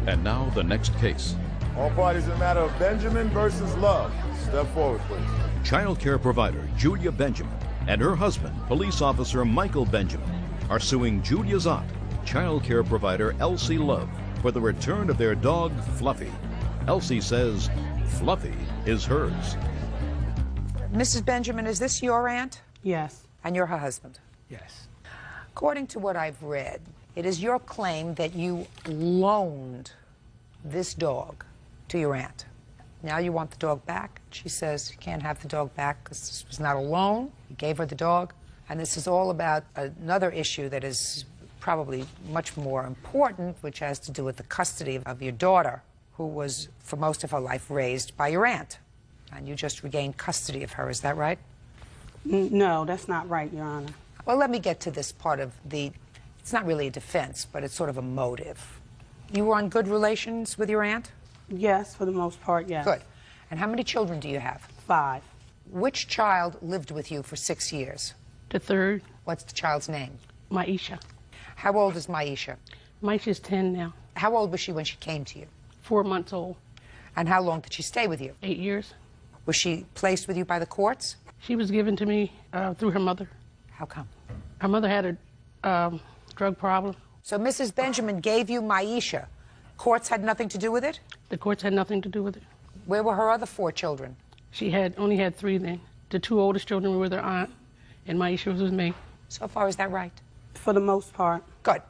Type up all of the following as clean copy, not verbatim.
And now the next case. All parties in the matter of Benjamin versus Love. Step forward, please. Child care provider Judy Benjamin and her husband, police officer Michael Benjamin, are suing Judy's aunt, child care provider Elsie Love, for the return of their dog, Fluffy. Elsie says Fluffy is hers. Mrs. Benjamin, is this your aunt? Yes. And you're her husband? Yes. According to what I've read, it is your claim that you loaned this dog to your aunt. Now you want the dog back. She says you can't have the dog back because this was not a loan. You gave her the dog. And this is all about another issue that is probably much more important, which has to do with the custody of your daughter, who was, for most of her life, raised by your aunt. And you just regained custody of her, is that right? No, that's not right, Your Honor. Well, let me get to this part of it's not really a defense, but it's sort of a motive. You were on good relations with your aunt? Yes, for the most part, yes. Good. And how many children do you have? 5. Which child lived with you for 6 years? The third. What's the child's name? Maisha. How old is Maisha? Maisha's 10 now. How old was she when she came to you? 4 months old. And how long did she stay with you? 8 years. Was she placed with you by the courts? She was given to me through her mother. How come? Her mother had a drug problem. So Mrs. Benjamin gave you Maisha. Courts had nothing to do with it? The courts had nothing to do with it. Where were her other 4 children? She only had 3 then. The 2 oldest children were with her aunt, and Maisha was with me. So far, is that right? For the most part. Good.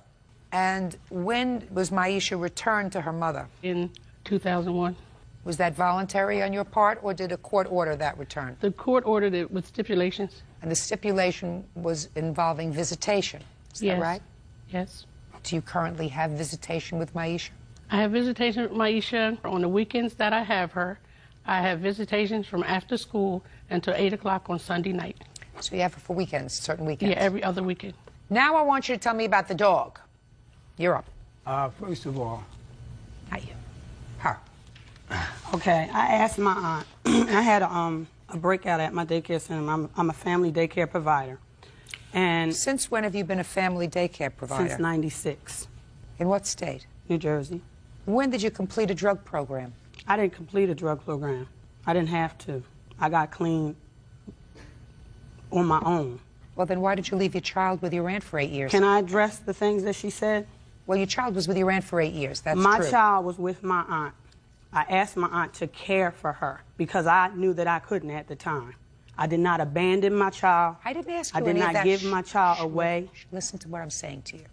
And when was Maisha returned to her mother? In 2001. Was that voluntary on your part, or did a court order that return? The court ordered it with stipulations. And the stipulation was involving visitation, is Yes. that right? Yes. Do you currently have visitation with Maisha? I have visitation with Maisha on the weekends that I have her. I have visitations from after school until 8 o'clock on Sunday night. So you have her for weekends, certain weekends? Yeah, every other weekend. Now I want you to tell me about the dog. You're up. First of all, Not you. Her. Okay, I asked my aunt. I had a breakout at my daycare center. I'm a family daycare provider. And Since when have you been a family daycare provider? since '96, In what state? New Jersey. When did you complete a drug program? I didn't complete a drug program. I didn't have to. I got clean on my own. Well, then why did you leave your child with your aunt for 8 years? Can I address the things that she said? Well, your child was with your aunt for 8 years. That's My true. child was with my aunt. I asked my aunt to care for her because I knew that I couldn't at the time. I did not abandon my child. I didn't ask you I did any of not that. give my child Shh, away. Listen to what I'm saying to you.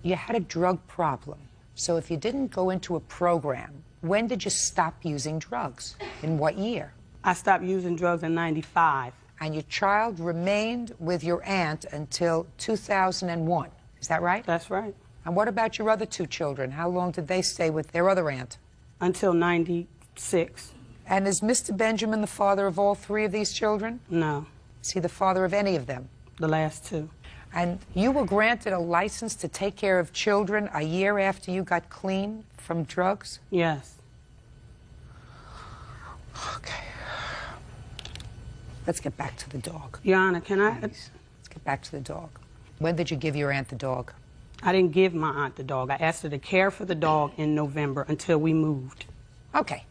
You had a drug problem. So if you didn't go into a program, when did you stop using drugs? In what year? I stopped using drugs in '95. And your child remained with your aunt until 2001. Is that right? That's right. And what about your other 2 children? How long did they stay with their other aunt? Until '96. And is Mr. Benjamin the father of all 3 of these children? No, Is he the father of any of them? the last 2. And you were granted a license to take care of children a year after you got clean from drugs? Yes. Okay. Let's get back to the dog. Your Honor, can I? Let's get back to the dog. When did you give your aunt the dog? I didn't give my aunt the dog. I asked her to care for the dog in November until we moved. Okay.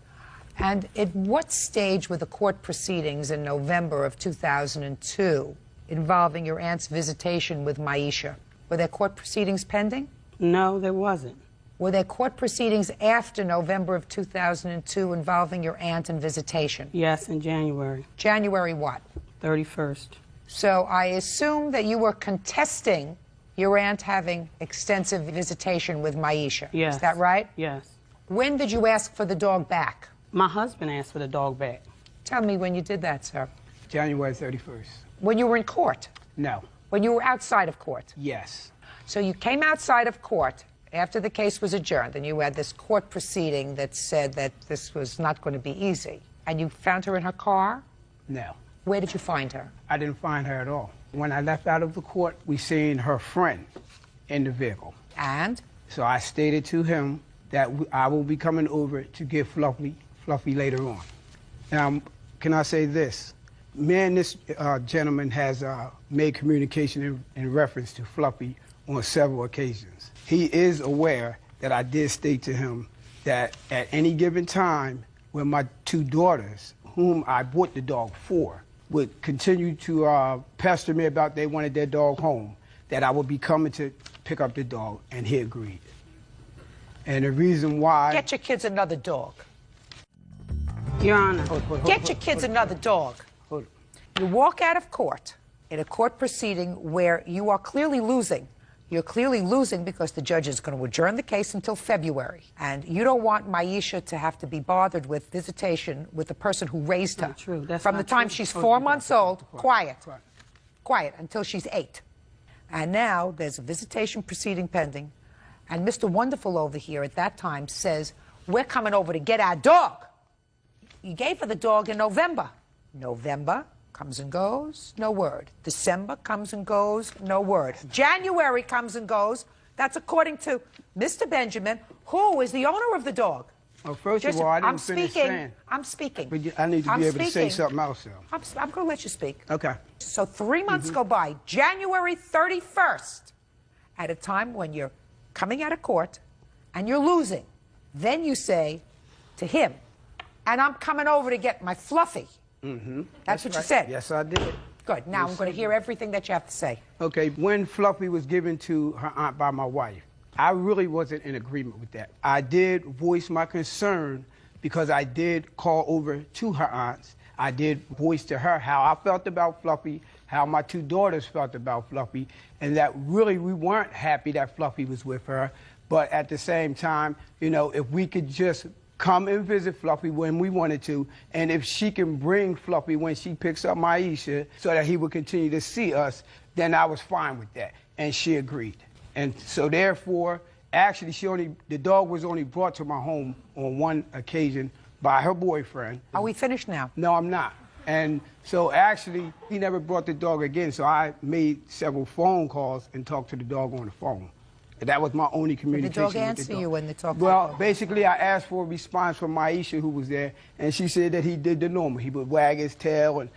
And at what stage were the court proceedings in November of 2002 involving your aunt's visitation with Maisha? Were there court proceedings pending? No, there wasn't. Were there court proceedings after November of 2002 involving your aunt and visitation? Yes, in January. January what? 31st. So I assume that you were contesting your aunt having extensive visitation with Maisha. Yes. Is that right? Yes. When did you ask for the dog back? My husband asked for the dog back. Tell me when you did that, sir. January 31st. When you were in court? No. When you were outside of court? Yes. So you came outside of court after the case was adjourned, and you had this court proceeding that said that this was not going to be easy. And you found her in her car? No. Where did you find her? I didn't find her at all. When I left out of the court, we seen her friend in the vehicle. And? So I stated to him that I will be coming over to get Fluffy later on. Now, can I say this? Me and this gentleman has made communication in reference to Fluffy on several occasions. He is aware that I did state to him that at any given time when my two daughters, whom I bought the dog for, would continue to pester me about they wanted their dog home, that I would be coming to pick up the dog, and he agreed. And the reason why... Get your kids another dog. Your Honor. Get your kids another dog. You walk out of court in a court proceeding where you are clearly losing. You're clearly losing because the judge is going to adjourn the case until February. And you don't want Maisha to have to be bothered with visitation with the person who raised her. Not true. That's from the not time true. she's 4 months old, quiet, Right. quiet, until she's 8. And now there's a visitation proceeding pending. And Mr. Wonderful over here at that time says, we're coming over to get our dog. You gave her the dog in November. November comes and goes, no word. December comes and goes, no word. January comes and goes. That's according to Mr. Benjamin, who is the owner of the dog. Well, first of all, I didn't finish saying. I'm speaking. But I need to be able to say something else, though. I'm going to let you speak. Okay. So 3 months go by, January 31st, at a time when you're coming out of court and you're losing. Then you say to him, and I'm coming over to get my Fluffy. That's what you said. Yes, I did. Good. Now I'm going to hear everything that you have to say. Okay, when Fluffy was given to her aunt by my wife, I really wasn't in agreement with that. I did voice my concern because I did call over to her aunts. I did voice to her how I felt about Fluffy, how my two daughters felt about Fluffy, and that really we weren't happy that Fluffy was with her. But at the same time, you know, if we could just come and visit Fluffy when we wanted to, and if she can bring Fluffy when she picks up Maisha so that he would continue to see us, then I was fine with that. And she agreed. And so therefore, actually, the dog was only brought to my home on one occasion by her boyfriend. Are we finished now? No, I'm not. And so actually, he never brought the dog again, so I made several phone calls and talked to the dog on the phone. That was my only communication with the dog. Did the dog answer you when they talked? Well, basically, I asked for a response from Maisha, who was there, and she said that he did the normal. He would wag his tail, and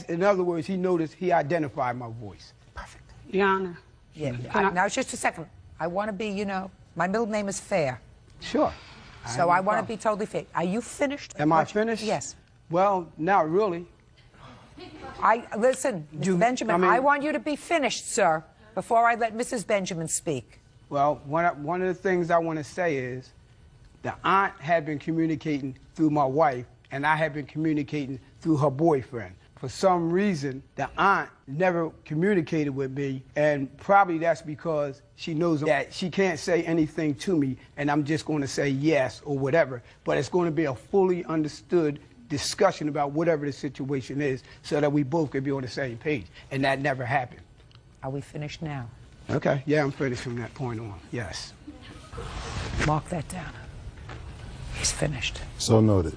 in other words, he noticed, he identified my voice. Perfect. Your Honor. Yeah. Now, just a second. I want to be, you know, my middle name is Fair. Sure. So I want to be totally fair. Are you finished? Am I finished? Yes. Well, not really. Listen, Mr. Benjamin, I want you to be finished, sir, before I let Mrs. Benjamin speak. Well, one of the things I want to say is the aunt had been communicating through my wife, and I had been communicating through her boyfriend. For some reason, the aunt never communicated with me, and probably that's because she knows that she can't say anything to me, and I'm just going to say yes or whatever. But it's going to be a fully understood discussion about whatever the situation is so that we both could be on the same page, and that never happened. Are we finished now? Okay, yeah, I'm finished from that point on, yes. Mark that down. He's finished. So noted.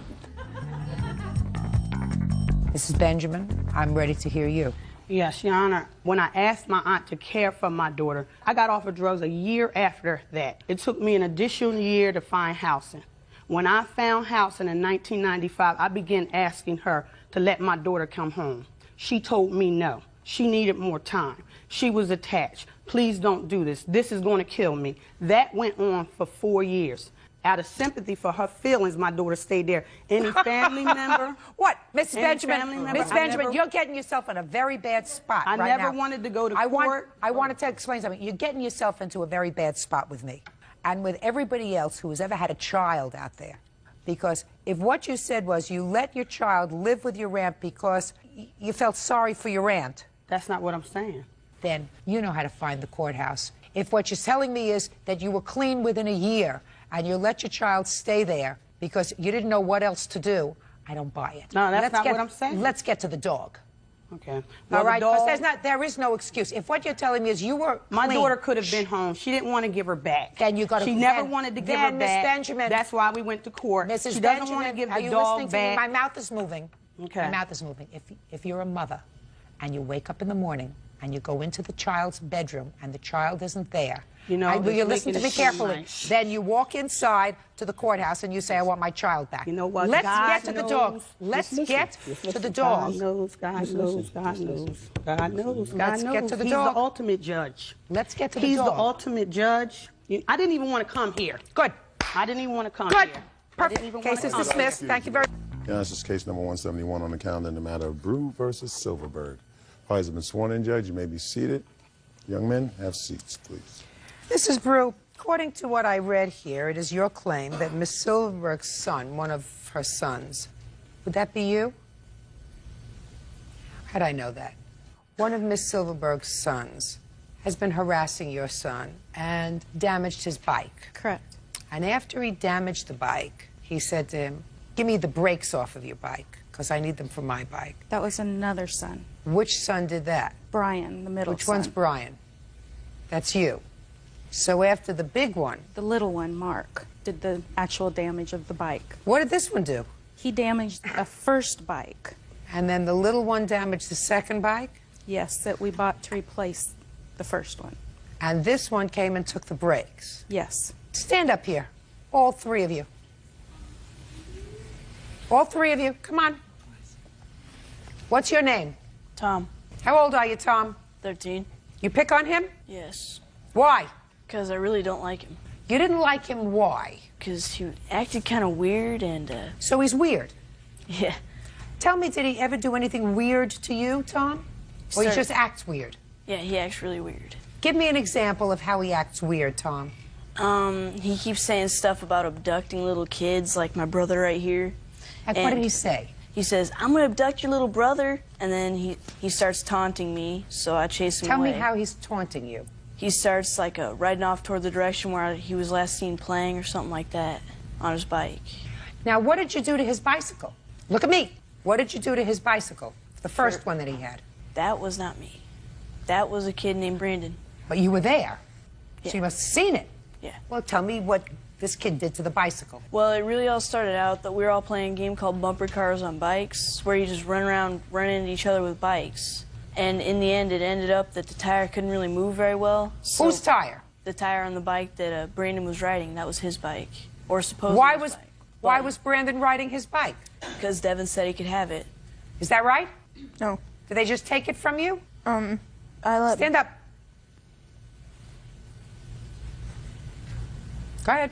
Mrs. Benjamin, I'm ready to hear you. Yes, Your Honor. When I asked my aunt to care for my daughter, I got off of drugs a year after that. It took me an additional year to find housing. When I found housing in 1995, I began asking her to let my daughter come home. She told me no. She needed more time. She was attached. Please don't do this. This is going to kill me. That went on for 4 years. Out of sympathy for her feelings, my daughter stayed there. Any family member? What, Mrs. Benjamin? Miss Benjamin, you're getting yourself in a very bad spot I right never now. wanted to go to court. I wanted to explain something. You're getting yourself into a very bad spot with me and with everybody else who has ever had a child out there. Because if what you said was you let your child live with your aunt because you felt sorry for your aunt. That's not what I'm saying. Then you know how to find the courthouse. If what you're telling me is that you were clean within a year and you let your child stay there because you didn't know what else to do, I don't buy it. No, that's not what I'm saying. Let's get to the dog. Okay. All right, because there is no excuse. If what you're telling me is you were My clean, daughter could have been home. She didn't want to give her back. Then you got to. She never wanted to give her Miss back. Benjamin, That's why we went to court. Mrs. She Benjamin, doesn't want to give are the you dog listening back. to me? My mouth is moving. Okay. My mouth is moving. If you're a mother and you wake up in the morning and you go into the child's bedroom and the child isn't there, you know, will you listen to me carefully? Nice. Then you walk inside to the courthouse and you say, I want my child back. You know what? Let's God get to the dog. knows. Let's Just get listen. to the dog. God knows, God knows, God knows, God knows, God Let's knows. get to the He's dog. the ultimate judge. Let's get to the He's dog. the ultimate judge. I didn't even want to come here. Good. I didn't even want to come Good. here. I didn't Perfect. even Case want to is come dismissed. here. Thank you very Yeah, this is case number 171 on the calendar in the matter of Brew versus Silverberg. Parties have been sworn in, Judge. You may be seated. Young men, have seats, please. Mrs. Brew, according to what I read here, it is your claim that Miss Silverberg's son, one of her sons, would that be you? How'd I know that? One of Miss Silverberg's sons has been harassing your son and damaged his bike. Correct. And after he damaged the bike, he said to him, "Give me the brakes off of your bike, because I need them for my bike." That was another son. Which son did that? Brian, the middle Which son. one's Brian? That's you. So after the big one, The little one, Mark, did the actual damage of the bike. what did this one do? He damaged a first bike, And then the little one damaged the second bike, yes, that we bought to replace the first one. and this one came and took the brakes. Yes. Stand up here, all three of you. All three of you, come on. What's your name? Tom, How old are you, Tom? 13. You pick on him? Yes. Why? Because I really don't like him. You didn't like him, why? Because he acted kind of weird and, So he's weird. yeah. Tell me, did he ever do anything weird to you, Tom? Or he Sir. just acts weird? Yeah, he acts really weird. Give me an example of how he acts weird, Tom. He keeps saying stuff about abducting little kids, like my brother right here. Like, what did And he say? He says, "I'm going to abduct your little brother," and then he starts taunting me, so I chase him Tell away. me how he's taunting you. He starts, like, riding off toward the direction where he was last seen playing or something like that on his bike. Now, what did you do to his bicycle? Look at me. What did you do to his bicycle? The first one that he had. That was not me. That was a kid named Brandon. But you were there. Yeah. So you must have seen it. Yeah. Well, tell me what this kid did to the bicycle. Well, it really all started out that we were all playing a game called Bumper Cars on Bikes, where you just run around running into each other with bikes. And in the end, it ended up that the tire couldn't really move very well. So Whose tire? the tire on the bike that Brandon was riding, that was his bike. Or supposedly Why his was bike. why But- was Brandon riding his bike? Because Devin said he could have it. Is that right? No. Did they just take it from you? I let Stand up. Go ahead.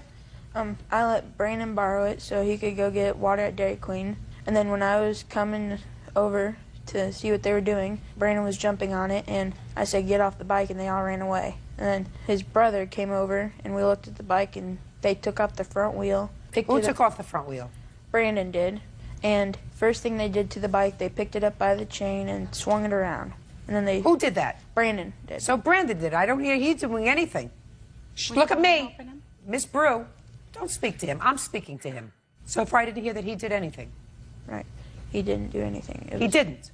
I let Brandon borrow it so he could go get water at Dairy Queen. And then when I was coming over to see what they were doing, Brandon was jumping on it, and I said, "Get off the bike," and they all ran away. And then his brother came over, and we looked at the bike, and they took off the front wheel. Who took off the front wheel? Brandon did. And first thing they did to the bike, they picked it up by the chain and swung it around. And then they... Who did that? Brandon did. So Brandon did. I don't hear he doing anything. Shh, look at me. Miss Brew, don't speak to him. I'm speaking to him. So far, I didn't hear that he did anything. Right. He didn't do anything. He didn't.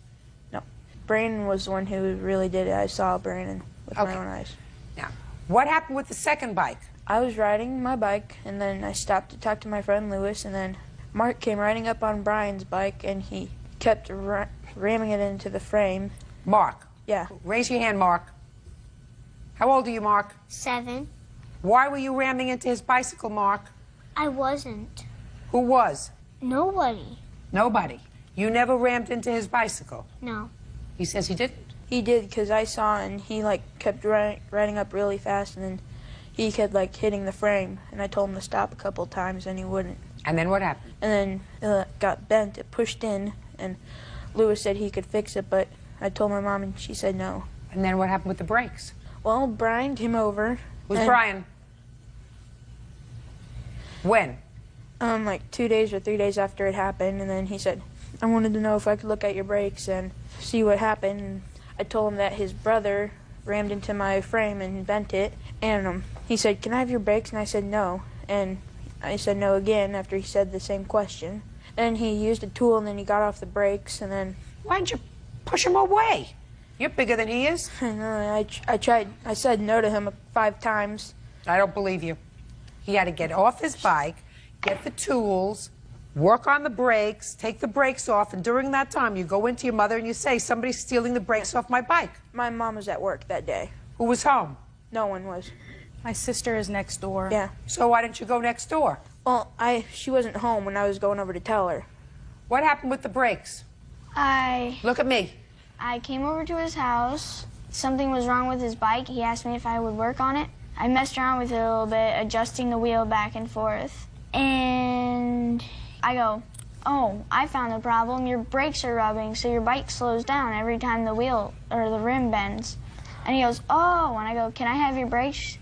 No. Brandon was the one who really did it. I saw Brandon with Okay. my own eyes. Now, what happened with the second bike? I was riding my bike, and then I stopped to talk to my friend Lewis, and then Mark came riding up on Brian's bike, and he kept ramming it into the frame. Mark. Yeah. Raise your hand, Mark. How old are you, Mark? 7. Why were you ramming into his bicycle, Mark? I wasn't. Who was? Nobody. Nobody. You never rammed into his bicycle. No. He says he didn't. He did, because I saw, and he, kept riding up really fast, and then he kept, hitting the frame, and I told him to stop a couple times, and he wouldn't. And then what happened? And then it got bent, it pushed in, and Lewis said he could fix it, but I told my mom, and she said no. And then what happened with the brakes? Well, Brian came over. Who's and, Brian? When? 2 days or 3 days after it happened, and then he said, "I wanted to know if I could look at your brakes and see what happened." And I told him that his brother rammed into my frame and bent it, and he said, "Can I have your brakes?" And I said no, and I said no again after he said the same question. And he used a tool, and then he got off the brakes, and then... Why didn't you push him away? You're bigger than he is. I tried. I said no to him 5 times. I don't believe you. He had to get off his bike, get the tools, work on the brakes, take the brakes off, and during that time you go into your mother and you say, "Somebody's stealing the brakes off my bike." My mom was at work that day. Who was home? No one was. My sister is next door. Yeah. So why didn't you go next door? Well, she wasn't home when I was going over to tell her. What happened with the brakes? Look at me. I came over to his house. Something was wrong with his bike. He asked me if I would work on it. I messed around with it a little bit, adjusting the wheel back and forth. And I go, oh, I found the problem. Your brakes are rubbing, so your bike slows down every time the wheel or the rim bends. And he goes, oh, and I go, can I have your brakes?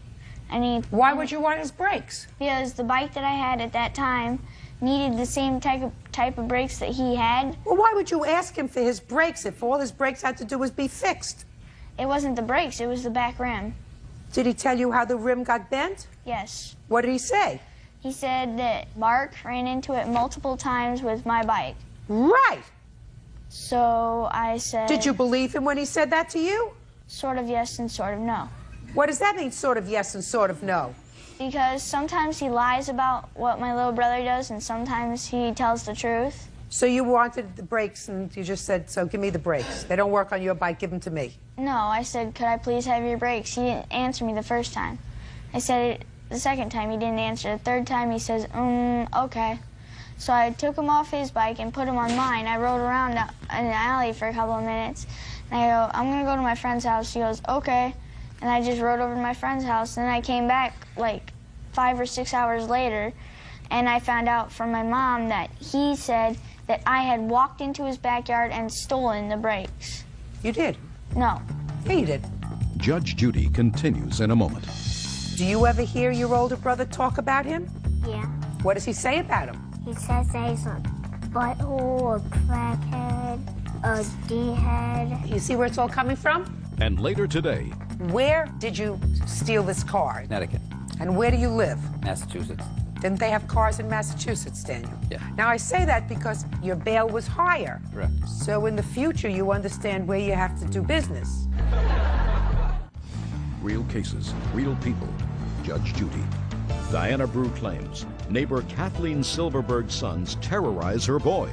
And Why would you want his brakes? Because the bike that I had at that time needed the same type of brakes that he had. Well, why would you ask him for his brakes if all his brakes had to do was be fixed? It wasn't the brakes, it was the back rim. Did he tell you how the rim got bent? Yes. What did he say? He said that Mark ran into it multiple times with my bike. Right. So I said... Did you believe him when he said that to you? Sort of yes and sort of no. What does that mean, sort of yes and sort of no? Because sometimes he lies about what my little brother does, and sometimes he tells the truth. So you wanted the brakes, and you just said, so give me the brakes. They don't work on your bike, give them to me. No, I said, could I please have your brakes? He didn't answer me the first time. I said it the second time, he didn't answer. The third time, he says, okay. So I took him off his bike and put him on mine. I rode around in the alley for a couple of minutes. And I go, I'm going to go to my friend's house. He goes, okay. And I just rode over to my friend's house. And then I came back like 5 or 6 hours later, and I found out from my mom that he said that I had walked into his backyard and stolen the brakes. You did? No. Yeah, you did. Judge Judy continues in a moment. Do you ever hear your older brother talk about him? Yeah. What does he say about him? He says that he's a butthole, a crackhead, a D-head. You see where it's all coming from? And later today... Where did you steal this car? Connecticut. And where do you live? Massachusetts. Didn't they have cars in Massachusetts, Daniel? Yeah. Now, I say that because your bail was higher. Correct. So in the future, you understand where you have to do business. Real cases, real people. Judge Judy. Diana Brew claims neighbor Kathleen Silverberg's sons terrorize her boy.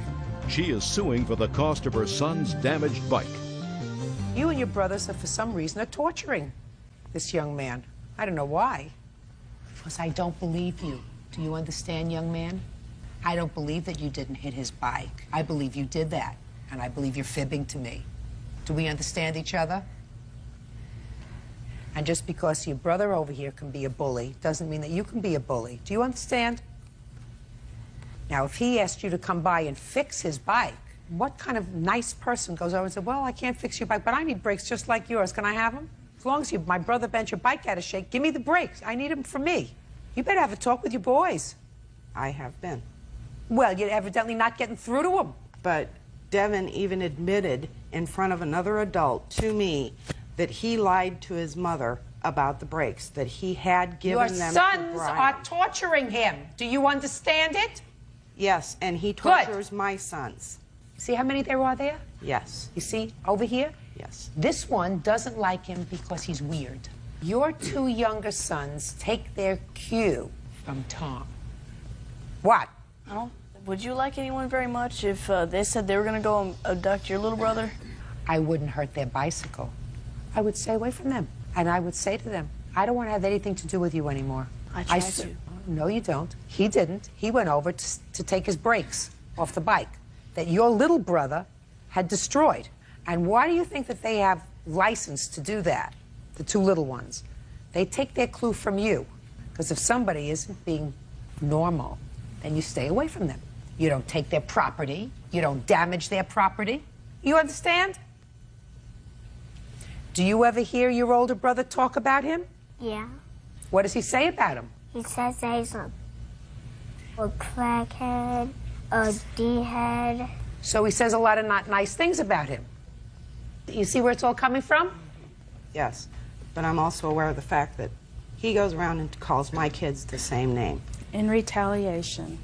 She is suing for the cost of her son's damaged bike. You and your brothers, for some reason, are torturing this young man. I don't know why. Because I don't believe you. Do you understand, young man? I don't believe that you didn't hit his bike. I believe you did that. And I believe you're fibbing to me. Do we understand each other? And just because your brother over here can be a bully doesn't mean that you can be a bully. Do you understand? Now, if he asked you to come by and fix his bike, what kind of nice person goes over and says, well, I can't fix your bike, but I need brakes just like yours. Can I have them? As long as my brother bent your bike out of shape, give me the brakes. I need them for me. You better have a talk with your boys. I have been. Well, you're evidently not getting through to them. But Devin even admitted in front of another adult to me that he lied to his mother about the brakes, that he had given them to Brian. Your sons are torturing him. Do you understand it? Yes, and he tortures my sons. See how many there are there? Yes. You see, over here? Yes. This one doesn't like him because he's weird. Your two younger sons take their cue from Tom. What? Oh, would you like anyone very much if they said they were going to go and abduct your little brother? I wouldn't hurt their bicycle. I would stay away from them. And I would say to them, I don't want to have anything to do with you anymore. I tried to. No, you don't. He didn't. He went over to take his brakes off the bike that your little brother had destroyed. And why do you think that they have license to do that, the two little ones? They take their clue from you. Because if somebody isn't being normal, then you stay away from them. You don't take their property. You don't damage their property. You understand? Do you ever hear your older brother talk about him? Yeah. What does he say about him? He says that he's a crackhead, a D-head. So he says a lot of not nice things about him. You see where it's all coming from? Yes, but I'm also aware of the fact that he goes around and calls my kids the same name. In retaliation.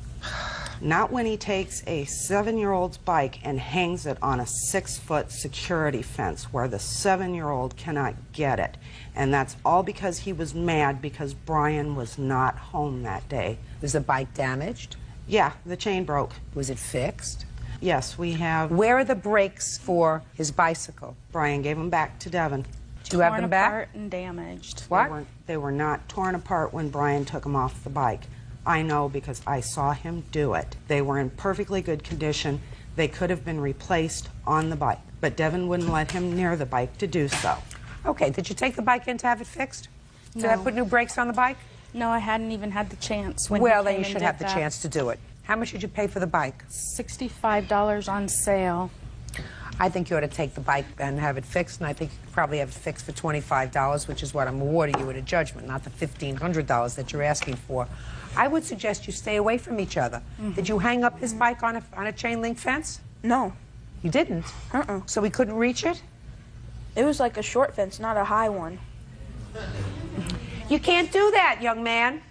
Not when he takes a 7-year-old's bike and hangs it on a 6-foot security fence where the 7-year-old cannot get it. And that's all because he was mad because Brian was not home that day. Was the bike damaged? Yeah, the chain broke. Was it fixed? Yes, we have... Where are the brakes for his bicycle? Brian gave them back to Devin. Do you have them back? Torn apart and damaged. What? They were not torn apart when Brian took them off the bike. I know because I saw him do it. They were in perfectly good condition. They could have been replaced on the bike, but Devin wouldn't let him near the bike to do so. Okay, did you take the bike in to have it fixed? Did I put new brakes on the bike? No, I hadn't even had the chance. When Well, he then came you and should did have the that. chance to do it. How much did you pay for the bike? $65 on sale. I think you ought to take the bike and have it fixed, and I think you could probably have it fixed for $25, which is what I'm awarding you at a judgment, not the $1,500 that you're asking for. I would suggest you stay away from each other. Did you hang up his bike on a chain link fence? No. You didn't? So we couldn't reach it? It was like a short fence, not a high one. You can't do that, young man.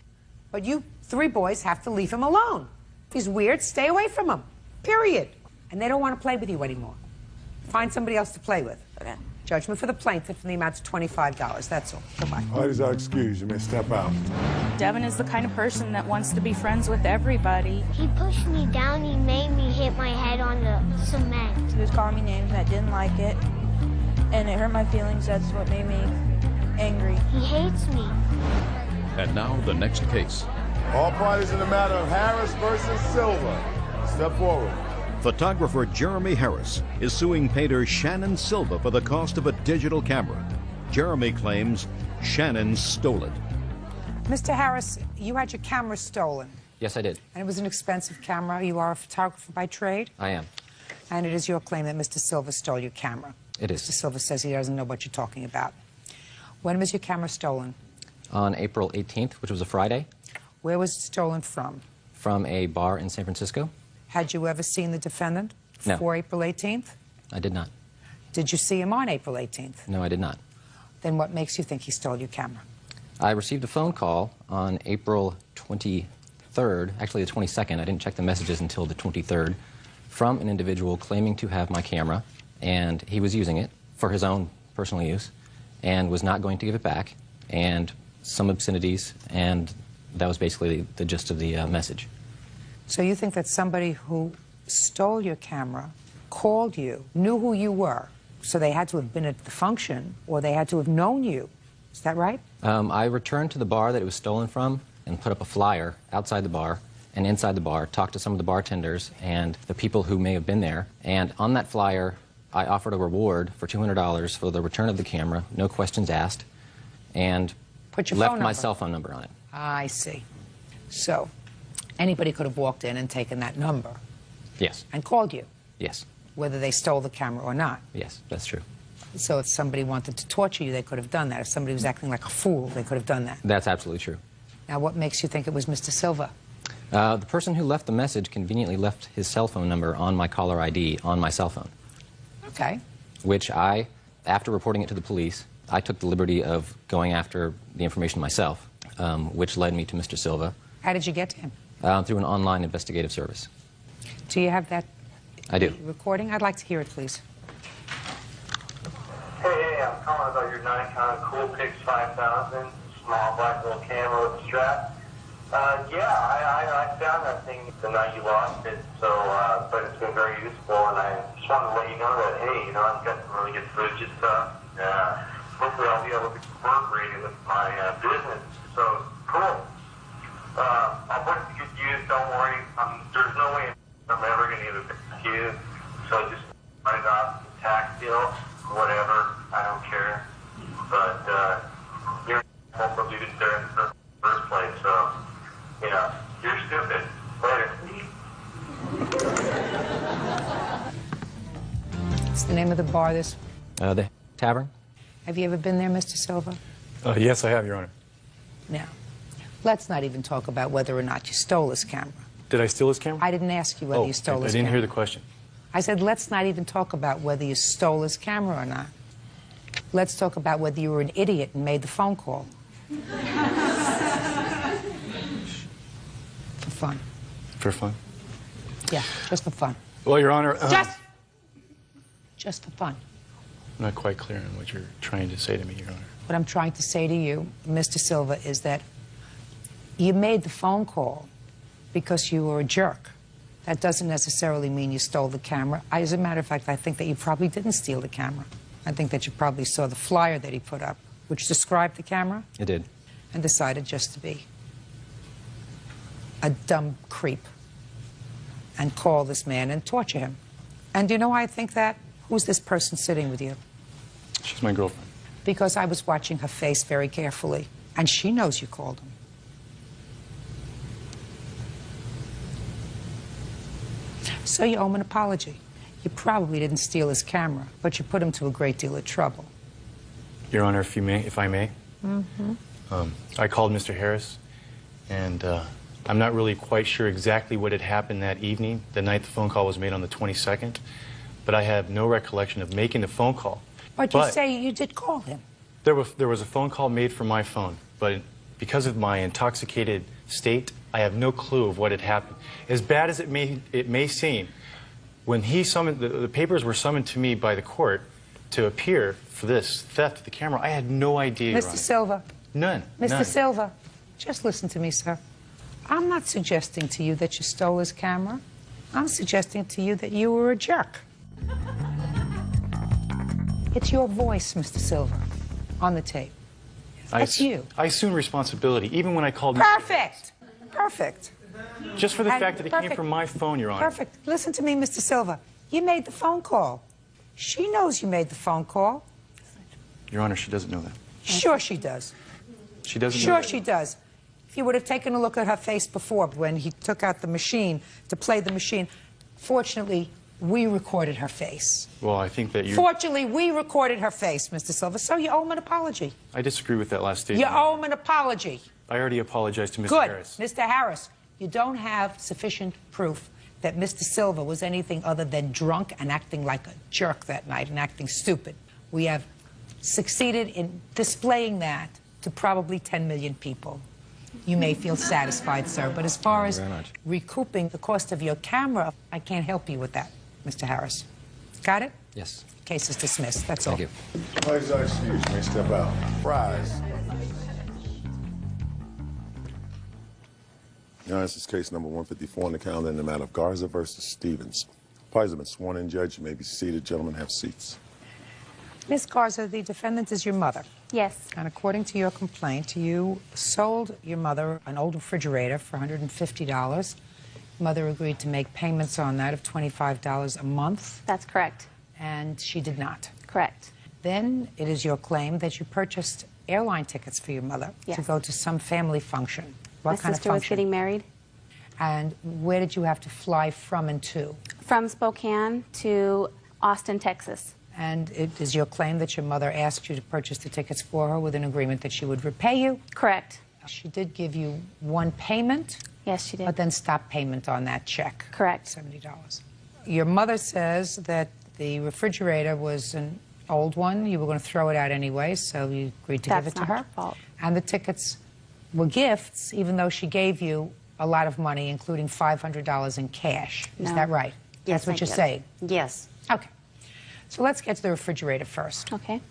But you three boys have to leave him alone. If he's weird, stay away from him. Period. And they don't want to play with you anymore. Find somebody else to play with. Okay. Judgment for the plaintiff in the amount of $25. That's all. Goodbye. Ladies are excused. You may step out. Devin is the kind of person that wants to be friends with everybody. He pushed me down. He made me hit my head on the cement. He was calling me names and I didn't like it. And it hurt my feelings. That's what made me angry. He hates me. And now the next case. All parties in the matter of Harris versus Silva. Step forward. Photographer Jeremy Harris is suing painter Shannon Silva for the cost of a digital camera. Jeremy claims Shannon stole it. Mr. Harris, you had your camera stolen. Yes, I did. And it was an expensive camera. You are a photographer by trade. I am. And it is your claim that Mr. Silva stole your camera. It is. Mr. Silva says he doesn't know what you're talking about. When was your camera stolen? On April 18th, which was a Friday. Where was it stolen from? From a bar in San Francisco. Had you ever seen the defendant No. before April 18th? I did not. Did you see him on April 18th? No, I did not. Then what makes you think he stole your camera? I received a phone call on April 23rd, actually the 22nd, I didn't check the messages until the 23rd, from an individual claiming to have my camera, and he was using it for his own personal use, and was not going to give it back, and some obscenities, and that was basically the gist of the message. So you think that somebody who stole your camera called you, knew who you were, so they had to have been at the function, or they had to have known you. Is that right? I returned to the bar that it was stolen from and put up a flyer outside the bar and inside the bar, talked to some of the bartenders and the people who may have been there. And on that flyer, I offered a reward for $200 for the return of the camera, no questions asked, and left my cell phone number on it. I see. So anybody could have walked in and taken that number Yes. and called you, Yes. whether they stole the camera or not. Yes, that's true. So if somebody wanted to torture you, they could have done that. If somebody was acting like a fool, they could have done that. That's absolutely true. Now, what makes you think it was Mr. Silva? The person who left the message conveniently left his cell phone number on my caller ID on my cell phone. Okay. Which I, after reporting it to the police, I took the liberty of going after the information myself, which led me to Mr. Silva. How did you get to him? Through an online investigative service. Do you have that I do. recording? I'd like to hear it, please. Hey, I'm calling about your Nikon Coolpix 5000 small black little camera with a strap. I found that thing the night you lost it, so but it's been very useful, and I just wanted to let you know that hey, I've got some really good footage and stuff. Hopefully, I'll be able to incorporate it with my business. So cool. I'll put it to good use. Don't worry. There's no way I'm ever going to give it back to you. So just write it off the tax deal. Whatever, I don't care. But you're supposed to do it there in the first place, so you're stupid. Later. What's the name of the bar? The Tavern? Have you ever been there, Mr. Silva? Yes, I have, Your Honor. Now, let's not even talk about whether or not you stole his camera. Did I steal his camera? I didn't ask you whether you stole his I didn't camera. hear the question. I said, let's not even talk about whether you stole his camera or not. Let's talk about whether you were an idiot and made the phone call. For fun. For fun? Yeah, just for fun. Well, Your Honor... Just for fun. I'm not quite clear on what you're trying to say to me, Your Honor. What I'm trying to say to you, Mr. Silva, is that you made the phone call because you were a jerk. That doesn't necessarily mean you stole the camera. As a matter of fact, I think that you probably didn't steal the camera. I think that you probably saw the flyer that he put up, which described the camera. It did. And decided just to be a dumb creep and call this man and torture him. And do you know why I think that? Who's this person sitting with you? She's my girlfriend. Because I was watching her face very carefully. And she knows you called him. So you owe him an apology. You probably didn't steal his camera, but you put him to a great deal of trouble. Your Honor, if I may. Mm-hmm. I called Mr. Harris, and I'm not really quite sure exactly what had happened that evening, the night the phone call was made on the 22nd, but I have no recollection of making the phone call. But you say you did call him. There was a phone call made from my phone, but because of my intoxicated state, I have no clue of what had happened. As bad as it may seem, when he summoned, the papers were summoned to me by the court to appear for this theft of the camera, I had no idea. Mr. Silva. None. Mr. Silva, just listen to me, sir. I'm not suggesting to you that you stole his camera. I'm suggesting to you that you were a jerk. It's your voice, Mr. Silva, on the tape. That's you. I assume responsibility, even when I called. Perfect. Perfect. Just for the fact that it came from my phone, Your Honor. Perfect. Listen to me, Mr. Silva. You made the phone call. She knows you made the phone call. Your Honor, she doesn't know that. Sure she does. She doesn't know Sure that. she does. If you would have taken a look at her face before, when he took out the machine to play the machine, fortunately, we recorded her face. Well, I think that you... Fortunately, we recorded her face, Mr. Silva, so you owe him an apology. I disagree with that last statement. You owe him an apology. I already apologized to Mr. Good. Harris. Mr. Harris, you don't have sufficient proof that Mr. Silva was anything other than drunk and acting like a jerk that night and acting stupid. We have succeeded in displaying that to probably 10 million people. You may feel satisfied, sir, but as far as recouping the cost of your camera, I can't help you with that, Mr. Harris. Got it? Yes. Case is dismissed. That's all. Thank you. Please excuse me. Step out. Rise. Now, this is case number 154 on the calendar in the matter of Garza versus Stevens. Parties have been sworn in, Judge. You may be seated. Gentlemen, have seats. Ms. Garza, the defendant is your mother. Yes. And according to your complaint, you sold your mother an old refrigerator for $150. Mother agreed to make payments on that of $25 a month. That's correct. And she did not. Correct. Then it is your claim that you purchased airline tickets for your mother to go to some family function. What kind of sister was function? getting married. And where did you have to fly from and to? From Spokane to Austin, Texas. And it is your claim that your mother asked you to purchase the tickets for her with an agreement that she would repay you? Correct. She did give you one payment? Yes, she did. But then stop payment on that check? Correct. $70. Your mother says that the refrigerator was an old one. You were going to throw it out anyway, so you agreed to give it to her. That's not her fault. And the tickets were gifts, even though she gave you a lot of money, including $500 in cash. Is No. that right? Yes, That's what I you're did. saying? Yes. Okay. So let's get to the refrigerator first. Okay.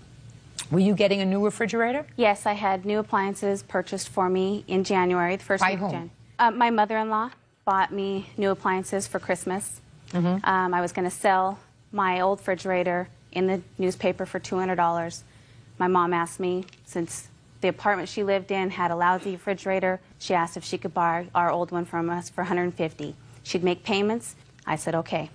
Were you getting a new refrigerator? Yes, I had new appliances purchased for me in January, the first By week of whom? January. My mother-in-law bought me new appliances for Christmas. I was going to sell my old refrigerator in the newspaper for $200. My mom asked me, since the apartment she lived in had a lousy refrigerator, she asked if she could buy our old one from us for $150. She'd make payments. I said, okay.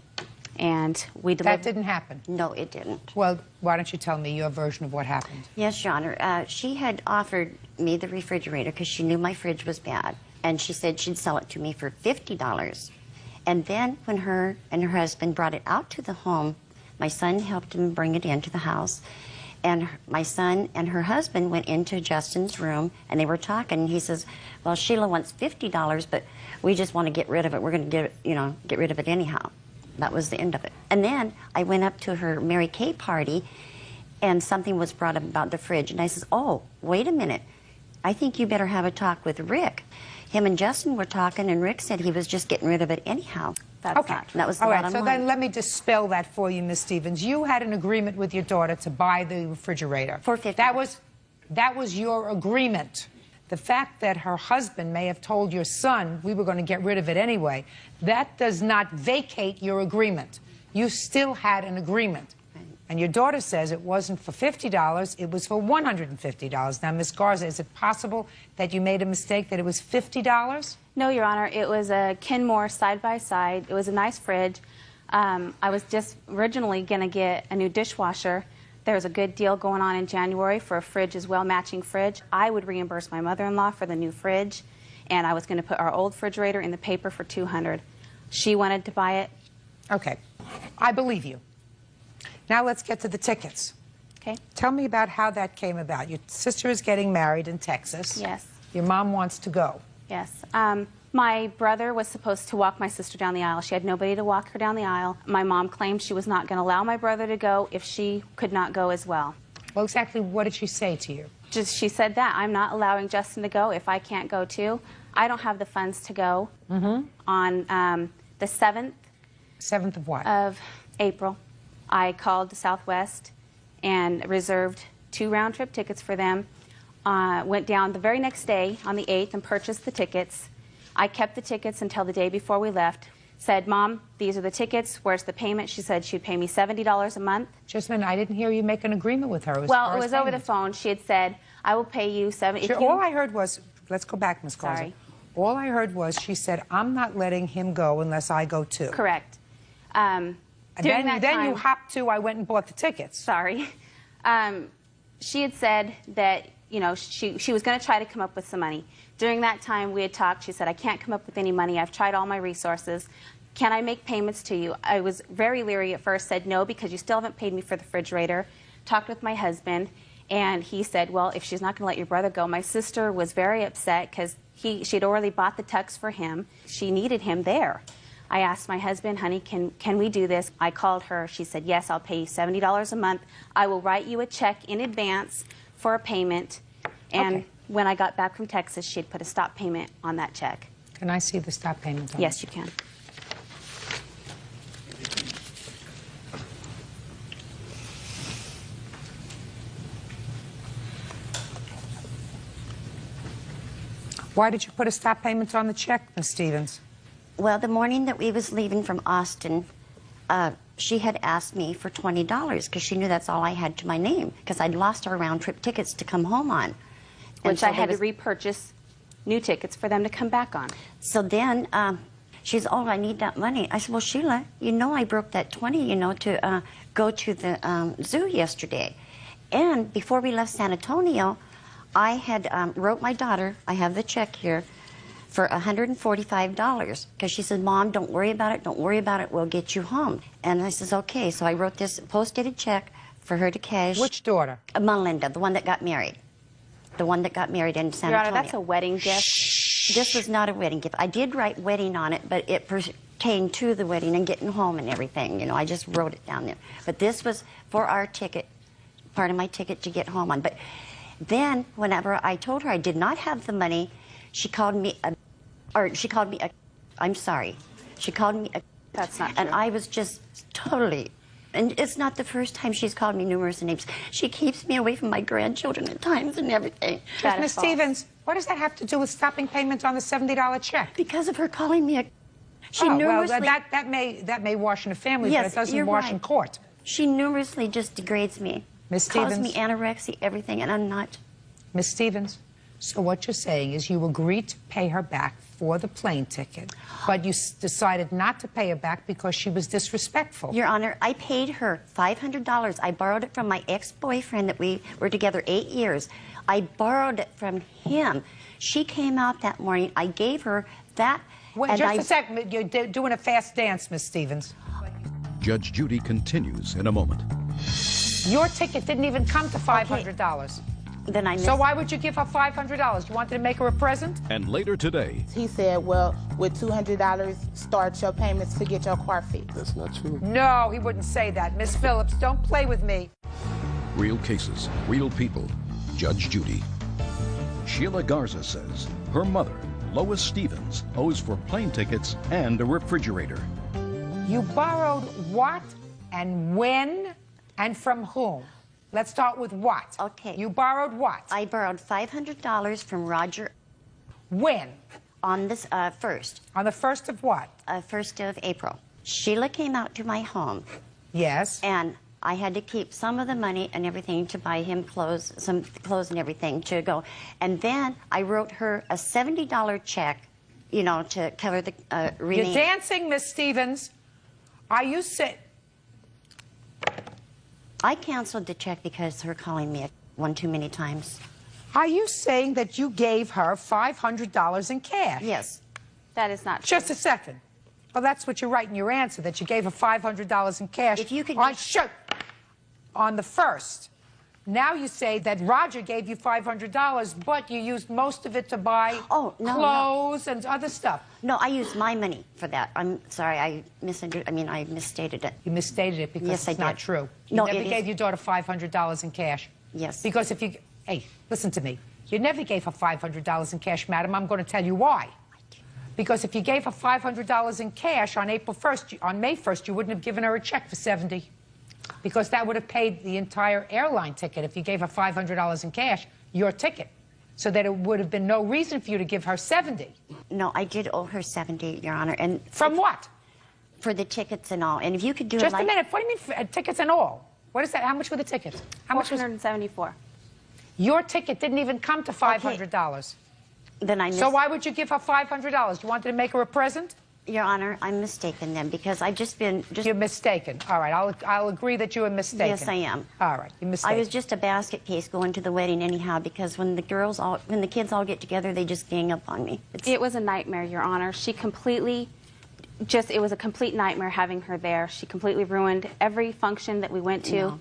And we delivered. That didn't happen? No, it didn't. Well, why don't you tell me your version of what happened? Yes, Your Honor. She had offered me the refrigerator because she knew my fridge was bad. And she said she'd sell it to me for $50. And then when her and her husband brought it out to the home, my son helped him bring it into the house. And my son and her husband went into Justin's room, and they were talking. And he says, well, Sheila wants $50, but we just want to get rid of it. We're going to get rid of it anyhow. That was the end of it. And then I went up to her Mary Kay party, and something was brought up about the fridge. And I says, oh, wait a minute. I think you better have a talk with Rick. Him and Justin were talking, and Rick said he was just getting rid of it anyhow. That's Okay. not. That was the All right, bottom so line. then let me dispel that for you, Miss Stevens. You had an agreement with your daughter to buy the refrigerator. For $50. That was your agreement. The fact that her husband may have told your son we were going to get rid of it anyway, that does not vacate your agreement. You still had an agreement. And your daughter says it wasn't for $50, it was for $150. Now, Ms. Garza, is it possible that you made a mistake, that it was $50? No, Your Honor. It was a Kenmore side-by-side. It was a nice fridge. I was just originally going to get a new dishwasher, there's a good deal going on in January for a fridge as well, matching fridge. I would reimburse my mother-in-law for the new fridge, and I was going to put our old refrigerator in the paper for $200. She wanted to buy it. Okay. I believe you. Now let's get to the tickets. Okay. Tell me about how that came about. Your sister is getting married in Texas. Yes. Your mom wants to go. Yes. My brother was supposed to walk my sister down the aisle. She had nobody to walk her down the aisle. My mom claimed she was not going to allow my brother to go if she could not go as well. Well, exactly what did she say to you? She said that I'm not allowing Justin to go if I can't go too. I don't have the funds to go. On the 7th. 7th of what? Of April. I called Southwest and reserved 2 round-trip tickets for them. Went down the very next day on the 8th and purchased the tickets. I kept the tickets until the day before we left. Said, Mom, these are the tickets. Where's the payment? She said she'd pay me $70 a month. Just a minute, I didn't hear you make an agreement with her. Well, it was over the phone. She had said, I will pay you $70. Sure, all I heard was, let's go back, Ms. Garza. Sorry. All I heard was she said, I'm not letting him go unless I go too. Correct. Then you hopped to, I went and bought the tickets. Sorry. She had said that, you know, she was going to try to come up with some money. During that time, we had talked. She said, I can't come up with any money. I've tried all my resources. Can I make payments to you? I was very leery at first, said no, because you still haven't paid me for the refrigerator. Talked with my husband, and he said, well, if she's not going to let your brother go. My sister was very upset because she'd already bought the tux for him. She needed him there. I asked my husband, honey, can we do this? I called her. She said, yes, I'll pay you $70 a month. I will write you a check in advance for a payment. And Okay. when I got back from Texas, she had put a stop payment on that check. Can I see the stop payment on Yes, it? you can. Why did you put a stop payment on the check, Ms. Stevens? Well, the morning that we was leaving from Austin, she had asked me for $20 because she knew that's all I had to my name because I'd lost our round-trip tickets to come home on. Which I had to repurchase new tickets for them to come back on. So then she's, oh, I need that money. I said, well, Sheila, you know I broke that 20, you know, to go to the zoo yesterday. And before we left San Antonio, I had wrote my daughter, I have the check here, for $145 because she said, Mom, don't worry about it, don't worry about it, we'll get you home. And I says, okay. So I wrote this post-dated check for her to cash. Which daughter? Melinda, the one that got married. The one that got married in San Your Antonio. Honor, that's a wedding gift. This was not a wedding gift. I did write wedding on it, but it pertained to the wedding and getting home and everything. You know, I just wrote it down there. But this was for our ticket, part of my ticket to get home on. But then, whenever I told her I did not have the money, she called me I'm sorry. She called me a... That's not true. And I was just totally... And it's not the first time she's called me numerous names. She keeps me away from my grandchildren at times and everything. Ms. Stevens, what does that have to do with stopping payments on the $70 check? Because of her calling me a... She numerously... Well, that may wash in a family, yes, but it doesn't you're wash right. in court. She numerously just degrades me. Ms. Calls Stevens? me anorexia, everything, and I'm not. Ms. Stevens, so what you're saying is you agreed to pay her back for the plane ticket, but you decided not to pay her back because she was disrespectful. Your Honor, I paid her $500. I borrowed it from my ex-boyfriend that we were together 8 years. I borrowed it from him. She came out that morning. I gave her that. Wait, just a second. You're doing a fast dance, Ms. Stevens. Judge Judy continues in a moment. Your ticket didn't even come to $500. Then I missed. So why would you give her $500? You wanted to make her a present? And later today, he said, well, with $200, start your payments to get your car fixed. That's not true. No, he wouldn't say that. Miss Phillips, don't play with me. real cases, real people. Judge Judy. Sheila Garza says her mother, Lois Stevens, owes for plane tickets and a refrigerator. You borrowed what and when and from whom? Let's start with what. Okay. You borrowed what? I borrowed $500 from Roger. When? On this 1st. On the 1st of what? 1st of April. Sheila came out to my home. Yes. And I had to keep some of the money and everything to buy him clothes, some clothes and everything to go. And then I wrote her a $70 check, you know, to cover the remaining. You're dancing, Miss Stevens. Are you sick? I canceled the check because her calling me one too many times. Are you saying that you gave her $500 in cash? Yes. That is not true. Just a second. Well, that's what you write in your answer, that you gave her $500 in cash. If you could... on the 1st. Now you say that Roger gave you $500, but you used most of it to buy clothes and other stuff. No, I used my money for that. I'm sorry, I misstated it. You misstated it because yes, it's not true. You No, never it gave is. your daughter $500 in cash. Yes. Because if you... Hey, listen to me. You never gave her $500 in cash, madam. I'm going to tell you why. Because if you gave her $500 in cash on April 1st, on May 1st, you wouldn't have given her a check for $70. Because that would have paid the entire airline ticket if you gave her $500 in cash, your ticket. So that it would have been no reason for you to give her $70. No, I did owe her $70, Your Honor. And from what? For the tickets and all. And if you could do Just it like... a minute. What do you mean tickets and all? What is that? How much were the tickets? How much was... $474. Your ticket didn't even come to $500. Then I missed... So why would you give her $500? You wanted to make her a present? Your Honor, I'm mistaken then, because I've just been... You're mistaken. All right, I'll agree that you were mistaken. Yes, I am. All right, you're mistaken. I was just a basket case going to the wedding anyhow, because when the kids all get together, they just gang up on me. It was a nightmare, Your Honor. She completely... it was a complete nightmare having her there. She completely ruined every function that we went to. No.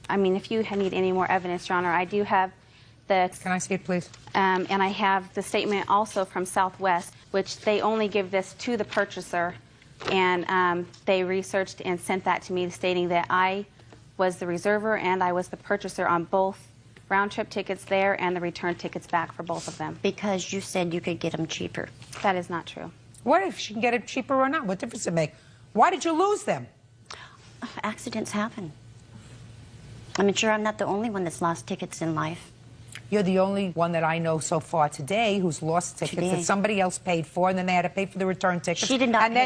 I mean, if you need any more evidence, Your Honor, I do have the... Can I see it, please? And I have the statement also from Southwest, which they only give this to the purchaser, and they researched and sent that to me stating that I was the reserver and I was the purchaser on both round-trip tickets there and the return tickets back for both of them. Because you said you could get them cheaper. That is not true. What if she can get it cheaper or not? What difference does it make? Why did you lose them? Accidents happen. I'm sure I'm not the only one that's lost tickets in life. You're the only one that I know so far today who's lost tickets that somebody else paid for, and then they had to pay for the return tickets. She did not and pay.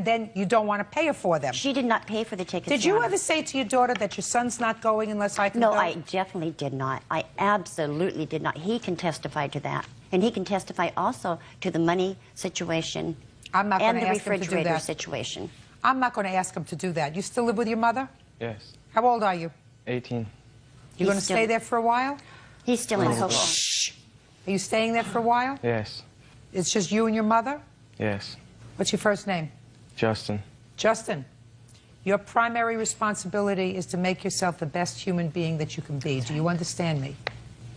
Then you don't want to pay her for them. She did not pay for the tickets. Did you ever say to your daughter that your son's not going unless I can go? go? No, I definitely did not. I absolutely did not. He can testify to that. And he can testify also to the money situation I'm not going and to the ask him to do refrigerator that. situation. I'm not going to ask him to do that. You still live with your mother? Yes. How old are you? 18. You going to stay there for a while? He's still in school. Shh. Are you staying there for a while? Yes. It's just you and your mother? Yes. What's your first name? Justin. Justin, your primary responsibility is to make yourself the best human being that you can be. Do you understand me?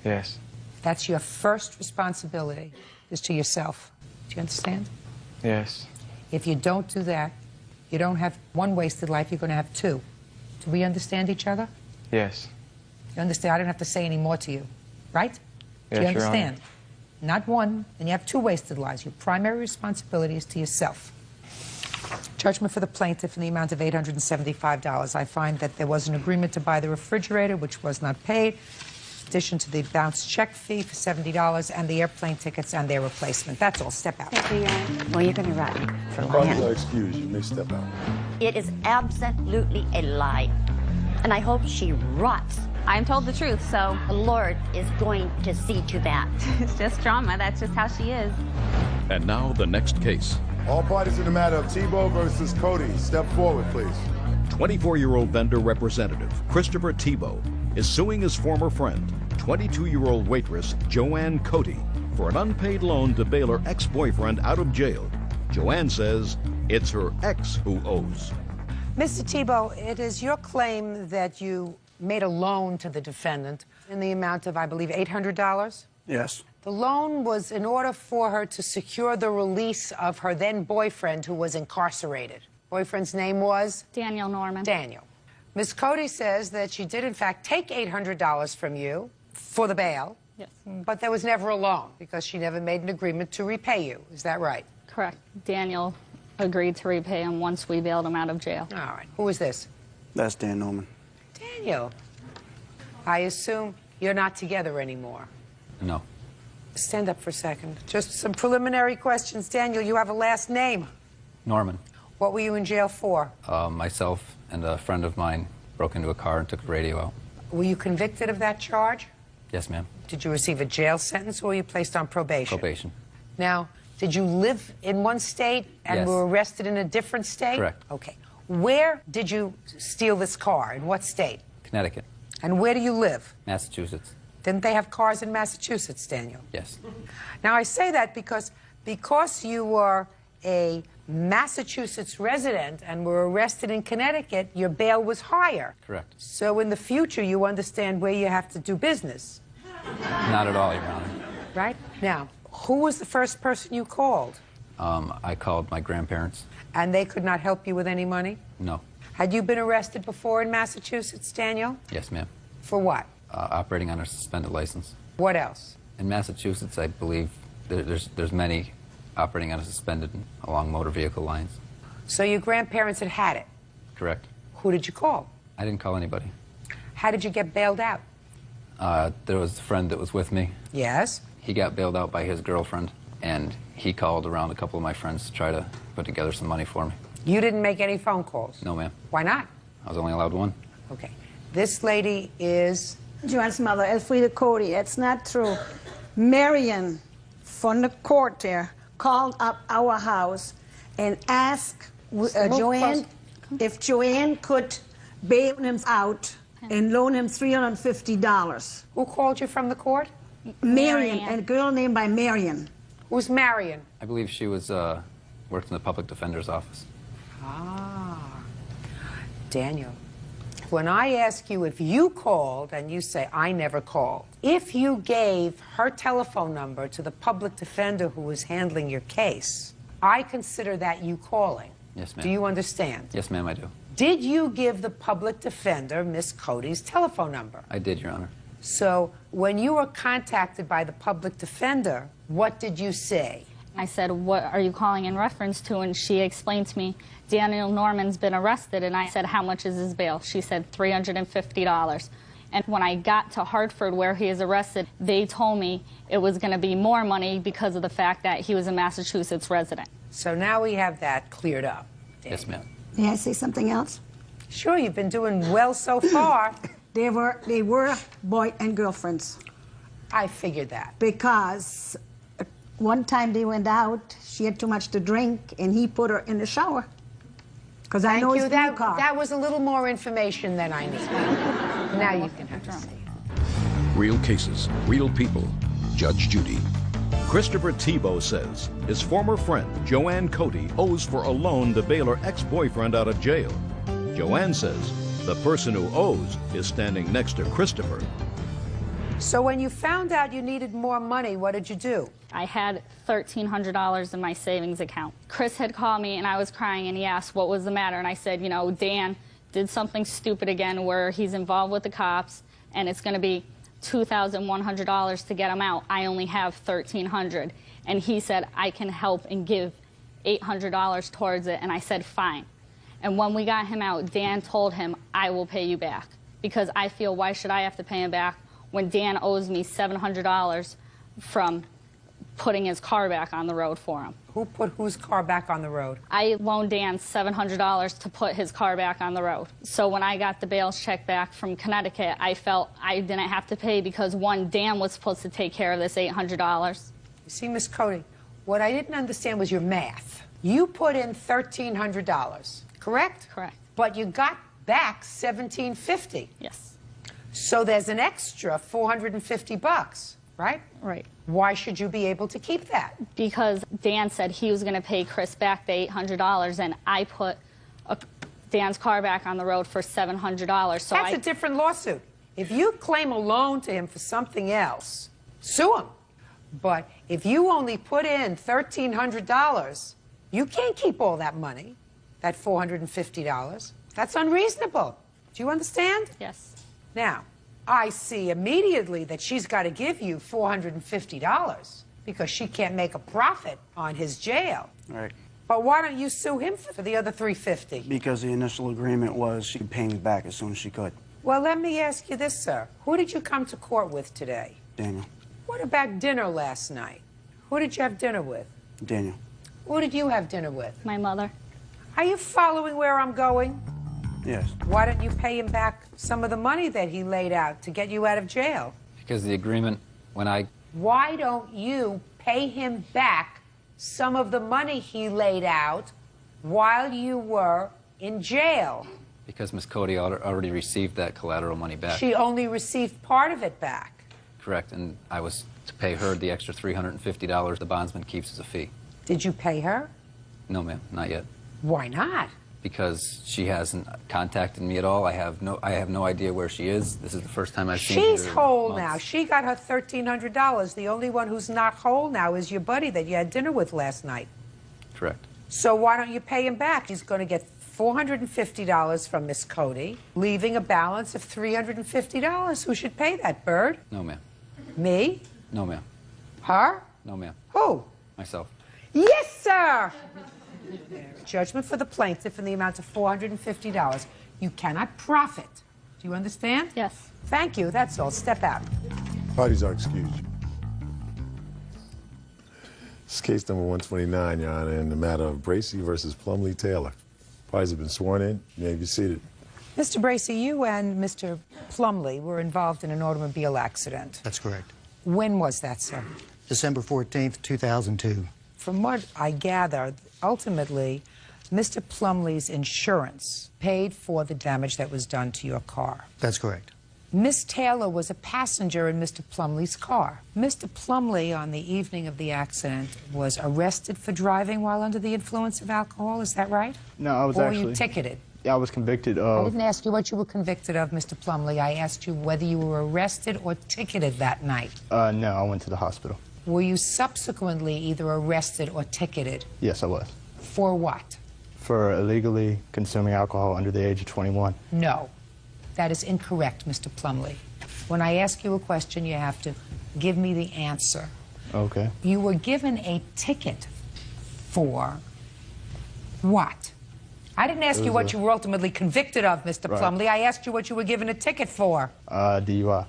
Yes. That's your first responsibility, is to yourself. Do you understand? Yes. If you don't do that, you don't have one wasted life, you're going to have two. Do we understand each other? Yes. You understand? I don't have to say any more to you, right? Do Yes, you Your Honor. understand? Not one, and you have two wasted lives. Your primary responsibility is to yourself. Judgment for the plaintiff in the amount of $875. I find that there was an agreement to buy the refrigerator, which was not paid, in addition to the bounced check fee for $70 and the airplane tickets and their replacement. That's all. Step out. Well, you're going to rot me for Parties are lying. excused. You may step out. It is absolutely a lie. And I hope she rots. I'm told the truth, so... The Lord is going to see to that. It's just drama. That's just how she is. And now the next case. All parties in the matter of Tebow versus Cody. Step forward, please. 24-year-old vendor representative Christopher Tebow is suing his former friend, 22-year-old waitress Joanne Cody, for an unpaid loan to bail her ex-boyfriend out of jail. Joanne says it's her ex who owes. Mr. Tebow, it is your claim that you made a loan to the defendant in the amount of, I believe, $800? Yes. The loan was in order for her to secure the release of her then-boyfriend who was incarcerated. Boyfriend's name was? Daniel Norman. Daniel. Ms. Cody says that she did, in fact, take $800 from you for the bail. Yes. But there was never a loan because she never made an agreement to repay you. Is that right? Correct. Daniel agreed to repay him once we bailed him out of jail. All right. Who is this? That's Dan Norman. Daniel. I assume you're not together anymore. No. Stand up for a second. Just some preliminary questions. Daniel, you have a last name. Norman. What were you in jail for? Myself and a friend of mine broke into a car and took the radio out. Were you convicted of that charge? Yes, ma'am. Did you receive a jail sentence or were you placed on probation? Probation. Now, did you live in one state and Yes. were arrested in a different state? Correct. Okay. Where did you steal this car? In what state? Connecticut. And where do you live? Massachusetts. Didn't they have cars in Massachusetts, Daniel? Yes. Now, I say that because you were a Massachusetts resident and were arrested in Connecticut, your bail was higher. Correct. So in the future, you understand where you have to do business. Not at all, Your Honor. Right? Now, who was the first person you called? I called my grandparents. And they could not help you with any money? No. Had you been arrested before in Massachusetts, Daniel? Yes, ma'am. For what? Operating on a suspended license. What else? In Massachusetts, I believe there's many operating on a suspended along motor vehicle lines. So your grandparents had it? Correct. Who did you call? I didn't call anybody. How did you get bailed out? There was a friend that was with me. Yes? He got bailed out by his girlfriend, and he called around a couple of my friends to try to put together some money for me. You didn't make any phone calls? No, ma'am. Why not? I was only allowed one. Okay. This lady is... Joanne's mother, Elfrida Cody. It's not true. Marion from the court there called up our house and asked Joanne if Joanne could bail him out and loan him $350. Who called you from the court? Marion, a girl named by Marion. Who's Marion? I believe she was worked in the public defender's office. Ah. Daniel, when I ask you if you called and you say, I never called, if you gave her telephone number to the public defender who was handling your case, I consider that you calling. Yes, ma'am. Do you understand? Yes, ma'am, I do. Did you give the public defender Miss Cody's telephone number? I did, Your Honor. So when you were contacted by the public defender, what did you say? I said, what are you calling in reference to? And she explained to me, Daniel Norman's been arrested. And I said, how much is his bail? She said, $350. And when I got to Hartford where he is arrested, they told me it was going to be more money because of the fact that he was a Massachusetts resident. So now we have that cleared up. Yes, ma'am. May I say something else? Sure, you've been doing well so far. They were boy and girlfriends. I figured that. Because one time they went out, she had too much to drink, and he put her in the shower. Because I know his new car. That was a little more information than I need. Now you can have your seat. Real cases, real people. Judge Judy. Christopher Tebow says his former friend, Joanne Cody, owes for a loan to bail her ex-boyfriend out of jail. Joanne says the person who owes is standing next to Christopher. So when you found out you needed more money, what did you do? I had $1,300 in my savings account. Chris had called me and I was crying and he asked what was the matter. And I said, you know, Dan did something stupid again where he's involved with the cops and it's going to be $2,100 to get him out. I only have $1,300. And he said, I can help and give $800 towards it. And I said, fine. And when we got him out, Dan told him, I will pay you back. Because I feel, why should I have to pay him back when Dan owes me $700 from putting his car back on the road for him? Who put whose car back on the road? I loaned Dan $700 to put his car back on the road. So when I got the bail check back from Connecticut, I felt I didn't have to pay because, one, Dan was supposed to take care of this $800. You see, Miss Cody, what I didn't understand was your math. You put in $1,300, correct? Correct. But you got back $1,750. Yes. So there's an extra $450, right? Right. Why should you be able to keep that? Because Dan said he was going to pay Chris back the $800, and I put Dan's car back on the road for $700. So That's a different lawsuit. If you claim a loan to him for something else, sue him. But if you only put in $1,300, you can't keep all that money, that $450. That's unreasonable. Do you understand? Yes. Now, I see immediately that she's got to give you $450 because she can't make a profit on his jail. Right. But why don't you sue him for the other $350? Because the initial agreement was she could pay me back as soon as she could. Well, let me ask you this, sir. Who did you come to court with today? Daniel. What about dinner last night? Who did you have dinner with? Daniel. Who did you have dinner with? My mother. Are you following where I'm going? Yes. Why don't you pay him back some of the money that he laid out to get you out of jail? Because the agreement, when I... Why don't you pay him back some of the money he laid out while you were in jail? Because Miss Cody already received that collateral money back. She only received part of it back. Correct, and I was to pay her the extra $350 the bondsman keeps as a fee. Did you pay her? No, ma'am, not yet. Why not? Because she hasn't contacted me at all. I have no idea where she is. This is the first time I've seen her. She's whole now. She got her $1,300. The only one who's not whole now is your buddy that you had dinner with last night. Correct. So why don't you pay him back? He's going to get $450 from Miss Cody, leaving a balance of $350. Who should pay that, Bird? No, ma'am. Me? No, ma'am. Her? No, ma'am. Who? Myself. Yes, sir! Judgment for the plaintiff in the amount of $450. You cannot profit. Do you understand? Yes. Thank you. That's all. Step out. Parties are excused. This is case number 129, Your Honor, in the matter of Bracey versus Plumley Taylor. Parties have been sworn in. You may be seated. Mr. Bracey, you and Mr. Plumley were involved in an automobile accident. That's correct. When was that, sir? December 14th, 2002. From what I gather, ultimately, Mr. Plumley's insurance paid for the damage that was done to your car. That's correct. Miss Taylor was a passenger in Mr. Plumley's car. Mr. Plumley, on the evening of the accident, was arrested for driving while under the influence of alcohol. Is that right? No, I was or actually... were you ticketed? Yeah, I was convicted I of... didn't ask you what you were convicted of, Mr. Plumley. I asked you whether you were arrested or ticketed that night. No, I went to the hospital. Were you subsequently either arrested or ticketed? Yes, I was. For what? For illegally consuming alcohol under the age of 21. No. That is incorrect, Mr. Plumley. When I ask you a question, you have to give me the answer. Okay. You were given a ticket for what? I didn't ask you what you were ultimately convicted of, Mr. Right. Plumley. I asked you what you were given a ticket for. DUI.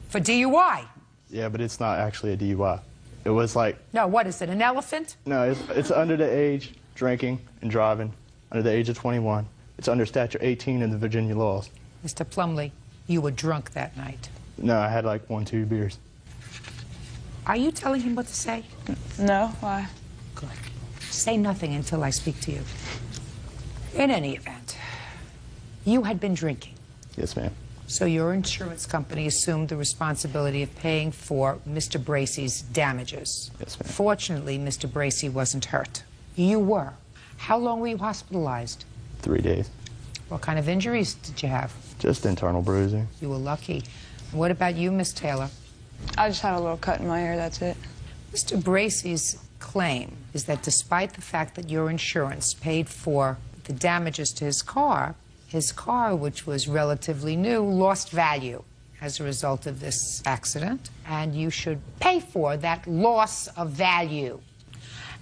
For DUI? Yeah, but it's not actually a DUI. It was like... No, what is it, an elephant? No, it's under the age, drinking and driving, under the age of 21. It's under statute 18 in the Virginia laws. Mr. Plumley, you were drunk that night. No, I had like 1-2 beers. Are you telling him what to say? No, why? Good. Say nothing until I speak to you. In any event, you had been drinking. Yes, ma'am. So your insurance company assumed the responsibility of paying for Mr. Bracey's damages. Yes, ma'am. Fortunately, Mr. Bracey wasn't hurt. You were. How long were you hospitalized? 3 days. What kind of injuries did you have? Just internal bruising. You were lucky. What about you, Miss Taylor? I just had a little cut in my ear, that's it. Mr. Bracey's claim is that despite the fact that your insurance paid for the damages to his car, which was relatively new, lost value as a result of this accident, and you should pay for that loss of value.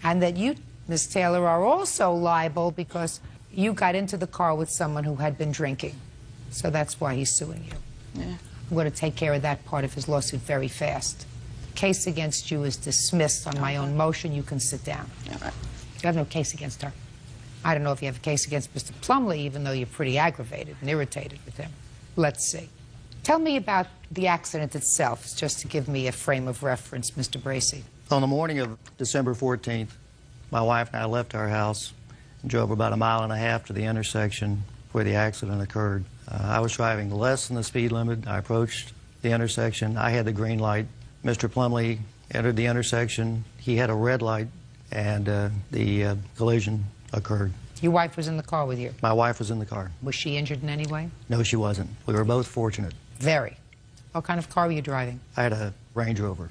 And that you, Miss Taylor, are also liable because you got into the car with someone who had been drinking. So that's why he's suing you. Yeah. I'm going to take care of that part of his lawsuit very fast. The case against you is dismissed on my own motion. You can sit down. All right. You have no case against her. I don't know if you have a case against Mr. Plumley, even though you're pretty aggravated and irritated with him. Let's see. Tell me about the accident itself, just to give me a frame of reference, Mr. Bracey. On the morning of December 14th, my wife and I left our house and drove about 1.5 miles to the intersection where the accident occurred. I was driving less than the speed limit. I approached the intersection. I had the green light. Mr. Plumley entered the intersection. He had a red light, and the collision occurred. Your wife was in the car with you? My wife was in the car. Was she injured in any way? No, she wasn't. We were both fortunate. Very. What kind of car were you driving? I had a Range Rover.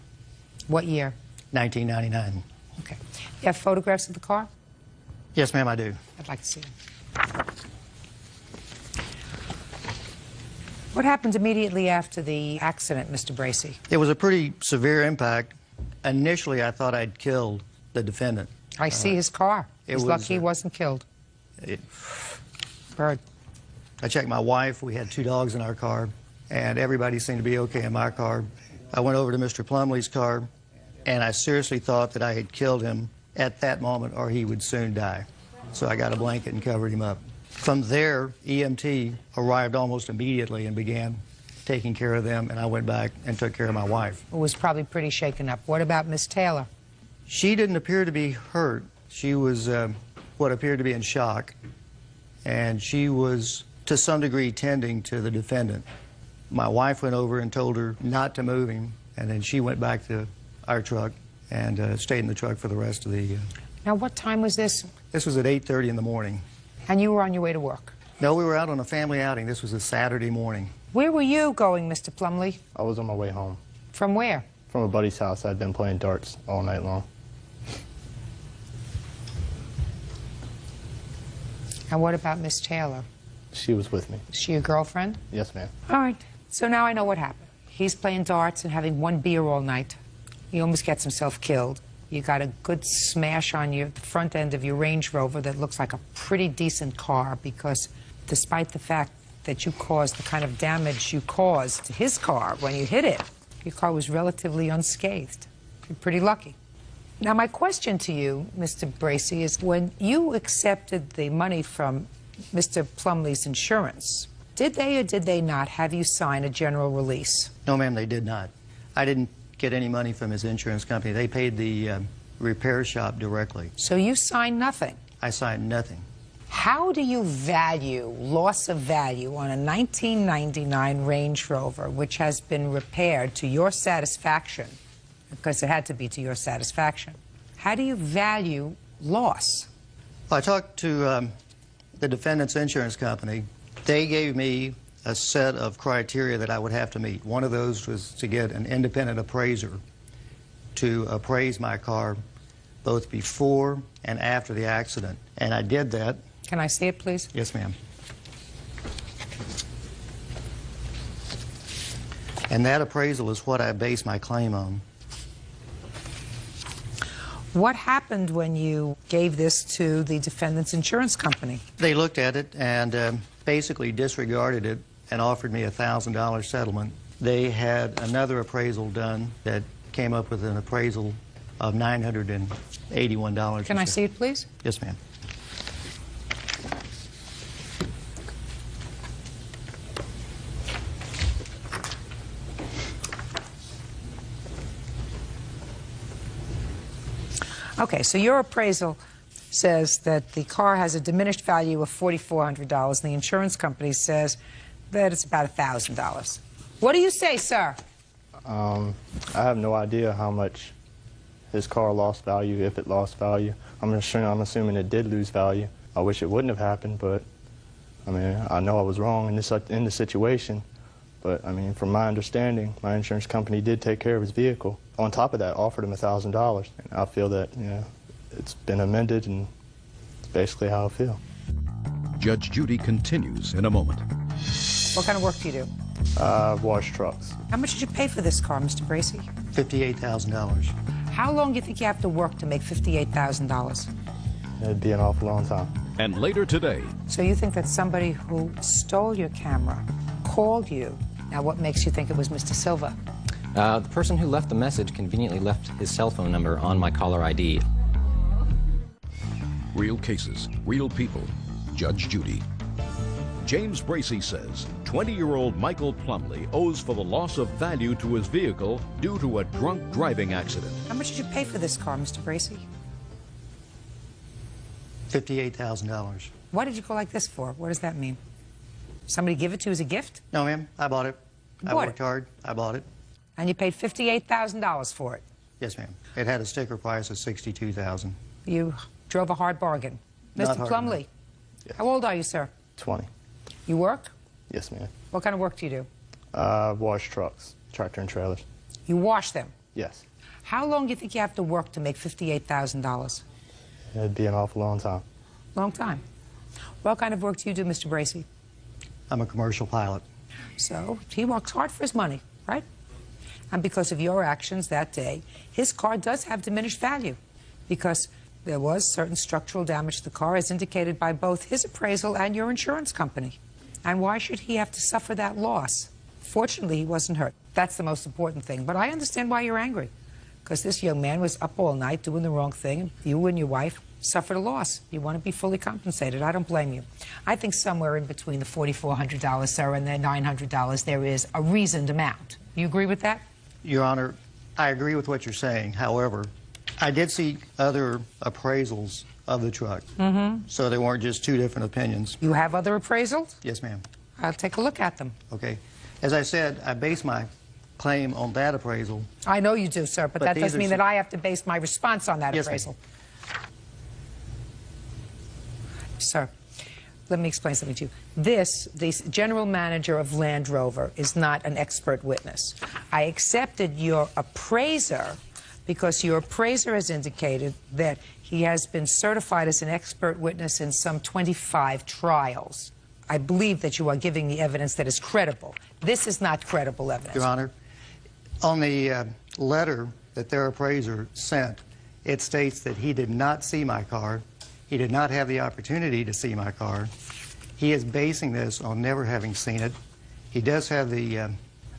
What year? 1999. Okay. You have photographs of the car? Yes, ma'am, I do. I'd like to see them. What happened immediately after the accident, Mr. Bracey? It was a pretty severe impact. Initially, I thought I'd killed the defendant. I see his car. He's lucky he wasn't killed. Bird. I checked my wife. We had 2 dogs in our car, and everybody seemed to be okay in my car. I went over to Mr. Plumley's car, and I seriously thought that I had killed him at that moment or he would soon die. So I got a blanket and covered him up. From there, EMT arrived almost immediately and began taking care of them, and I went back and took care of my wife. Who was probably pretty shaken up. What about Miss Taylor? She didn't appear to be hurt. She was what appeared to be in shock, and she was to some degree tending to the defendant. My wife went over and told her not to move him, and then she went back to our truck and stayed in the truck for the rest of the... Now, what time was this? This was at 8:30 in the morning. And you were on your way to work? No, we were out on a family outing. This was a Saturday morning. Where were you going, Mr. Plumlee? I was on my way home. From where? From a buddy's house. I'd been playing darts all night long. And what about Miss Taylor? She was with me. Is she your girlfriend? Yes, ma'am. All right. So now I know what happened. He's playing darts and having one beer all night. He almost gets himself killed. You got a good smash on the front end of your Range Rover that looks like a pretty decent car, because despite the fact that you caused the kind of damage you caused to his car when you hit it, your car was relatively unscathed. You're pretty lucky. Now, my question to you, Mr. Bracey, is when you accepted the money from Mr. Plumlee's insurance, did they or did they not have you sign a general release? No, ma'am, they did not. I didn't get any money from his insurance company. They paid the repair shop directly. So you signed nothing? I signed nothing. How do you value loss of value on a 1999 Range Rover, which has been repaired to your satisfaction, because it had to be to your satisfaction? How do you value loss? Well, I talked to the defendant's insurance company. They gave me a set of criteria that I would have to meet. One of those was to get an independent appraiser to appraise my car both before and after the accident. And I did that. Can I see it, please? Yes, ma'am. And that appraisal is what I base my claim on. What happened when you gave this to the defendant's insurance company? They looked at it and basically disregarded it and offered me a $1,000 settlement. They had another appraisal done that came up with an appraisal of $981. Can I see it, please? Yes, ma'am. Okay, so your appraisal says that the car has a diminished value of $4,400, and the insurance company says that it's about $1,000. What do you say, sir? I have no idea how much his car lost value, if it lost value. I'm assuming it did lose value. I wish it wouldn't have happened, but I mean, I know I was wrong in the situation. But I mean, from my understanding, my insurance company did take care of his vehicle. On top of that, offered him $1,000. And I feel that, you know, it's been amended, and it's basically how I feel. Judge Judy continues in a moment. What kind of work do you do? Wash trucks. How much did you pay for this car, Mr. Bracey? $58,000. How long do you think you have to work to make $58,000? It'd be an awful long time. And later today. So you think that somebody who stole your camera called you. Now, what makes you think it was Mr. Silva? The person who left the message conveniently left his cell phone number on my caller ID. Real cases, real people. Judge Judy. James Bracey says 20-year-old Michael Plumlee owes for the loss of value to his vehicle due to a drunk driving accident. How much did you pay for this car, Mr. Bracey? $58,000. Why did you go like this for? What does that mean? Somebody give it to you as a gift? No, ma'am. I bought it. I worked hard. I bought it. And you paid $58,000 for it? Yes, ma'am. It had a sticker price of $62,000. You drove a hard bargain. Not Mr. hard Plumlee, Yes. How old are you, sir? 20. You work? Yes, ma'am. What kind of work do you do? Wash trucks, tractor and trailers. You wash them? Yes. How long do you think you have to work to make $58,000? It'd be an awful long time. Long time. What kind of work do you do, Mr. Bracey? I'm a commercial pilot. So he works hard for his money, right? And because of your actions that day, his car does have diminished value because there was certain structural damage to the car as indicated by both his appraisal and your insurance company. And why should he have to suffer that loss? Fortunately, he wasn't hurt. That's the most important thing. But I understand why you're angry, because this young man was up all night doing the wrong thing, and you and your wife suffered a loss. You want to be fully compensated. I don't blame you. I think somewhere in between the $4,400, sir, and the $900, there is a reasoned amount. You agree with that? Your Honor, I agree with what you're saying. However, I did see other appraisals of the truck. Mm-hmm. So they weren't just two different opinions. You have other appraisals? Yes, ma'am. I'll take a look at them. Okay. As I said, I base my claim on that appraisal. I know you do, sir, but that doesn't mean that I have to base my response on that Yes, appraisal. Sir, let me explain something to you. The general manager of Land Rover is not an expert witness. I accepted your appraiser because your appraiser has indicated that he has been certified as an expert witness in some 25 trials. I believe that you are giving me evidence that is credible. This is not credible evidence. Your Honor, on the letter that their appraiser sent, it states that he did not see my car. He did not have the opportunity to see my car. He is basing this on never having seen it. He does have the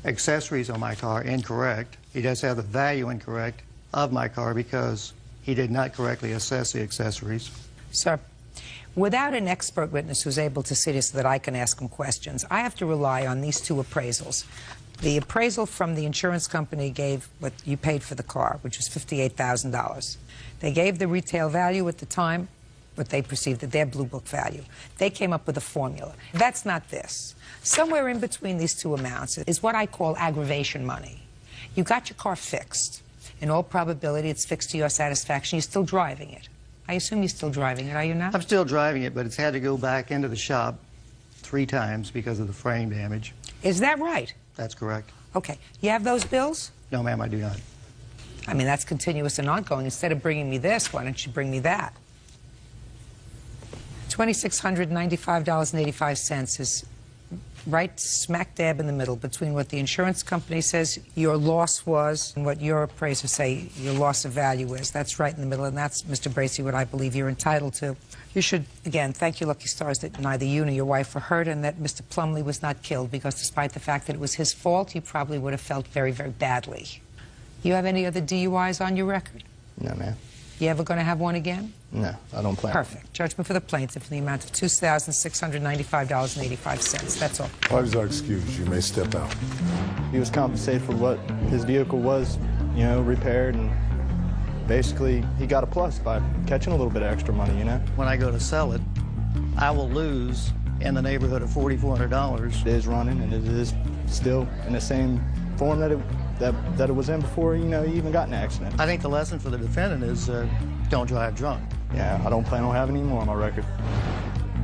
accessories on my car incorrect. He does have the value incorrect of my car because he did not correctly assess the accessories. Sir, without an expert witness who's able to see this so that I can ask him questions, I have to rely on these two appraisals. The appraisal from the insurance company gave what you paid for the car, which was $58,000. They gave the retail value at the time, what they perceived as their Blue Book value. They came up with a formula. That's not this. Somewhere in between these two amounts is what I call aggravation money. You got your car fixed. In all probability, it's fixed to your satisfaction. You're still driving it. I assume you're still driving it, are you not? I'm still driving it, but it's had to go back into the shop 3 times because of the frame damage. Is that right? That's correct. Okay. You have those bills? No, ma'am, I do not. I mean, that's continuous and ongoing. Instead of bringing me this, why don't you bring me that? $2,695.85 is right smack dab in the middle between what the insurance company says your loss was and what your appraisers say your loss of value is. That's right in the middle, and that's, Mr. Bracey, what I believe you're entitled to. You should, again, thank your lucky stars that neither you nor your wife were hurt and that Mr. Plumlee was not killed, because despite the fact that it was his fault, you probably would have felt very, very badly. You have any other DUIs on your record? No, ma'am. You ever going to have one again? No, I don't plan. Perfect. Judgment for the plaintiff in the amount of $2,695.85. That's all. Parties are excused. You may step out. He was compensated for what his vehicle was, you know, repaired, and basically he got a plus by catching a little bit of extra money, you know. When I go to sell it, I will lose in the neighborhood of $4,400. It is running, and it is still in the same form that it was in before, you know, you even got in an accident. I think the lesson for the defendant is don't drive drunk. Yeah, I don't plan on having any more on my record.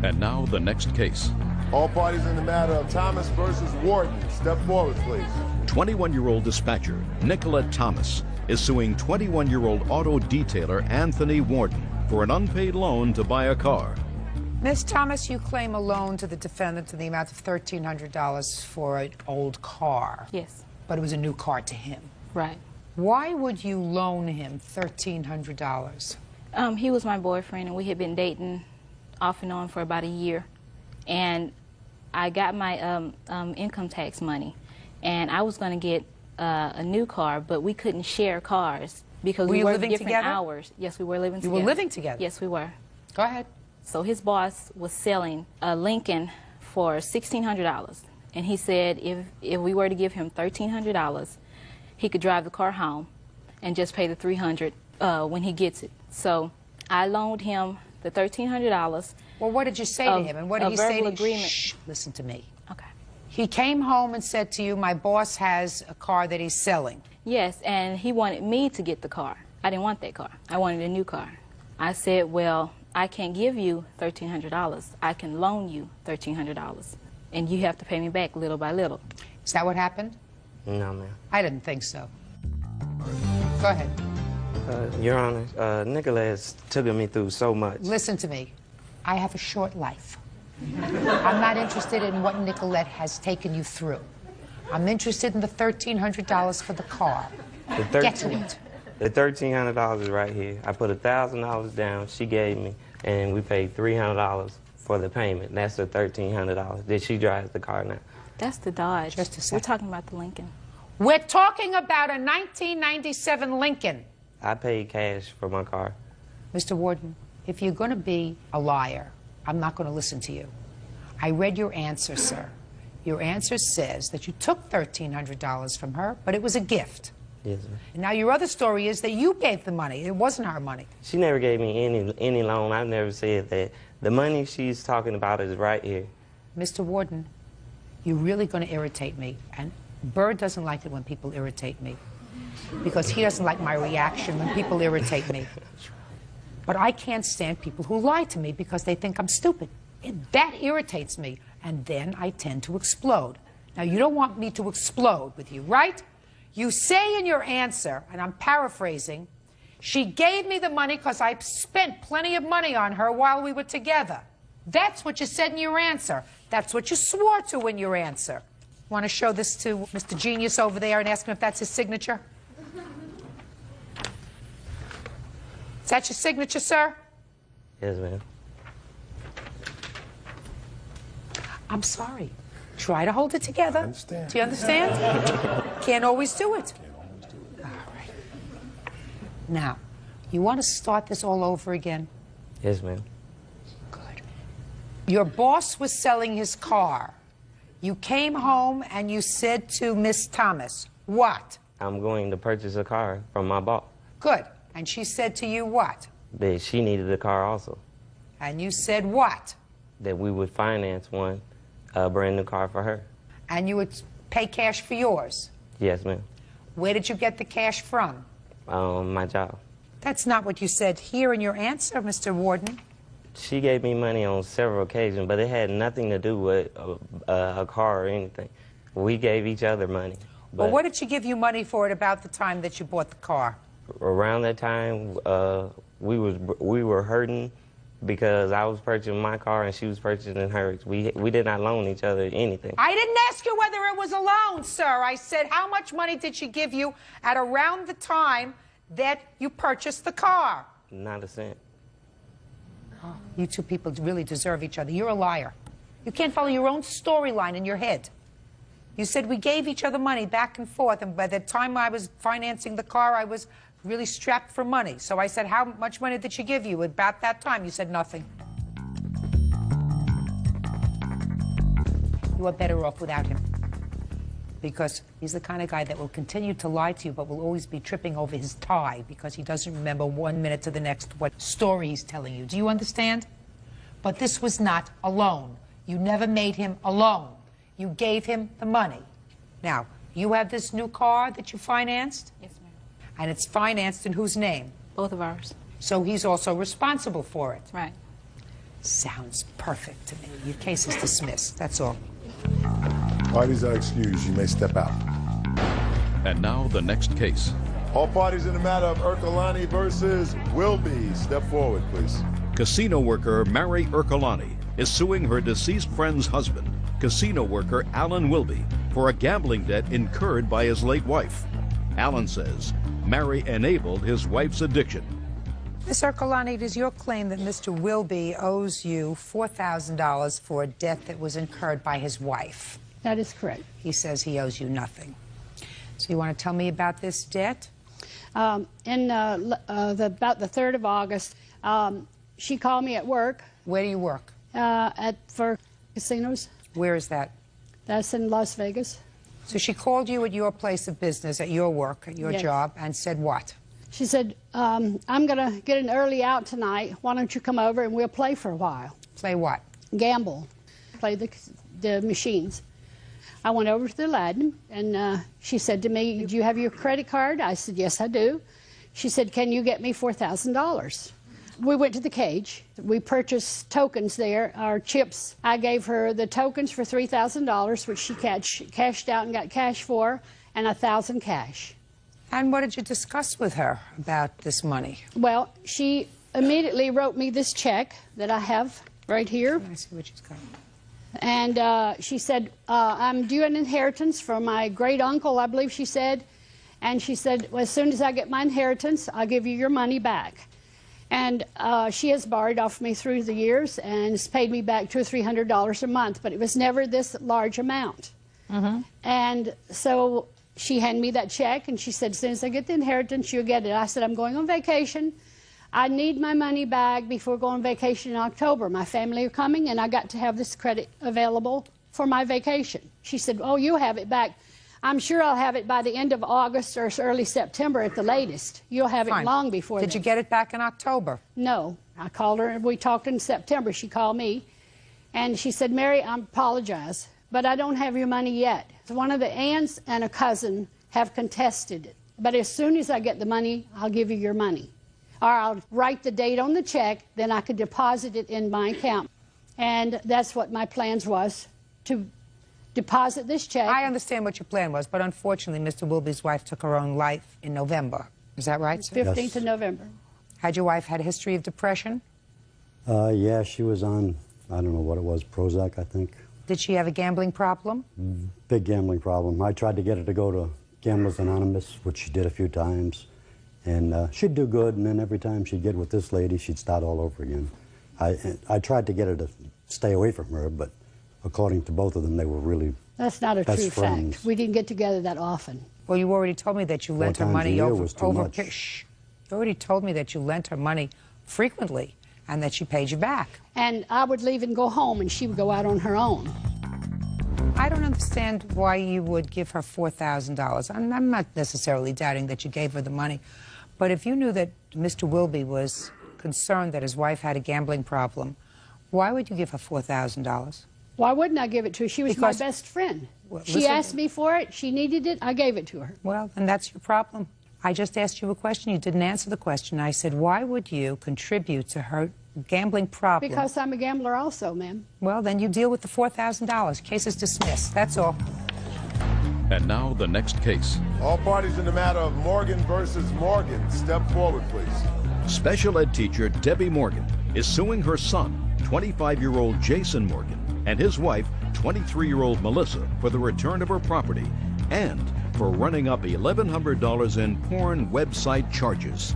And now the next case. All parties in the matter of Thomas versus Warden. Step forward, please. 21-year-old dispatcher Nicolette Thomas is suing 21-year-old auto detailer Anthony Warden for an unpaid loan to buy a car. Ms. Thomas, you claim a loan to the defendant in the amount of $1,300 for an old car. Yes. But it was a new car to him. Right. Why would you loan him $1,300? He was my boyfriend, and we had been dating off and on for about a year. And I got my income tax money, and I was going to get a new car, but we couldn't share cars because we worked different hours. Yes, we were living together. You were living together? Yes, we were. Go ahead. So his boss was selling a Lincoln for $1,600, and he said if we were to give him $1,300, he could drive the car home and just pay the $300 when he gets it. So I loaned him the $1,300. Well, what did you say to him? And what did he say to you? Shh, listen to me. Okay. He came home and said to you, my boss has a car that he's selling. Yes, and he wanted me to get the car. I didn't want that car. I wanted a new car. I said, well, I can't give you $1,300. I can loan you $1,300, and you have to pay me back little by little. Is that what happened? No, ma'am. I didn't think so. Go ahead. Your Honor, Nicolette has taken me through so much. Listen to me. I have a short life. I'm not interested in what Nicolette has taken you through. I'm interested in the $1,300 for the car. Get to it. The $1,300 is right here. I put $1,000 down, she gave me, and we paid $300 for the payment. That's the $1,300. Then she drives the car now. That's the Dodge. Just a second. We're talking about the Lincoln. We're talking about a 1997 Lincoln. I paid cash for my car. Mr. Warden, if you're going to be a liar, I'm not going to listen to you. I read your answer, sir. Your answer says that you took $1,300 from her, but it was a gift. Yes, ma'am. Now, your other story is that you gave the money. It wasn't her money. She never gave me any loan. I never said that. The money she's talking about is right here. Mr. Warden, you're really going to irritate me. And Bird doesn't like it when people irritate me, because he doesn't like my reaction when people irritate me. But I can't stand people who lie to me because they think I'm stupid. That irritates me, and then I tend to explode. Now, you don't want me to explode with you, right? You say in your answer, and I'm paraphrasing, she gave me the money because I spent plenty of money on her while we were together. That's what you said in your answer. That's what you swore to in your answer. Want to show this to Mr. Genius over there and ask him if that's his signature? Is that your signature, sir? Yes, ma'am. I'm sorry. Try to hold it together. I understand. Do you understand? Can't always do it. All right. Now, you want to start this all over again? Yes, ma'am. Good. Your boss was selling his car. You came home and you said to Miss Thomas, what? I'm going to purchase a car from my boss. Good. And she said to you what? That she needed a car also. And you said what? That we would finance one, a brand new car for her. And you would pay cash for yours. Yes, ma'am. Where did you get the cash from? My job. That's not what you said here in your answer, Mr. Warden. She gave me money on several occasions, but it had nothing to do with a car or anything. We gave each other money. Well, what did she give you money for at about the time that you bought the car? Around that time, we were hurting because I was purchasing my car and she was purchasing hers. We did not loan each other anything. I didn't ask you whether it was a loan, sir. I said, how much money did she give you at around the time that you purchased the car? Not a cent. Oh, you two people really deserve each other. You're a liar. You can't follow your own storyline in your head. You said we gave each other money back and forth, and by the time I was financing the car, I was really strapped for money. So I said, how much money did she give you? About that time, you said nothing. You are better off without him, because he's the kind of guy that will continue to lie to you, but will always be tripping over his tie because he doesn't remember 1 minute to the next what story he's telling you. Do you understand? But this was not a loan. You never made him a loan. You gave him the money. Now, you have this new car that you financed? Yes, ma'am. And it's financed in whose name? Both of ours. So he's also responsible for it? Right. Sounds perfect to me. Your case is dismissed. That's all. Parties are excused. You may step out. And now the next case. All parties in the matter of Ercolani versus Wilby. Step forward, please. Casino worker Mary Ercolani is suing her deceased friend's husband, casino worker Alan Wilby, for a gambling debt incurred by his late wife. Alan says Mary enabled his wife's addiction. Ms. Ercolani, it is your claim that Mr. Wilby owes you $4,000 for a debt that was incurred by his wife. That is correct. He says he owes you nothing. So you want to tell me about this debt? About the 3rd of August, she called me at work. Where do you work? For casinos. Where is that? That's in Las Vegas. So she called you at your place of business, at your work, at your Yes. job, and said what? She said, I'm going to get an early out tonight. Why don't you come over and we'll play for a while? Play what? Gamble. Play the machines. I went over to the Aladdin, and she said to me, do you have your credit card? I said, yes, I do. She said, can you get me $4,000? We went to the cage. We purchased tokens there, our chips. I gave her the tokens for $3,000, which she cashed out and got cash for, and 1,000 cash. And what did you discuss with her about this money? Well, she immediately wrote me this check that I have right here. I see what she's got. And she said, I'm due an inheritance from my great uncle, I believe she said. And she said, well, as soon as I get my inheritance, I'll give you your money back. And she has borrowed off me through the years and has paid me back $200 or $300 a month, but it was never this large amount. Mm-hmm. And so she handed me that check, and she said, as soon as I get the inheritance, you'll get it. I said, I'm going on vacation. I need my money back before going on vacation in October. My family are coming, and I got to have this credit available for my vacation. She said, oh, you have it back. I'm sure I'll have it by the end of August or early September at the latest. You'll have Fine. it long before Did then. you get it back in October? No. I called her, and we talked in September. She called me, and she said, Mary, I apologize, but I don't have your money yet. One of the aunts and a cousin have contested it. But as soon as I get the money, I'll give you your money. Or I'll write the date on the check, then I could deposit it in my account. And that's what my plans was, to deposit this check. I understand what your plan was, but unfortunately, Mr. Wilby's wife took her own life in November. Is that right, sir? 15th of November. Had your wife had a history of depression? Yeah, she was on, I don't know what it was, Prozac, I think. Did she have a gambling problem? Big gambling problem. I tried to get her to go to Gamblers Anonymous, which she did a few times. And she'd do good, and then every time she'd get with this lady, she'd start all over again. I tried to get her to stay away from her, but according to both of them, they were really That's not a best true friends. fact. We didn't get together that often. Well, you already told me that you lent her times a money year over. was too much. Shh. You already told me that you lent her money frequently and that she paid you back. And I would leave and go home, and she would go out on her own. I don't understand why you would give her $4,000. I'm not necessarily doubting that you gave her the money, but if you knew that Mr. Wilby was concerned that his wife had a gambling problem, why would you give her $4,000? Why wouldn't I give it to her? She was Because- my best friend. Well, She listen- asked me for it. She needed it. I gave it to her. Well, then that's your problem. I just asked you a question. You didn't answer the question. I said, why would you contribute to her gambling problem? Because I'm a gambler also, ma'am. Well, then you deal with the $4,000. Case is dismissed. That's all. And now the next case. All parties in the matter of Morgan versus Morgan, step forward, please. Special ed teacher Debbie Morgan is suing her son, 25-year-old Jason Morgan, and his wife, 23-year-old Melissa, for the return of her property and for running up $1,100 in porn website charges.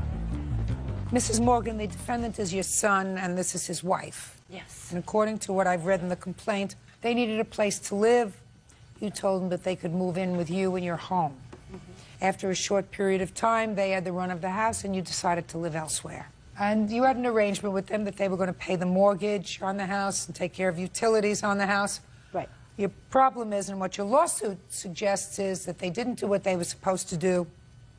Mrs. Morgan, the defendant is your son, and this is his wife. Yes. And according to what I've read in the complaint, they needed a place to live. You told them that they could move in with you in your home. After a short period of time, they had the run of the house, and you decided to live elsewhere. And you had an arrangement with them that they were going to pay the mortgage on the house and take care of utilities on the house. Right. Your problem is, and what your lawsuit suggests, is that they didn't do what they were supposed to do.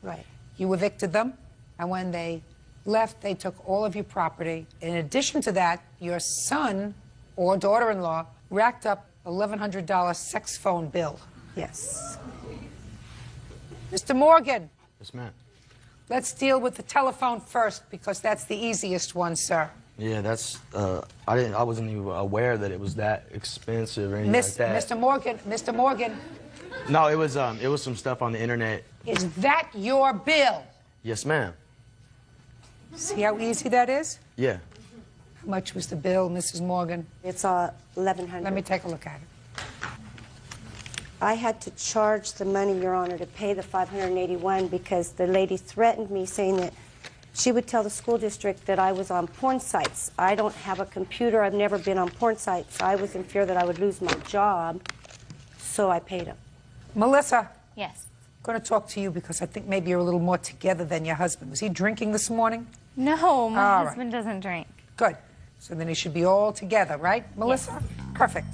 Right. You evicted them, and when they left, they took all of your property. In addition to that, your son or daughter-in-law racked up $1,100 sex phone bill. Yes. Mr. Morgan, Yes, ma'am. let's deal with the telephone first, because that's the easiest one, sir. Yeah, that's, I wasn't even aware that it was that expensive or anything like that. Mr. Morgan, No, it was some stuff on the internet. is that your bill? Yes, ma'am. See how easy that is? Yeah. How much was the bill, Mrs. Morgan? It's $1,100. Let me take a look at it. I had to charge the money, Your Honor, to pay the $581 because the lady threatened me, saying that she would tell the school district that I was on porn sites. I don't have a computer. I've never been on porn sites. I was in fear that I would lose my job, so I paid him. Melissa. Yes. I'm going to talk to you because I think maybe you're a little more together than your husband. Was he drinking this morning? No, my All right. husband doesn't drink. Good. So then he should be all together, right, Melissa? Perfect.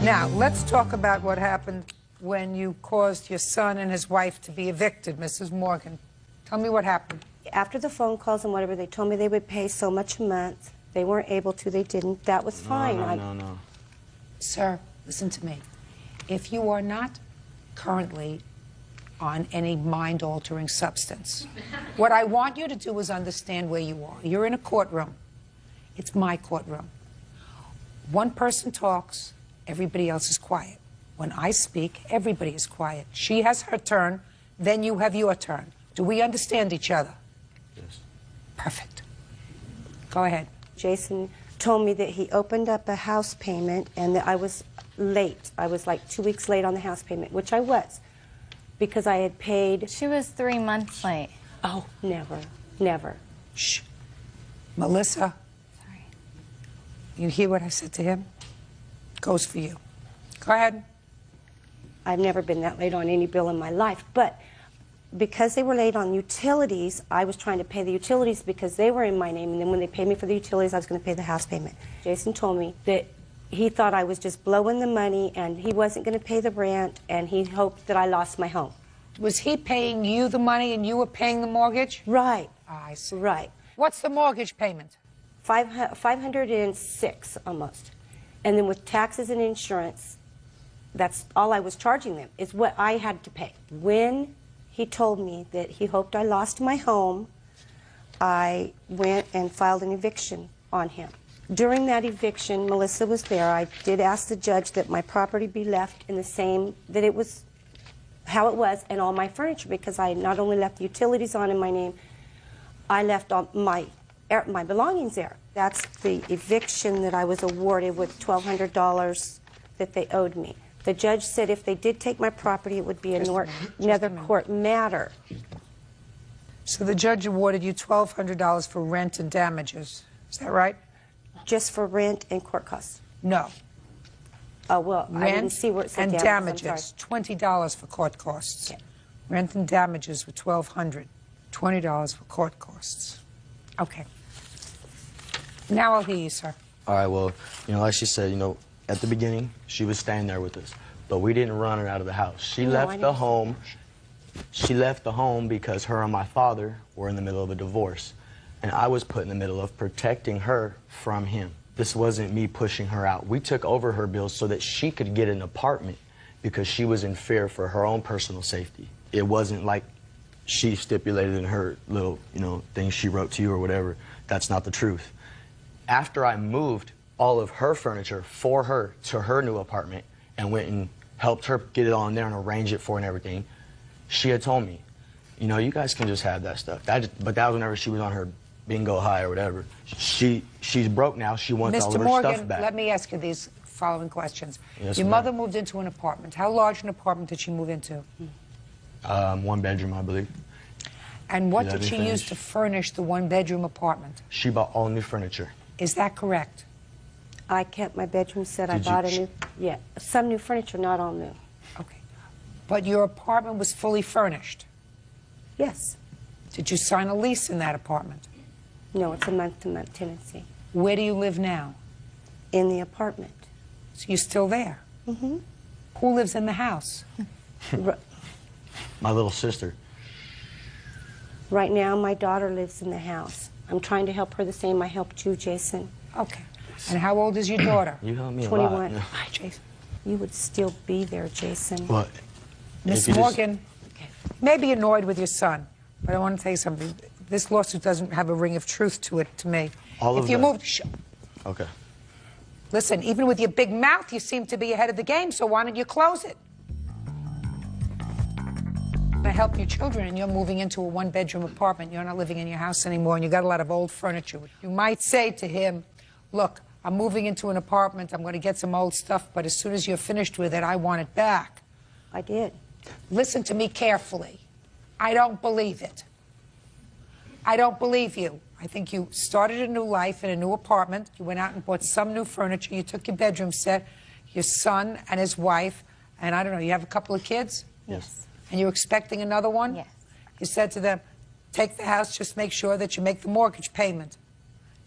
Now, let's talk about what happened when you caused your son and his wife to be evicted, Mrs. Morgan. Tell me what happened. After the phone calls and whatever, they told me they would pay so much a month. They weren't able to. They didn't. That was fine. No. Sir, listen to me. If you are not currently on any mind-altering substance, what I want you to do is understand where you are. You're in a courtroom. It's my courtroom. One person talks, everybody else is quiet. When I speak, everybody is quiet. She has her turn, then you have your turn. Do we understand each other? Yes. Perfect. Go ahead. Jason told me that he opened up a house payment and that I was late. I was like 2 weeks late on the house payment, which I was, because I had paid. She was 3 months late. Oh, never, never. Shh. Melissa. Sorry. You hear what I said to him? Goes for you. Go ahead. I've never been that late on any bill in my life, but because they were late on utilities, I was trying to pay the utilities because they were in my name, and then when they paid me for the utilities, I was going to pay the house payment. Jason told me that he thought I was just blowing the money and he wasn't going to pay the rent and he hoped that I lost my home. Was he paying you the money and you were paying the mortgage? Right. I see. Right. What's the mortgage payment? $506 almost. And then with taxes and insurance, that's all I was charging them, is what I had to pay. When he told me that he hoped I lost my home, I went and filed an eviction on him. During that eviction, Melissa was there. I did ask the judge that my property be left in the same, that it was how it was, and all my furniture, because I not only left the utilities on in my name, I left all my belongings there. That's the eviction that I was awarded with $1,200 that they owed me. The judge said if they did take my property, it would be another court matter. So the judge awarded you $1,200 for rent and damages. Is that right? Just for rent and court costs. No. Oh, well, Rent I didn't see where it said and damages. $20 for court costs. Okay. Rent and damages were $1,200. $20 for court costs. Okay. Now I'll hear you, sir. All right, well, like she said, at the beginning, she was staying there with us, but we didn't run her out of the house. She left the home. She left the home because her and my father were in the middle of a divorce, and I was put in the middle of protecting her from him. This wasn't me pushing her out. We took over her bills so that she could get an apartment because she was in fear for her own personal safety. It wasn't like she stipulated in her little, thing she wrote to you or whatever. That's not the truth. After I moved all of her furniture for her to her new apartment and went and helped her get it on there and arrange it for and everything, she had told me, you guys can just have that stuff. But that was whenever she was on her bingo high or whatever. She's broke now. She wants all of her stuff back. Let me ask you these following questions. Yes, Your ma'am. mother moved into an apartment. How large an apartment did she move into? 1 bedroom, I believe. And what Let did me she finish. use to furnish the one-bedroom apartment? She bought all new furniture. Is that correct? I kept my bedroom set. I Did you- bought some new furniture, not all new. Okay. But your apartment was fully furnished? Yes. Did you sign a lease in that apartment? No, it's a month-to-month tenancy. Where do you live now? In the apartment. So you're still there? Mm-hmm. Who lives in the house? My little sister. Right now, my daughter lives in the house. I'm trying to help her the same I helped you, Jason. Okay. And how old is your daughter? You helped me a 21. lot. Yeah. Hi, Jason. You would still be there, Jason. What? Miss If you just- Morgan, may be annoyed with your son, but I want to tell you something. This lawsuit doesn't have a ring of truth to it to me. All if of you that. moved, Okay. listen, even with your big mouth, you seem to be ahead of the game, so why don't you close it? To help your children, and you're moving into a one-bedroom apartment. You're not living in your house anymore, and you got a lot of old furniture. You might say to him, look, I'm moving into an apartment. I'm going to get some old stuff, but as soon as you're finished with it, I want it back. I did. Listen to me carefully. I don't believe it. I don't believe you. I think you started a new life in a new apartment. You went out and bought some new furniture. You took your bedroom set, your son and his wife, and I don't know, you have a couple of kids? Yes. And you're expecting another one? Yes. You said to them, take the house, just make sure that you make the mortgage payment.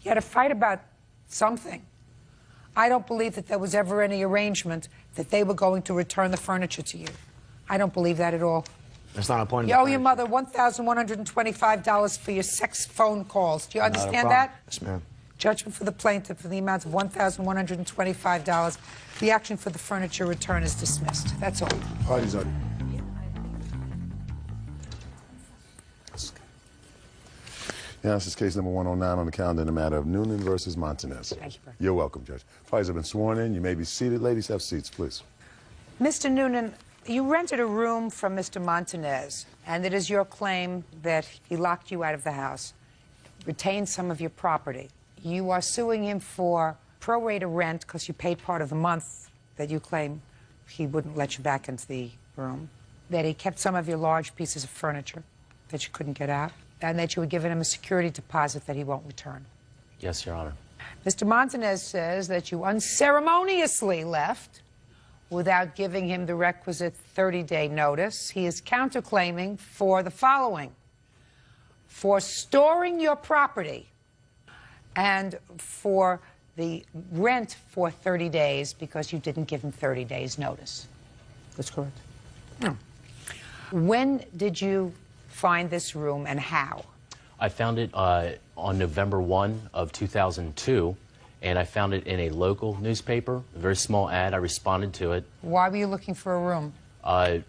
You had to fight about something. I don't believe that there was ever any arrangement that they were going to return the furniture to you. I don't believe that at all. That's not a point. You owe your mother $1,125 for your sex phone calls. Do you understand that? Yes, ma'am. Judgment for the plaintiff for the amount of $1,125. The action for the furniture return is dismissed. That's all. Party's on. Yeah, this is case number 109 on the calendar in the matter of Noonan versus Montanez. Thank you, Bert. You're welcome, Judge. Parties have been sworn in. You may be seated. Ladies, have seats, please. Mr. Noonan, you rented a room from Mr. Montanez, and it is your claim that he locked you out of the house, retained some of your property. You are suing him for pro-rata rent because you paid part of the month that you claim he wouldn't let you back into the room, that he kept some of your large pieces of furniture that you couldn't get out, and that you had given him a security deposit that he won't return. Yes, Your Honor. Mr. Montanez says that you unceremoniously left without giving him the requisite 30-day notice. He is counterclaiming for the following: for storing your property and for the rent for 30 days because you didn't give him 30 days notice. That's correct. When did you find this room and how? I found it on November 1 of 2002, and I found it in a local newspaper, a very small ad. I responded to it. Why were you looking for a room? I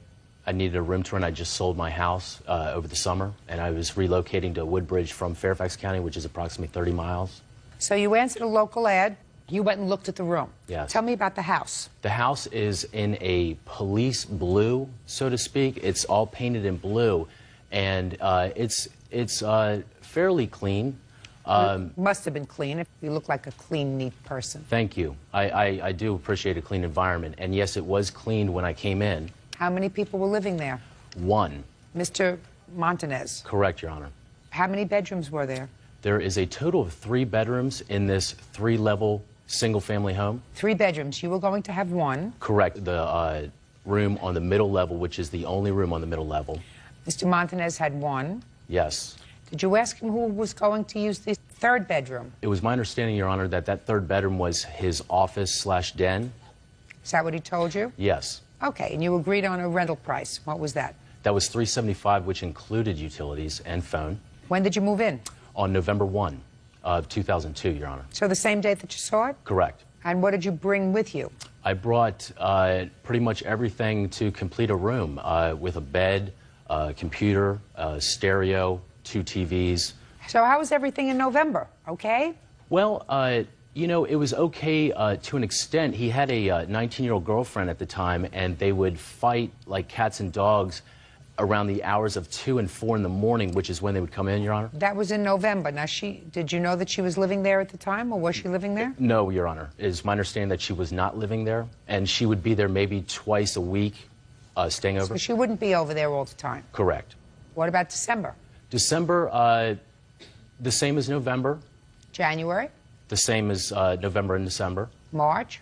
needed a room to rent. I just sold my house over the summer, and I was relocating to Woodbridge from Fairfax County, which is approximately 30 miles. So you answered a local ad. You went and looked at the room. Yes. Tell me about the house. The house is in a police blue, so to speak. It's all painted in blue, and it's fairly clean. Must have been clean if you look like a clean, neat person. Thank you. I do appreciate a clean environment, and yes, it was cleaned when I came in. How many people were living there? One. Mr. Montanez. Correct, Your Honor. How many bedrooms were there? There is a total of 3 bedrooms in this 3-level single-family home. 3 bedrooms. You were going to have one. Correct. The room on the middle level, which is the only room on the middle level. Mr. Montanez had one. Yes. Did you ask him who was going to use the 3rd bedroom? It was my understanding, Your Honor, that that 3rd bedroom was his office/den. Is that what he told you? Yes. Okay, and you agreed on a rental price. What was that? That was $375, which included utilities and phone. When did you move in? On November 1 of 2002, Your Honor. So the same day that you saw it? Correct. And what did you bring with you? I brought pretty much everything to complete a room with a bed, computer, stereo, 2 TVs. So how was everything in November? Okay? Well, you know, it was okay to an extent. He had a 19-year-old girlfriend at the time, and they would fight like cats and dogs around the hours of 2 and 4 in the morning, which is when they would come in, Your Honor. That was in November. Now, did you know that she was living there at the time, or was she living there? No, Your Honor. It is my understanding that she was not living there, and she would be there maybe twice a week, staying over. So she wouldn't be over there all the time? Correct. What about December? December, the same as November. January? The same as November and December. March?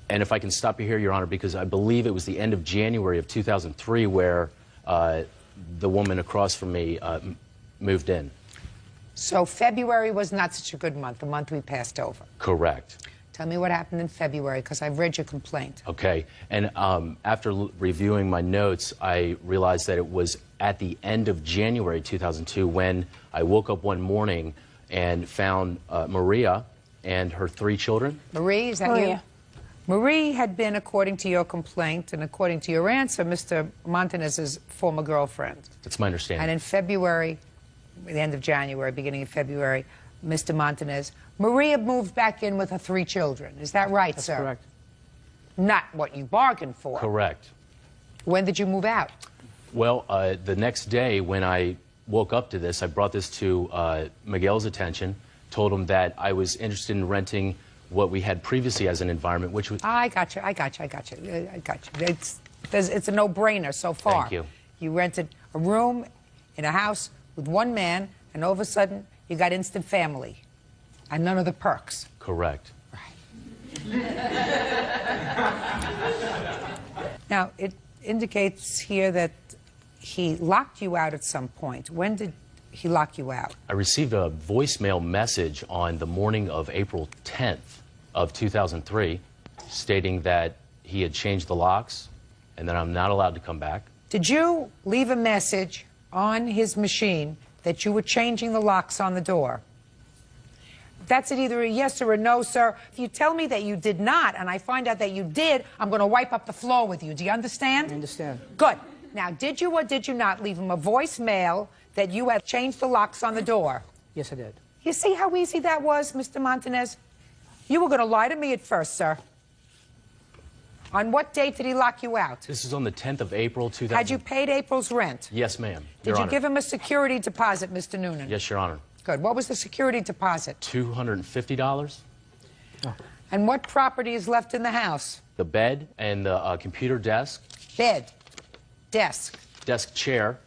And if I can stop you here, Your Honor, because I believe it was the end of January of 2003 where the woman across from me moved in. So February was not such a good month, the month we passed over. Correct. Tell me what happened in February, because I've read your complaint. Okay. And after reviewing my notes, I realized that it was at the end of January 2002 when I woke up one morning and found Maria and her 3 children. Marie, is that you? Marie had been, according to your complaint and according to your answer, Mr. Montanez's former girlfriend. That's my understanding. And in February, the end of January, beginning of February, Mr. Montanez, Maria moved back in with her 3 children. Is that right, sir? That's correct. Not what you bargained for. Correct. When did you move out? Well, the next day when I woke up to this, I brought this to Miguel's attention, told him that I was interested in renting what we had previously as an environment, which was... I got you. It's a no-brainer so far. Thank you. You rented a room in a house with one man, and all of a sudden, you got instant family. And none of the perks. Correct. Now, it indicates here that he locked you out at some point. When did he lock you out? I received a voicemail message on the morning of April 10th of 2003 stating that he had changed the locks and that I'm not allowed to come back. Did you leave a message on his machine that you were changing the locks on the door? That's either a yes or a no, sir. If you tell me that you did not, and I find out that you did, I'm going to wipe up the floor with you. Do you understand? I understand. Good. Now, did you or did you not leave him a voicemail that you had changed the locks on the door? Yes, I did. You see how easy that was, Mr. Montanez? You were going to lie to me at first, sir. On what date did he lock you out? This is on the 10th of April, 2000. Had you paid April's rent? Yes, ma'am. Did you give him a security deposit, Mr. Noonan? Yes, Your Honor. Good. What was the security deposit? $250. And what property is left in the house? The bed and the computer desk. Bed. Desk. Desk chair.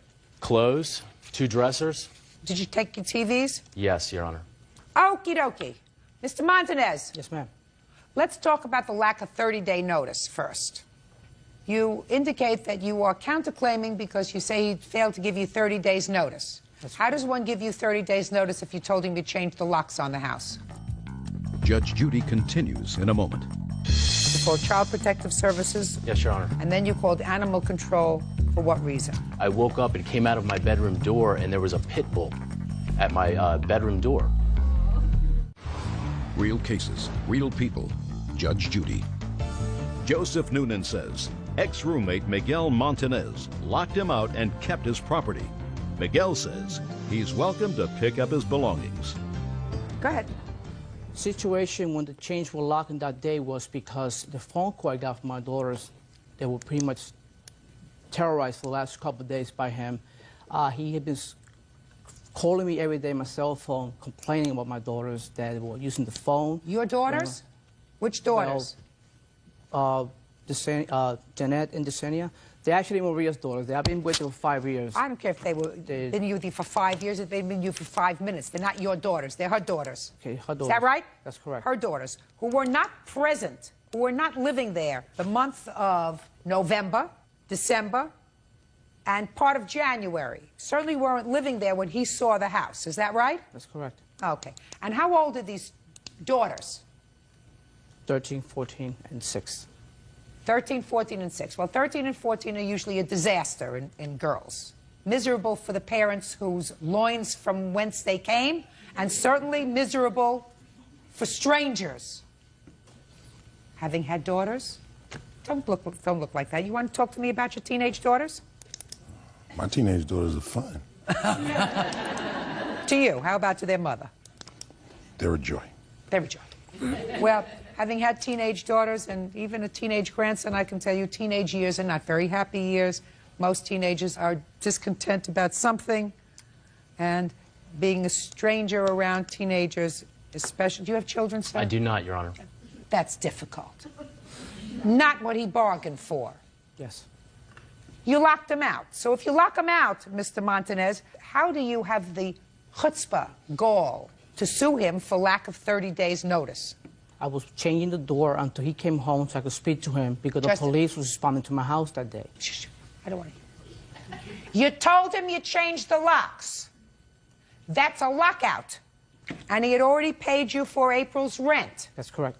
Clothes. 2 dressers. Did you take your TVs? Yes, Your Honor. Okie dokie. Mr. Montanez. Yes, ma'am. Let's talk about the lack of 30-day notice first. You indicate that you are counterclaiming because you say he failed to give you 30 days notice. How does one give you 30 days notice if you told him to change the locks on the house? Judge Judy continues in a moment. You called Child Protective Services, Yes, Your Honor. and then you called Animal Control. For what reason? I woke up and came out of my bedroom door, and there was a pit bull at my bedroom door. Real cases, real people. Judge Judy. Joseph Noonan says ex-roommate Miguel Montanez locked him out and kept his property. Miguel says he's welcome to pick up his belongings. Go ahead. Situation when the chains were locked in that day was because the phone call I got from my daughters, they were pretty much terrorized for the last couple of days by him. He had been calling me every day on my cell phone, complaining about my daughters that they were using the phone. Your daughters? Which daughters? Jeanette and Desenia. They're actually Maria's daughters. They have been with her for 5 years. I don't care if they were been with you for 5 years, if they've been with you for 5 minutes. They're not your daughters. They're her daughters. Okay, her daughters. Is that right? That's correct. Her daughters, who were not present, who were not living there the month of November, December, and part of January. Certainly weren't living there when he saw the house. Is that right? That's correct. Okay. And how old are these daughters? 13, 14, and 6. 13, 14, and 6. Well, 13 and 14 are usually a disaster in girls. Miserable for the parents whose loins from whence they came, and certainly miserable for strangers. Having had daughters? Don't look like that. You want to talk to me about your teenage daughters? My teenage daughters are fun. To you, how about to their mother? They're a joy. They're a joy. Well, having had teenage daughters and even a teenage grandson, I can tell you teenage years are not very happy years. Most teenagers are discontent about something, and being a stranger around teenagers, especially... Do you have children, sir? I do not, Your Honor. That's difficult. Not what he bargained for. Yes. You locked him out. So if you lock him out, Mr. Montanez, how do you have the chutzpah, gall, to sue him for lack of 30 days' notice? I was changing the door until he came home so I could speak to him because the police was responding to my house that day. I don't want to hear. You told him you changed the locks. That's a lockout. And he had already paid you for April's rent. That's correct.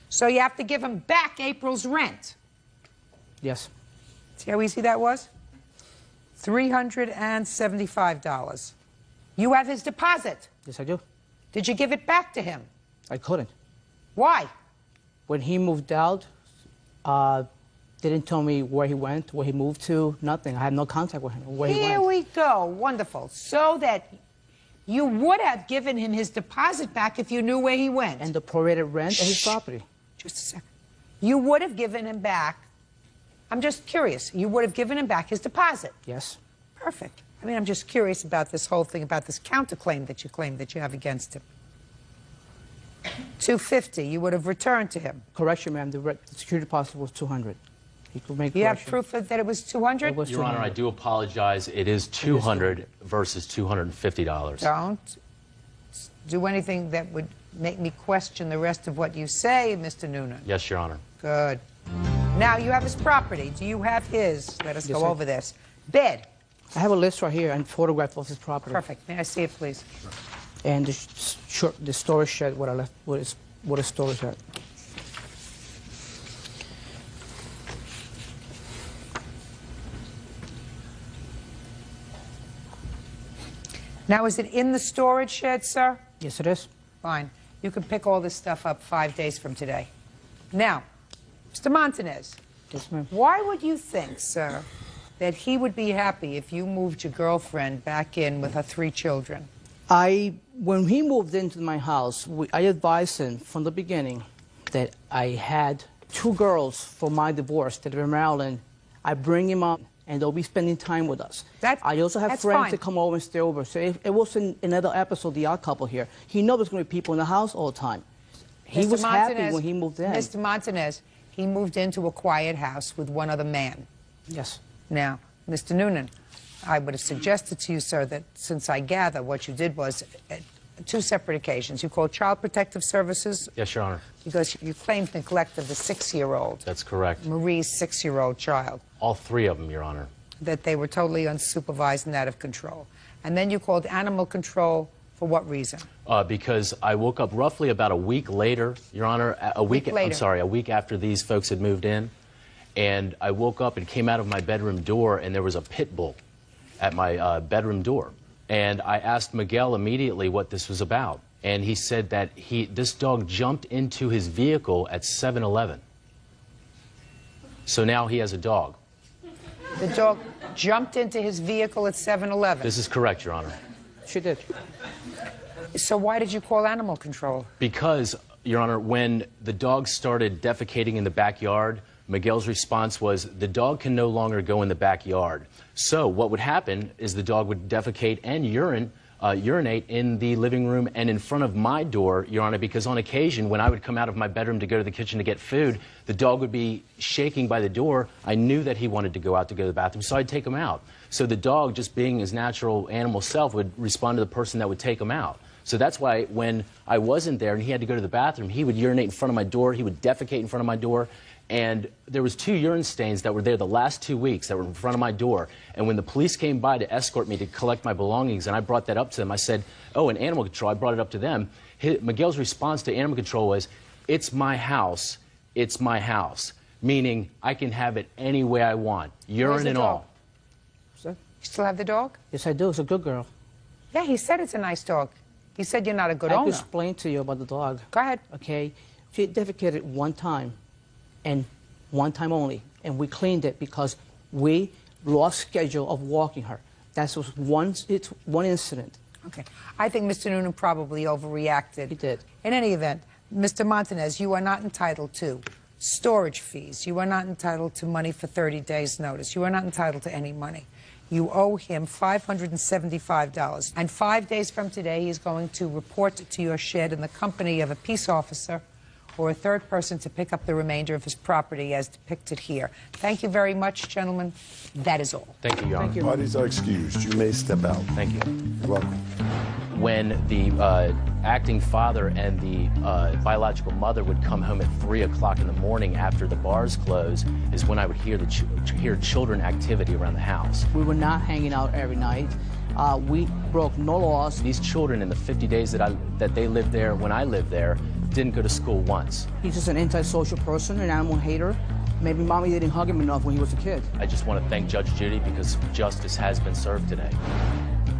So you have to give him back April's rent. Yes. See how easy that was? $375. You have his deposit. Yes, I do. Did you give it back to him? I couldn't. Why? When he moved out, they didn't tell me where he went, where he moved to, nothing. I had no contact with him, where he went. Here we go. Wonderful. So that you would have given him his deposit back if you knew where he went. And the prorated rent of his property. Just a second. You would have given him back. I'm just curious. You would have given him back his deposit. Yes. Perfect. I mean, I'm just curious about this whole thing, about this counterclaim that you claim that you have against him. $250, you would have returned to him. Correction, ma'am. The security deposit was $200. He could make You have correction. proof that it was $200? It was Your Honor, I do apologize. It is $200 versus $250. Don't do anything that would make me question the rest of what you say, Mr. Noonan. Yes, Your Honor. Good. Now, you have his property. Do you have his? Let us Yes, go I- over this. Bed. I have a list right here and photograph of his property. Perfect. May I see it, please? And the storage shed, what I left, what is storage at? Now, is it in the storage shed, sir? Yes, it is. Fine. You can pick all this stuff up 5 days from today. Now, Mr. Montanez. Yes, ma'am. Why would you think, sir, that he would be happy if you moved your girlfriend back in with her 3 children? When he moved into my house, I advised him from the beginning that I had 2 girls for my divorce that are in Maryland. I bring him up, and they'll be spending time with us. I also have friends that come over and stay over. So if it was in another episode, The Odd Couple here, he knows there's going to be people in the house all the time. He was happy when he moved in. Mr. Montanez, he moved into a quiet house with one other man. Yes. Now, Mr. Noonan, I would have suggested to you, sir, that since I gather what you did was 2 separate occasions. You called Child Protective Services Yes, Your Honor. because you claimed neglect of the 6-year-old. That's correct. Marie's 6-year-old child. All 3 of them, Your Honor. That they were totally unsupervised and out of control. And then you called Animal Control For what reason? Because I woke up roughly about a week later, Your Honor, a week after these folks had moved in, and I woke up and came out of my bedroom door, and there was a pit bull at my bedroom door. And I asked Miguel immediately what this was about, and he said that this dog jumped into his vehicle at 7-Eleven. So now he has a dog. The dog jumped into his vehicle at 7-Eleven. This is correct, Your Honor. She did. So why did you call animal control? Because, Your Honor, when the dog started defecating in the backyard, Miguel's response was, the dog can no longer go in the backyard. So what would happen is the dog would defecate and urinate in the living room and in front of my door, Your Honor, because on occasion, when I would come out of my bedroom to go to the kitchen to get food, the dog would be shaking by the door. I knew that he wanted to go out to go to the bathroom, so I'd take him out. So the dog, just being his natural animal self, would respond to the person that would take him out. So that's why when I wasn't there and he had to go to the bathroom, he would urinate in front of my door, he would defecate in front of my door, and there was 2 urine stains that were there the last 2 weeks that were in front of my door. And when the police came by to escort me to collect my belongings, and I brought that up to them, I said, oh, and animal control, I brought it up to them. Miguel's response to animal control was, it's my house, meaning I can have it any way I want, urine and all. You still have the dog? Yes, I do. It's a good girl. Yeah, he said it's a nice dog. He said you're not a good I owner. can explain to you about the dog. Go ahead. Okay. She defecated one time, and one time only, and we cleaned it because we lost schedule of walking her. That was one incident. Okay. I think Mr. Noonan probably overreacted. He did. In any event, Mr. Montanez, you are not entitled to storage fees. You are not entitled to money for 30 days' notice. You are not entitled to any money. You owe him $575. And 5 days from today, he's going to report to your shed in the company of a peace officer or a third person to pick up the remainder of his property as depicted here. Thank you very much, gentlemen. That is all. Thank you, Your Honor. Parties are excused. You may step out. Thank you. You're welcome. When the acting father and the biological mother would come home at 3 o'clock in the morning after the bars closed is when I would hear hear children activity around the house. We were not hanging out every night. We broke no laws. These children in the 50 days that they lived there when I lived there didn't go to school once. He's just an antisocial person, an animal hater. Maybe mommy didn't hug him enough when he was a kid. I just want to thank Judge Judy because justice has been served today.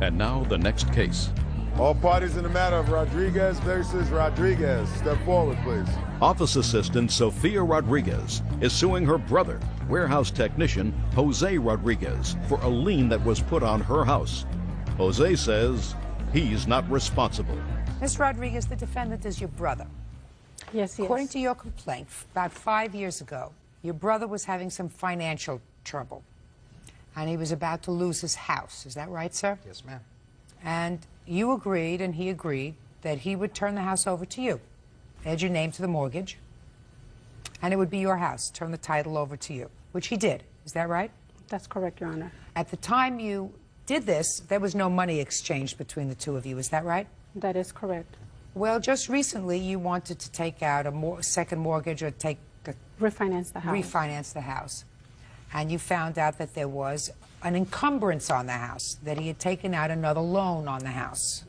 And now the next case. All parties in the matter of Rodriguez versus Rodriguez. Step forward, please. Office Assistant Sophia Rodriguez is suing her brother, warehouse technician Jose Rodriguez, for a lien that was put on her house. Jose says he's not responsible. Ms. Rodriguez, the defendant is your brother. Yes, yes. According to your complaint, about 5 years ago, your brother was having some financial trouble, and he was about to lose his house. Is that right, sir? Yes, ma'am. And you agreed, and he agreed, that he would turn the house over to you. Add your name to the mortgage, and it would be your house. Turn the title over to you, which he did. Is that right? That's correct, Your Honor. At the time you did this, there was no money exchanged between the two of you. Is that right? That is correct. Well, just recently you wanted to take out a second mortgage or refinance the house. Refinance the house. And you found out that there was an encumbrance on the house, that he had taken out another loan on the house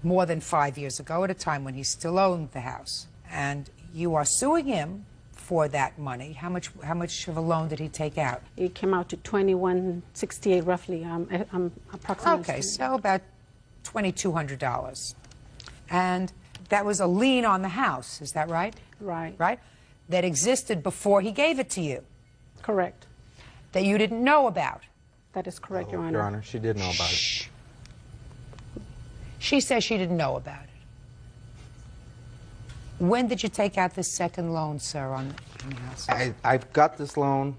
more than 5 years ago at a time when he still owned the house. And you are suing him for that money. How much of a loan did he take out? It came out to $2168 roughly, approximately. Okay, so about $2,200. And that was a lien on the house, is that right? Right. Right? That existed before he gave it to you. Correct. That you didn't know about. That is correct, Your Honor. Your Honor, she did know about it. She says she didn't know about it. When did you take out this second loan, sir, on the house? I got this loan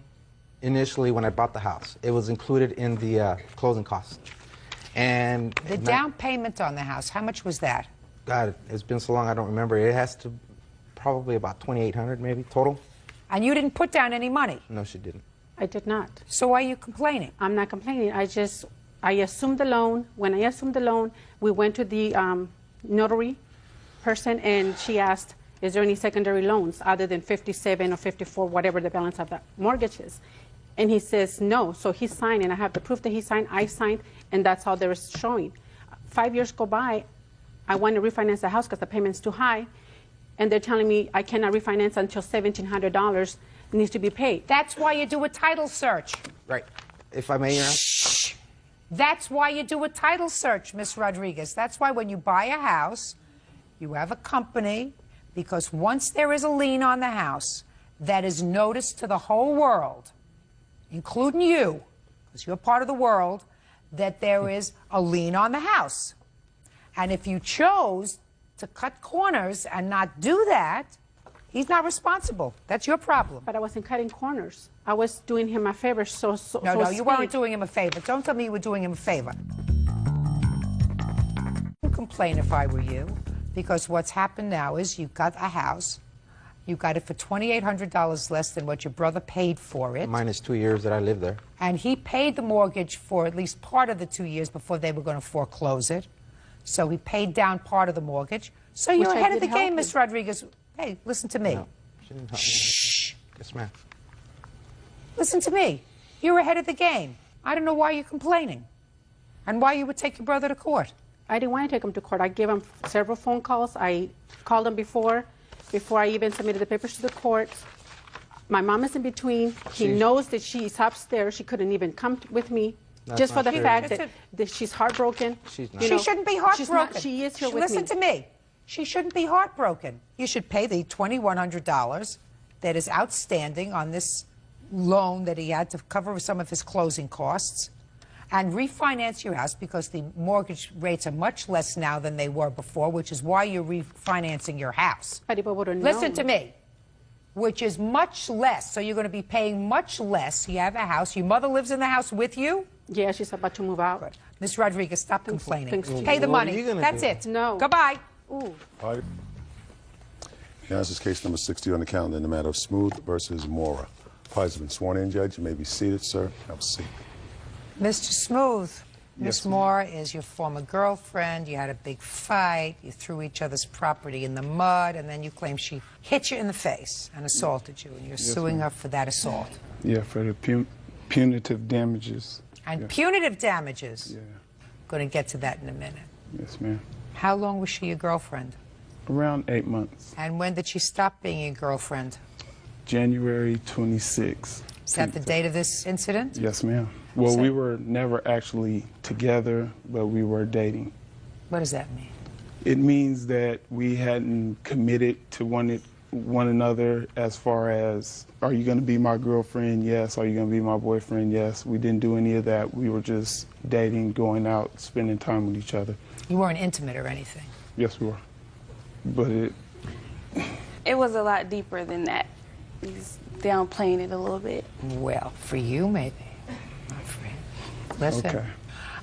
initially when I bought the house. It was included in the closing costs. And the down payment on the house, how much was that? God, it's been so long I don't remember. It has to probably about $2,800 maybe total. And you didn't put down any money? No, she didn't. I did not. So why are you complaining? I'm not complaining. I assumed the loan. When I assumed the loan, we went to the notary person, and she asked, is there any secondary loans other than 57 or 54, whatever the balance of the mortgage is? And he says no. So he signed, and I have the proof that he signed. I signed, and that's how there is showing. 5 years go by. I want to refinance the house because the payment's too high, and they're telling me I cannot refinance until $1,700 needs to be paid. That's why you do a title search. Right. If I may, Your Honor. Shh. That's why you do a title search, Miss Rodriguez. That's why when you buy a house, you have a company, because once there is a lien on the house, that is noticed to the whole world, including you, because you're part of the world, that there is a lien on the house. And if you chose to cut corners and not do that, he's not responsible. That's your problem. But I wasn't cutting corners. I was doing him a favor, No, you weren't doing him a favor. Don't tell me you were doing him a favor. I would complain if I were you, because what's happened now is you got a house, you got it for $2,800 less than what your brother paid for it. Minus 2 years that I lived there. And he paid the mortgage for at least part of the 2 years before they were going to foreclose it. So he paid down part of the mortgage. So you're ahead of the game, Miss Rodriguez. Hey, listen to me. No, she didn't help me. Shh. Yes, ma'am. Listen to me. You're ahead of the game. I don't know why you're complaining and why you would take your brother to court. I didn't want to take him to court. I gave him several phone calls. I called him before I even submitted the papers to the court. My mom is in between. He knows that she's upstairs. She couldn't even come with me. That's just for the true. fact that she's heartbroken. She's not. She shouldn't be heartbroken. She is here with me. Listen to me. She shouldn't be heartbroken. You should pay the $2,100 that is outstanding on this loan that he had to cover some of his closing costs and refinance your house, because the mortgage rates are much less now than they were before, which is why you're refinancing your house. Listen to me. Which is much less. So you're going to be paying much less. You have a house. Your mother lives in the house with you? Yeah, she's about to move out. Good. Ms. Rodriguez, stop complaining. Thanks. Pay the money. That's it. No. Goodbye. Ooh. All right. Now, this is case number 60 on the calendar in the matter of Smooth versus Mora. Parties have been sworn in, Judge. You may be seated, sir. Have a seat. Mr. Smooth, Miss ma'am. Moore is your former girlfriend. You had a big fight. You threw each other's property in the mud, and then you claim she hit you in the face and assaulted you, and you're Yes, suing ma'am. her for that assault. Yeah, for the punitive damages. And Yeah. punitive damages. Yeah. Going to get to that in a minute. Yes, ma'am. How long was she your girlfriend? Around 8 months. And when did she stop being your girlfriend? January 26th. Is that the date of this incident? Yes, ma'am. Well, So- we were never actually together, but we were dating. What does that mean? It means that we hadn't committed to one another as far as, are you going to be my girlfriend? Yes. Are you going to be my boyfriend? Yes. We didn't do any of that. We were just dating, going out, spending time with each other. You weren't intimate or anything. Yes, we were. But It was a lot deeper than that. He's downplaying it a little bit. Well, for you, maybe. Not for him. Listen. Okay.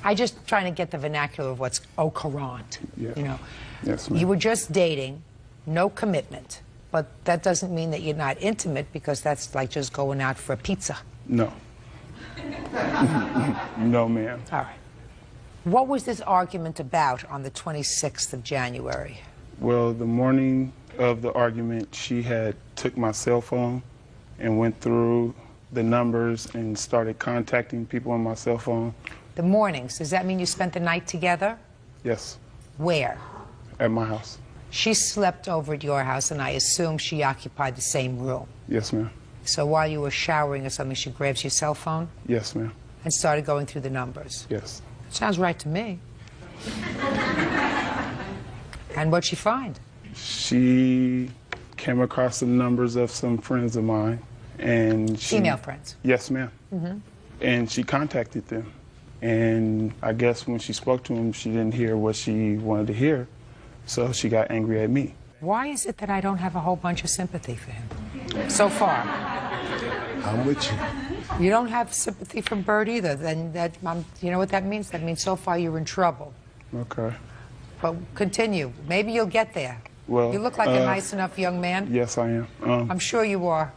I just trying to get the vernacular of what's au courant. Yeah. You know, yes, ma'am. you were just dating, no commitment. But that doesn't mean that you're not intimate, because that's like just going out for a pizza. No. No, ma'am. All right. What was this argument about on the 26th of January? Well, the morning of the argument, she had took my cell phone and went through the numbers and started contacting people on my cell phone. The mornings, does that mean you spent the night together? Yes, Where? at my house. She slept over at your house, and I assume she occupied the same room. Yes, ma'am. So while you were showering or something, she grabs your cell phone Yes, ma'am. and started going through the numbers. Yes. Sounds right to me. And what'd she find? She came across the numbers of some friends of mine, and she... Female friends? Yes, ma'am. Mm-hmm. And she contacted them. And I guess when she spoke to them, she didn't hear what she wanted to hear, so she got angry at me. Why is it that I don't have a whole bunch of sympathy for him so far? I'm with you. You don't have sympathy from Bert either. Then that, you know what that means? That means so far you're in trouble. Okay. But continue. Maybe you'll get there. Well, You look like a nice enough young man. Yes, I am. I'm sure you are.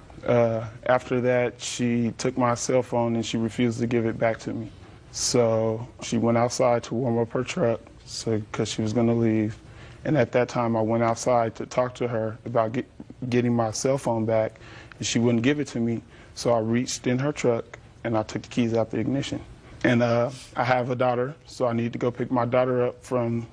After that, she took my cell phone and she refused to give it back to me. So she went outside to warm up her truck because she was going to leave. And at that time, I went outside to talk to her about getting my cell phone back, and she wouldn't give it to me. So I reached in her truck and I took the keys out the ignition. And I have a daughter, so I need to go pick my daughter up from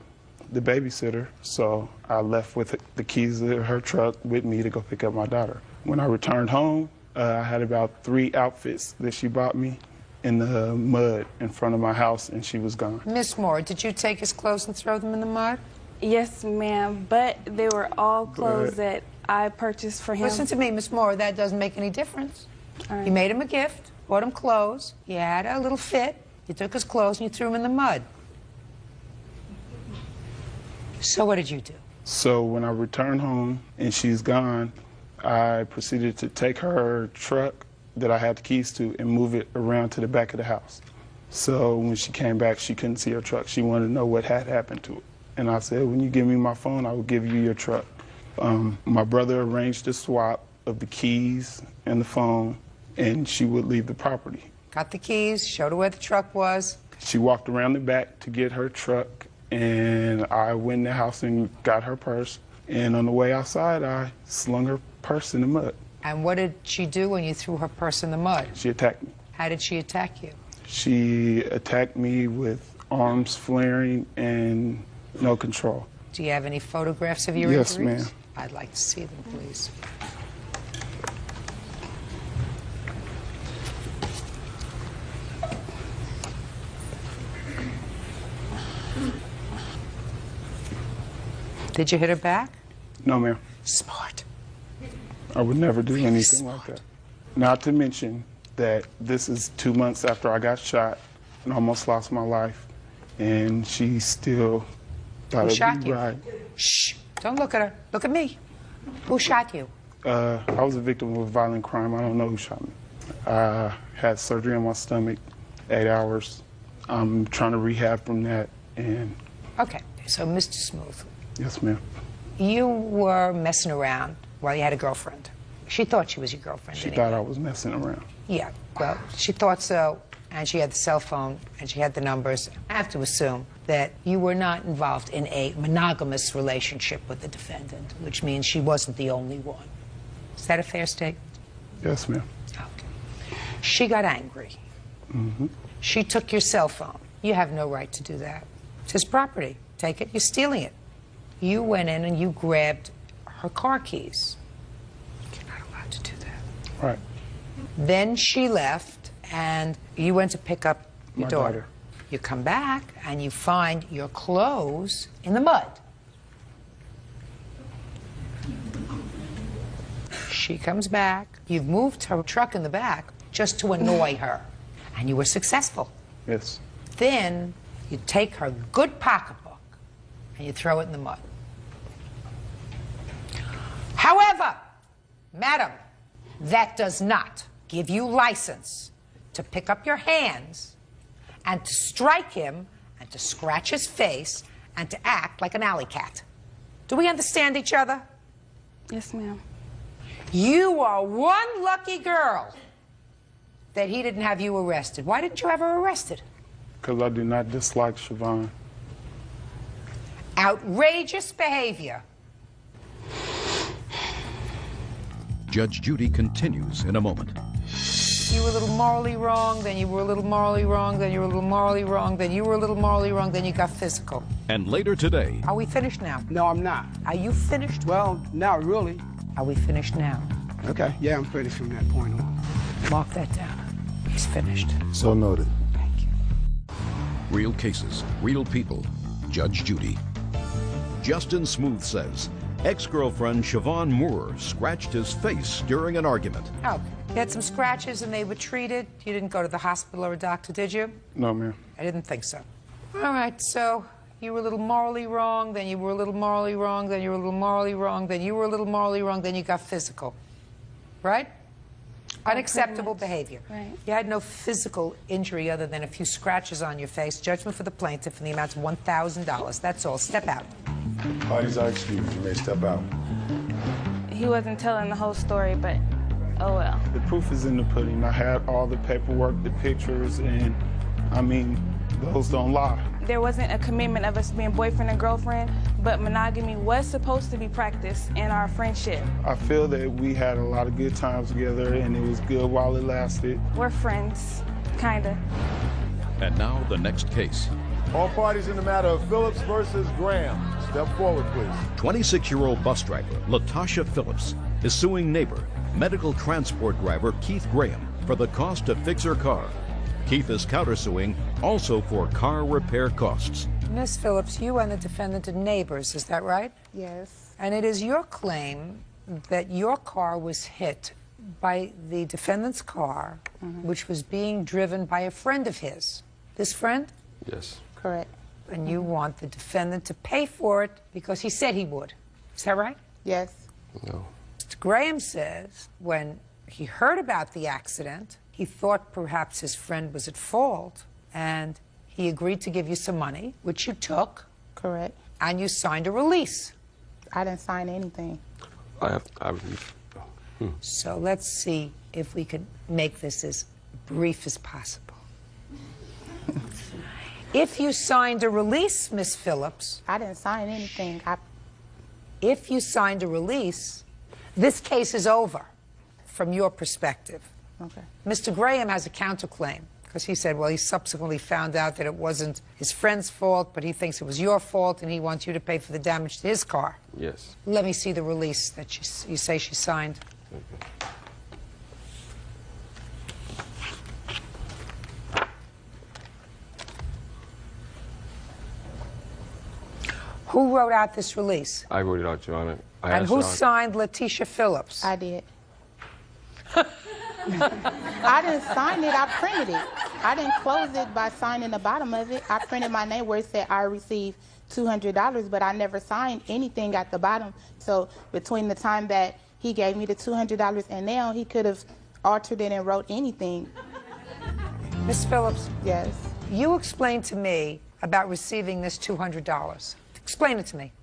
the babysitter, so I left with the keys of her truck with me to go pick up my daughter. When I returned home, I had about 3 outfits that she bought me in the mud in front of my house, and she was gone. Miss Moore, did you take his clothes and throw them in the mud? Yes, ma'am, but they were all clothes that I purchased for him. Listen to me, Miss Moore, that doesn't make any difference. You made him a gift, bought him clothes, he had a little fit, you took his clothes and you threw them in the mud. So what did you do? So when I returned home and she's gone, I proceeded to take her truck that I had the keys to and move it around to the back of the house. So when she came back, she couldn't see her truck. She wanted to know what had happened to it. And I said, when you give me my phone, I will give you your truck. My brother arranged a swap of the keys and the phone, and she would leave the property. Got the keys, showed her where the truck was. She walked around the back to get her truck, and I went in the house and got her purse. And on the way outside, I slung her purse in the mud. And what did she do when you threw her purse in the mud? She attacked me. How did she attack you? She attacked me with arms flaring and no control. Do you have any photographs of your Yes, injuries? ma'am. I'd like to see them, please. Did you hit her back? No, ma'am. Smart. I would never do anything like that. Not to mention that this is 2 months after I got shot and almost lost my life, and she still thought Who shot it'd be you? right. Shh, don't look at her. Look at me. Who shot you? I was a victim of violent crime. I don't know who shot me. I had surgery on my stomach, 8 hours. I'm trying to rehab from that, and... Okay, so Mr. Smooth, Yes, ma'am. you were messing around while you had a girlfriend. She thought she was your girlfriend. She anyway. thought I was messing around. Yeah, well, she thought so, and she had the cell phone, and she had the numbers. I have to assume that you were not involved in a monogamous relationship with the defendant, which means she wasn't the only one. Is that a fair statement? Yes, ma'am. Okay. She got angry. Mm-hmm. She took your cell phone. You have no right to do that. It's his property. Take it. You're stealing it. You went in and you grabbed her car keys. You're not allowed to do that. Right. Then she left, and you went to pick up your My daughter. daughter. You come back, and you find your clothes in the mud. She comes back. You've moved her truck in the back just to annoy her, and you were successful. Yes. Then you take her good pocketbook, and you throw it in the mud. However, madam, that does not give you license to pick up your hands and to strike him and to scratch his face and to act like an alley cat. Do we understand each other? Yes, ma'am. You are one lucky girl that he didn't have you arrested. Why didn't you have her arrested? Because I do not dislike Siobhan. Outrageous behavior. Judge Judy continues in a moment. You were a little morally wrong, then you were a little morally wrong, then you were a little morally wrong, then you were a little morally wrong, then you got physical. And later today... Are we finished now? No, I'm not. Are you finished? Well, not really. Are we finished now? Okay, yeah, I'm finished from that point on. Mark that down. He's finished. So noted. Real cases, real people. Judge Judy. Justin Smooth says ex-girlfriend Siobhan Moore scratched his face during an argument. Oh, you had some scratches and they were treated. You didn't go to the hospital or a doctor, did you? No, ma'am. I didn't think so. All right, so you were a little morally wrong, then you were a little morally wrong, then you were a little morally wrong, then you were a little morally wrong, then you got physical. Right? Unacceptable behavior. Right. You had no physical injury other than a few scratches on your face. Judgment for the plaintiff in the amount of $1,000. That's all. Step out. Parties are excused. You may step out. He wasn't telling the whole story, but oh well. The proof is in the pudding. I had all the paperwork, the pictures, and I mean, those don't lie. There wasn't a commitment of us being boyfriend and girlfriend, but monogamy was supposed to be practiced in our friendship. I feel that we had a lot of good times together, and it was good while it lasted. We're friends, kinda. And now the next case. All parties in the matter of Phillips versus Graham, step forward, please. 26-year-old bus driver Latasha Phillips is suing neighbor, medical transport driver Keith Graham for the cost to fix her car. Keith is countersuing also for car repair costs. Miss Phillips, you and the defendant are neighbors, is that right? Yes. And it is your claim that your car was hit by the defendant's car, which was being driven by a friend of his. This friend? Yes. Correct. And you want the defendant to pay for it because he said he would. Is that right? Yes. No. Mr. Graham says when he heard about the accident, he thought perhaps his friend was at fault, and he agreed to give you some money, which you took. Correct. And you signed a release. I didn't sign anything. So let's see if we can make this as brief as possible. If you signed a release, Miss Phillips... I didn't sign anything. If you signed a release, this case is over from your perspective. Okay. Mr. Graham has a counterclaim because he said, well, he subsequently found out that it wasn't his friend's fault, but he thinks it was your fault, and he wants you to pay for the damage to his car. Yes. Let me see the release that you say she signed. Okay. Who wrote out this release? I wrote it out, Your Honor. And who signed Latisha Phillips? I did. I didn't sign it, I printed it. I didn't close it by signing the bottom of it. I printed my name where it said I received $200, but I never signed anything at the bottom. So between the time that he gave me the $200 and now, he could have altered it and wrote anything. Miss Phillips? Yes. You explained to me about receiving this $200. Explain it to me.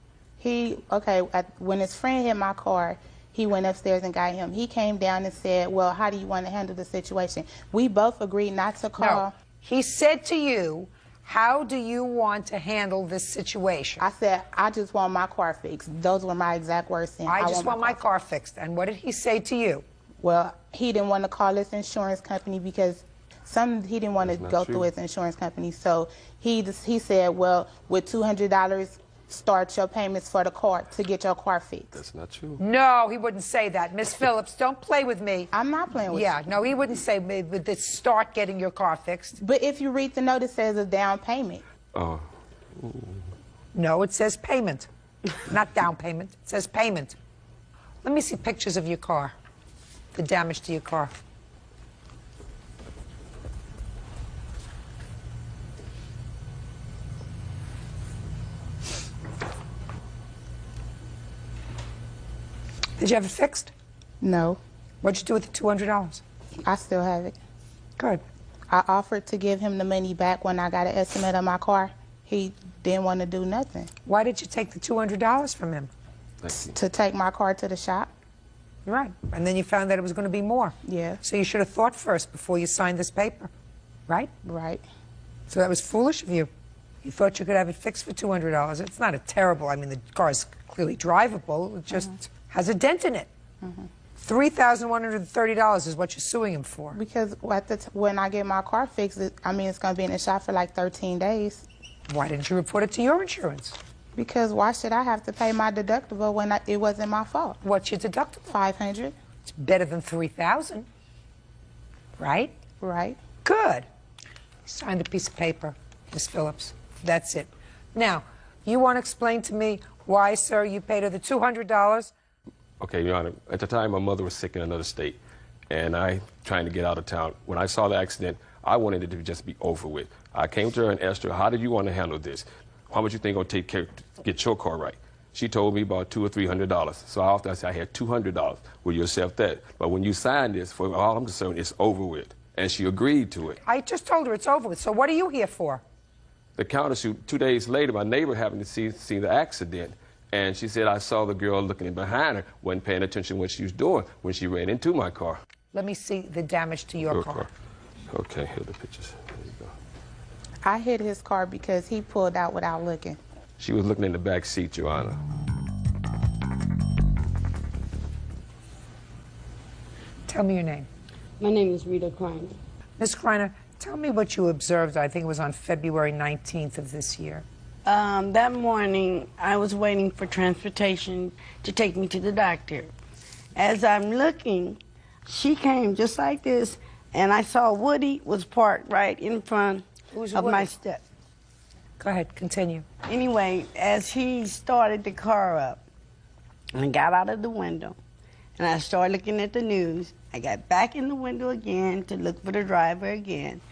When his friend hit my car, he went upstairs and got him. He came down and said, well, how do you want to handle the situation? We both agreed not to call. No. He said to you, how do you want to handle this situation? I said, I just want my car fixed. Those were my exact words. I just want my car fixed. And what did he say to you? Well, he didn't want to call his insurance company because he didn't want to go through his insurance company. So he said, well, with $200, start your payments for the car to get your car fixed. That's not true. No, he wouldn't say that. Miss Phillips, don't play with me. I'm not playing with you. Yeah, no, he wouldn't say with this start getting your car fixed. But if you read the note, it says a down payment. Oh. No, it says payment. Not down payment. It says payment. Let me see pictures of your car, the damage to your car. Did you have it fixed? No. What'd you do with the $200? I still have it. Good. I offered to give him the money back when I got an estimate of my car. He didn't want to do nothing. Why did you take the $200 from him? To take my car to the shop. Right. And then you found that it was going to be more. Yeah. So you should have thought first before you signed this paper. Right? Right. So that was foolish of you. You thought you could have it fixed for $200. It's not a terrible, I mean, the car's clearly drivable. It just has a dent in it. $3,130 is what you're suing him for. Because when I get my car fixed, it's going to be in the shop for like 13 days. Why didn't you report it to your insurance? Because why should I have to pay my deductible when it wasn't my fault? What's your deductible? $500. It's better than $3,000. Right? Right. Good. Signed a piece of paper, Miss Phillips. That's it. Now, you want to explain to me why, sir, you paid her the $200? Okay, Your Honor, at the time my mother was sick in another state, and I trying to get out of town. When I saw the accident, I wanted it to just be over with. I came to her and asked her, how did you want to handle this? How much you think it'll take care to get your car right? She told me about $200 or $300. So I said I had $200. Will you accept that? But when you sign this, for all I'm concerned, it's over with. And she agreed to it. I just told her it's over with. So what are you here for? The countersue, 2 days later, my neighbor happened to see the accident. And she said, I saw the girl looking behind her, wasn't paying attention to what she was doing when she ran into my car. Let me see the damage to your car. Okay, here are the pictures. There you go. I hit his car because he pulled out without looking. She was looking in the back seat, Your Honor. Tell me your name. My name is Rita Kreiner. Ms. Kreiner, Tell me what you observed. I think it was on February 19th of this year. That morning, I was waiting for transportation to take me to the doctor. As I'm looking, she came just like this, and I saw Woody was parked right in front of my step. Go ahead, continue. Anyway, as he started the car up, and I got out of the window, and I started looking at the news, I got back in the window again to look for the driver again,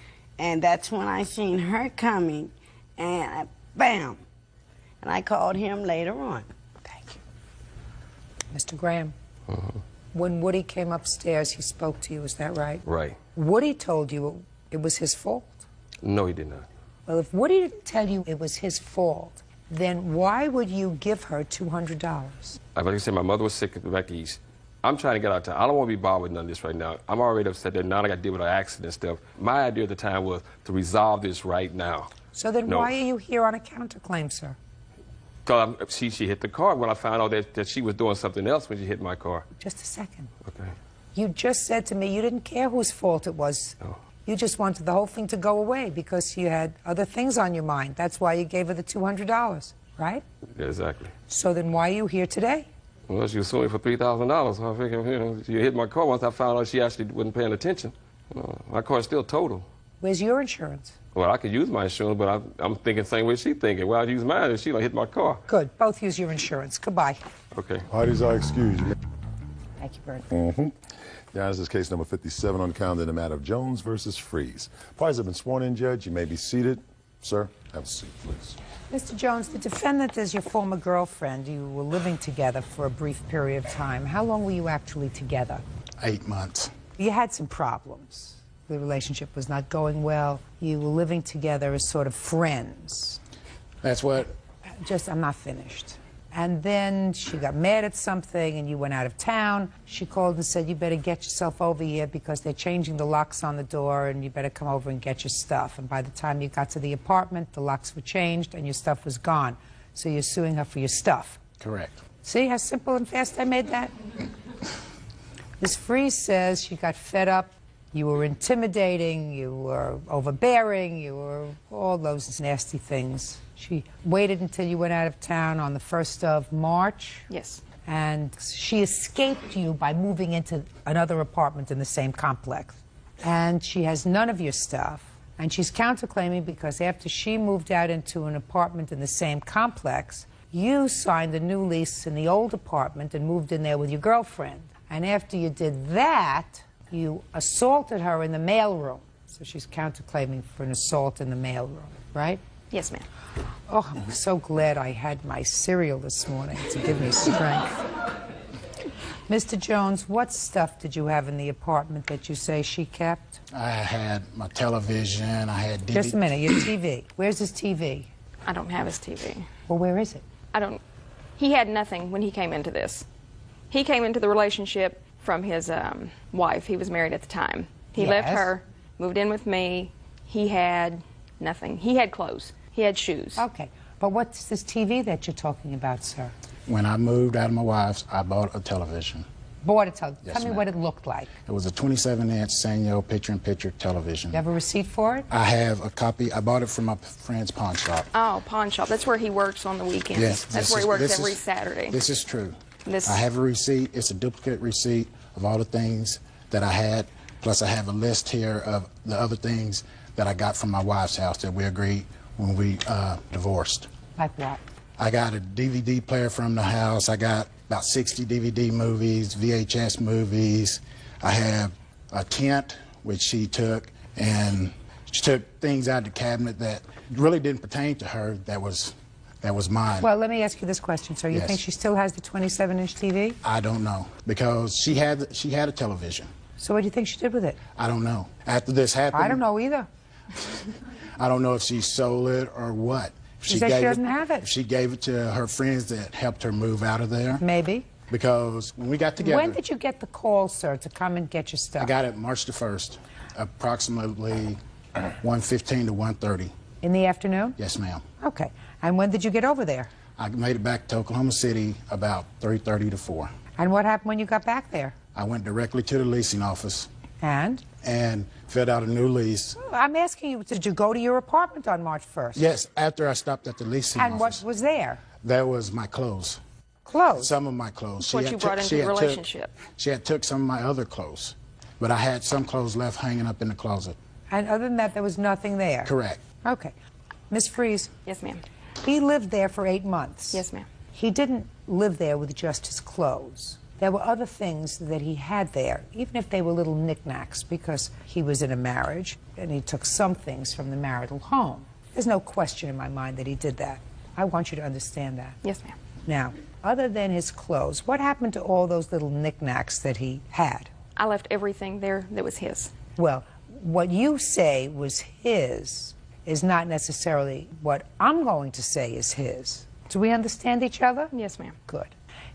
and that's when I seen her coming, and bam! And I called him later on. Thank you. Mr. Graham, when Woody came upstairs, he spoke to you, is that right? Right. Woody told you it was his fault? No, he did not. Well, if Woody didn't tell you it was his fault, then why would you give her $200? Like I said, my mother was sick back east. I'm trying to get out of town. I don't want to be bothered with none of this right now. I'm already upset that now I got to deal with an accident and stuff. My idea at the time was to resolve this right now. So then why are you here on a counterclaim, sir? Because she hit the car when I found out that she was doing something else when she hit my car. Just a second. Okay. You just said to me you didn't care whose fault it was. No. You just wanted the whole thing to go away because you had other things on your mind. That's why you gave her the $200, right? Yeah, exactly. So then why are you here today? Well, she was suing me for $3,000. So I figured, you know, she hit my car once I found out she actually wasn't paying attention. My car's still total. Where's your insurance? Well, I could use my insurance, but I'm thinking the same way she's thinking. Well, I'd use mine if she hit my car. Good. Both use your insurance. Goodbye. Okay. Parties are excused. Thank you, Bert. Now, this is case number 57 on the calendar in the matter of Jones versus Freeze. Parties have been sworn in, Judge. You may be seated. Sir, have a seat, please. Mr. Jones, the defendant is your former girlfriend. You were living together for a brief period of time. How long were you actually together? 8 months. You had some problems. The relationship was not going well. You were living together as sort of friends. That's what? I'm not finished. And then she got mad at something and you went out of town. She called and said, you better get yourself over here because they're changing the locks on the door and you better come over and get your stuff. And by the time you got to the apartment, the locks were changed and your stuff was gone. So you're suing her for your stuff. Correct. See how simple and fast I made that? Ms. Freeze says she got fed up. You were intimidating, you were overbearing, you were all those nasty things. She waited until you went out of town on the 1st of March. Yes. And she escaped you by moving into another apartment in the same complex. And she has none of your stuff. And she's counterclaiming because after she moved out into an apartment in the same complex, you signed a new lease in the old apartment and moved in there with your girlfriend. And after you did that, you assaulted her in the mailroom. So she's counterclaiming for an assault in the mailroom, right? Yes, ma'am. Oh, I'm so glad I had my cereal this morning to give me strength. Mr. Jones, what stuff did you have in the apartment that you say she kept? I had my television, I had DVD. Just a minute, your TV. Where's his TV? I don't have his TV. Well, where is it? He had nothing when he came into this. He came into the relationship from his wife. He was married at the time. He left her, moved in with me. He had nothing. He had clothes. He had shoes. Okay. But what's this TV that you're talking about, sir? When I moved out of my wife's, I bought a television. Bought a television. Yes, Tell me ma'am. what it looked like. It was a 27-inch Sanyo picture-in-picture television. You have a receipt for it? I have a copy. I bought it from my friend's pawn shop. Oh, pawn shop. That's where he works on the weekends. Yes. That's where he works every Saturday. This is true. This- I have a receipt. It's a duplicate receipt of all the things that I had. Plus, I have a list here of the other things that I got from my wife's house that we agreed when we divorced. Like what? I got a DVD player from the house. I got about 60 DVD movies, VHS movies. I have a tent, which she took, and she took things out of the cabinet that really didn't pertain to her that was mine. Well, let me ask you this question, sir. You Yes. think she still has the 27-inch TV? I don't know, because she had a television. So what do you think she did with it? I don't know. After this happened, I don't know either. I don't know if she sold it or what. She said she doesn't have it. If she gave it to her friends that helped her move out of there. Maybe. Because when we got together. When did you get the call, sir, to come and get your stuff? I got it March the 1st, approximately 1:15 to 1:30. In the afternoon? Yes, ma'am. Okay. And when did you get over there? I made it back to Oklahoma City about 3:30 to 4. And what happened when you got back there? I went directly to the leasing office And? And filled out a new lease. I'm asking you, did you go to your apartment on March 1st? Yes, after I stopped at the leasing And office. what was there? That was my clothes. Clothes? Some of my clothes. That's what you brought into the relationship. She had took some of my other clothes. But I had some clothes left hanging up in the closet. And other than that, there was nothing there? Correct. Okay. Ms. Freeze? Yes, ma'am. He lived there for 8 months. Yes, ma'am. He didn't live there with just his clothes. There were other things that he had there, even if they were little knickknacks, because he was in a marriage and he took some things from the marital home. There's no question in my mind that he did that. I want you to understand that. Yes, ma'am. Now, other than his clothes, what happened to all those little knickknacks that he had? I left everything there that was his. Well, what you say was his is not necessarily what I'm going to say is his. Do we understand each other? Yes, ma'am. Good.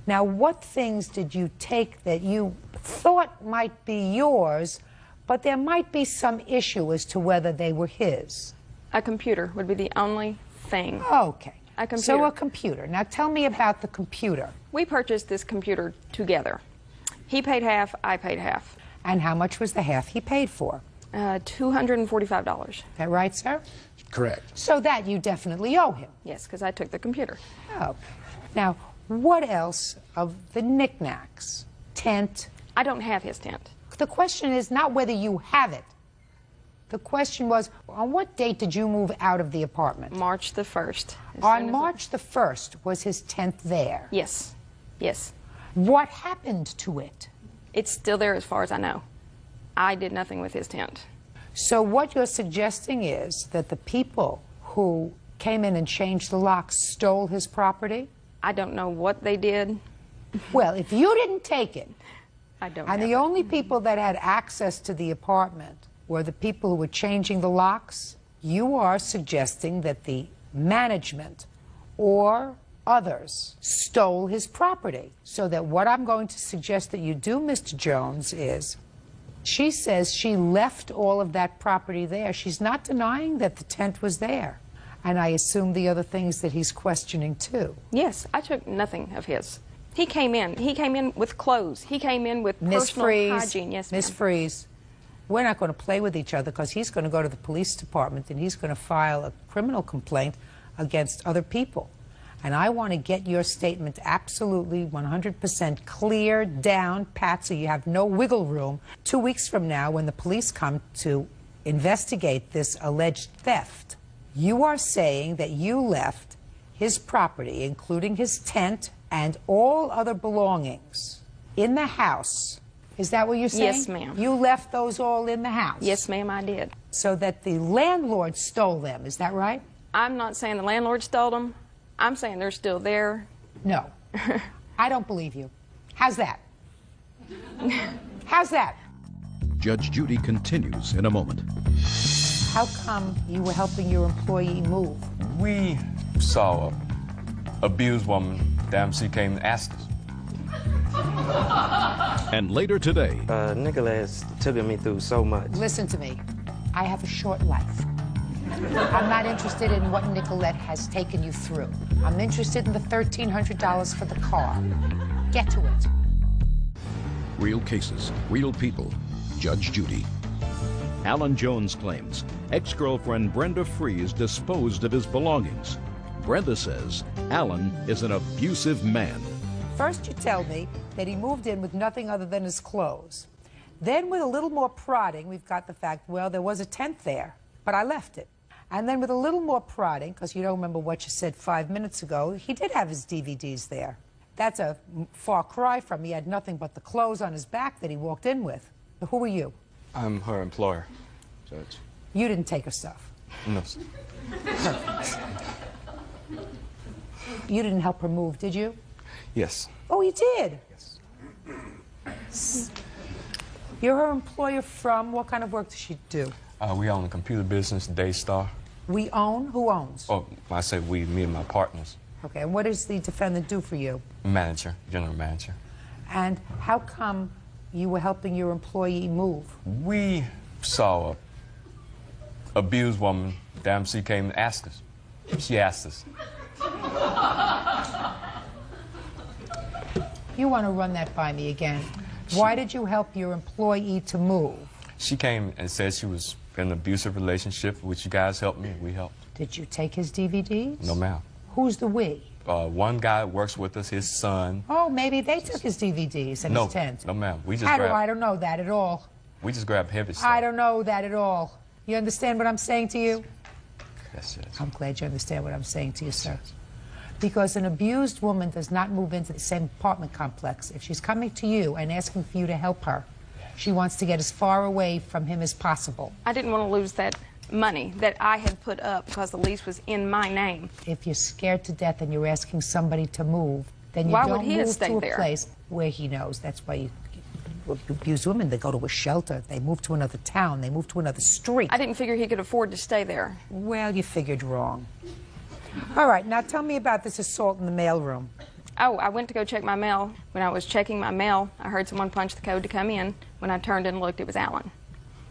Now, what things did you take that you thought might be yours, but there might be some issue as to whether they were his? A computer would be the only thing. Okay. A computer. So a computer. Now, tell me about the computer. We purchased this computer together. He paid half, I paid half. And how much was the half he paid for? $245. That right, sir? Correct. So that you definitely owe him. Yes, because I took the computer. Oh. Now, what else of the knickknacks? Tent? I don't have his tent. The question is not whether you have it. The question was, on what date did you move out of the apartment? March the 1st. On March the 1st, was his tent there? Yes. Yes. What happened to it? It's still there as far as I know. I did nothing with his tent. So what you're suggesting is that the people who came in and changed the locks stole his property? I don't know what they did. Well, if you didn't take it, I don't and the only people that had access to the apartment were the people who were changing the locks, you are suggesting that the management or others stole his property. So that what I'm going to suggest that you do, Mr. Jones, is she says she left all of that property there. She's not denying that the tent was there. And I assume the other things that he's questioning too. Yes, I took nothing of his. He came in. He came in with clothes. He came in with personal hygiene. Yes, Miss ma'am. Freeze, we're not going to play with each other because he's going to go to the police department and he's going to file a criminal complaint against other people. And I want to get your statement absolutely 100% clear down, pat, so you have no wiggle room 2 weeks from now when the police come to investigate this alleged theft. You are saying that you left his property, including his tent and all other belongings, in the house. Is that what you're saying? Yes, ma'am. You left those all in the house? Yes, ma'am, I did. So that the landlord stole them, is that right? I'm not saying the landlord stole them. I'm saying they're still there. No. I don't believe you. How's that? How's that? Judge Judy continues in a moment. How come you were helping your employee move? We saw a abused woman. She came and asked us. And later today, Nicholas took me through so much. Listen to me. I have a short life. I'm not interested in what Nicolette has taken you through. I'm interested in the $1,300 for the car. Get to it. real cases, real people. Judge Judy. Alan Jones claims ex-girlfriend Brenda Freeze disposed of his belongings. Brenda says Alan is an abusive man. First you tell me that he moved in with nothing other than his clothes. Then with a little more prodding, we've got the fact, well, there was a tent there, but I left it. And then with a little more prodding, because you don't remember what you said 5 minutes ago, he did have his DVDs there. That's a far cry from he had nothing but the clothes on his back that he walked in with. Who are you? I'm her employer, Judge. You didn't take her stuff. No, sir. You didn't help her move, did you? Yes. Oh, you did? Yes. You're her employer from, what kind of work does she do? We own a computer business, Daystar. We own? Who owns? Oh, I say we, me and my partners. Okay, and what does the defendant do for you? Manager, general manager. And how come you were helping your employee move? We saw a abused woman. She came and asked us. She asked us. You want to run that by me again. Why did you help your employee to move? She came and said she was in an abusive relationship, which you guys helped me, we helped. Did you take his DVDs? No, ma'am. Who's the we? One guy works with us, his son. Oh, maybe they took his DVDs and No, his tents. no, ma'am. We just I don't know that at all. We just grabbed heavy stuff. I don't know that at all. You understand what I'm saying to you? Yes, yes. I'm glad you understand what I'm saying to you, sir. Because an abused woman does not move into the same apartment complex. If she's coming to you and asking for you to help her, she wants to get as far away from him as possible. I didn't want to lose that money that I had put up because the lease was in my name. If you're scared to death and you're asking somebody to move, then you Why don't would he move stay to a there? place where he knows. That's why abused women, they go to a shelter, they move to another town, they move to another street. I didn't figure he could afford to stay there. Well, you figured wrong. All right, now tell me about this assault in the mailroom. Oh, I went to go check my mail. When I was checking my mail, I heard someone punch the code to come in. When I turned and looked, it was Alan.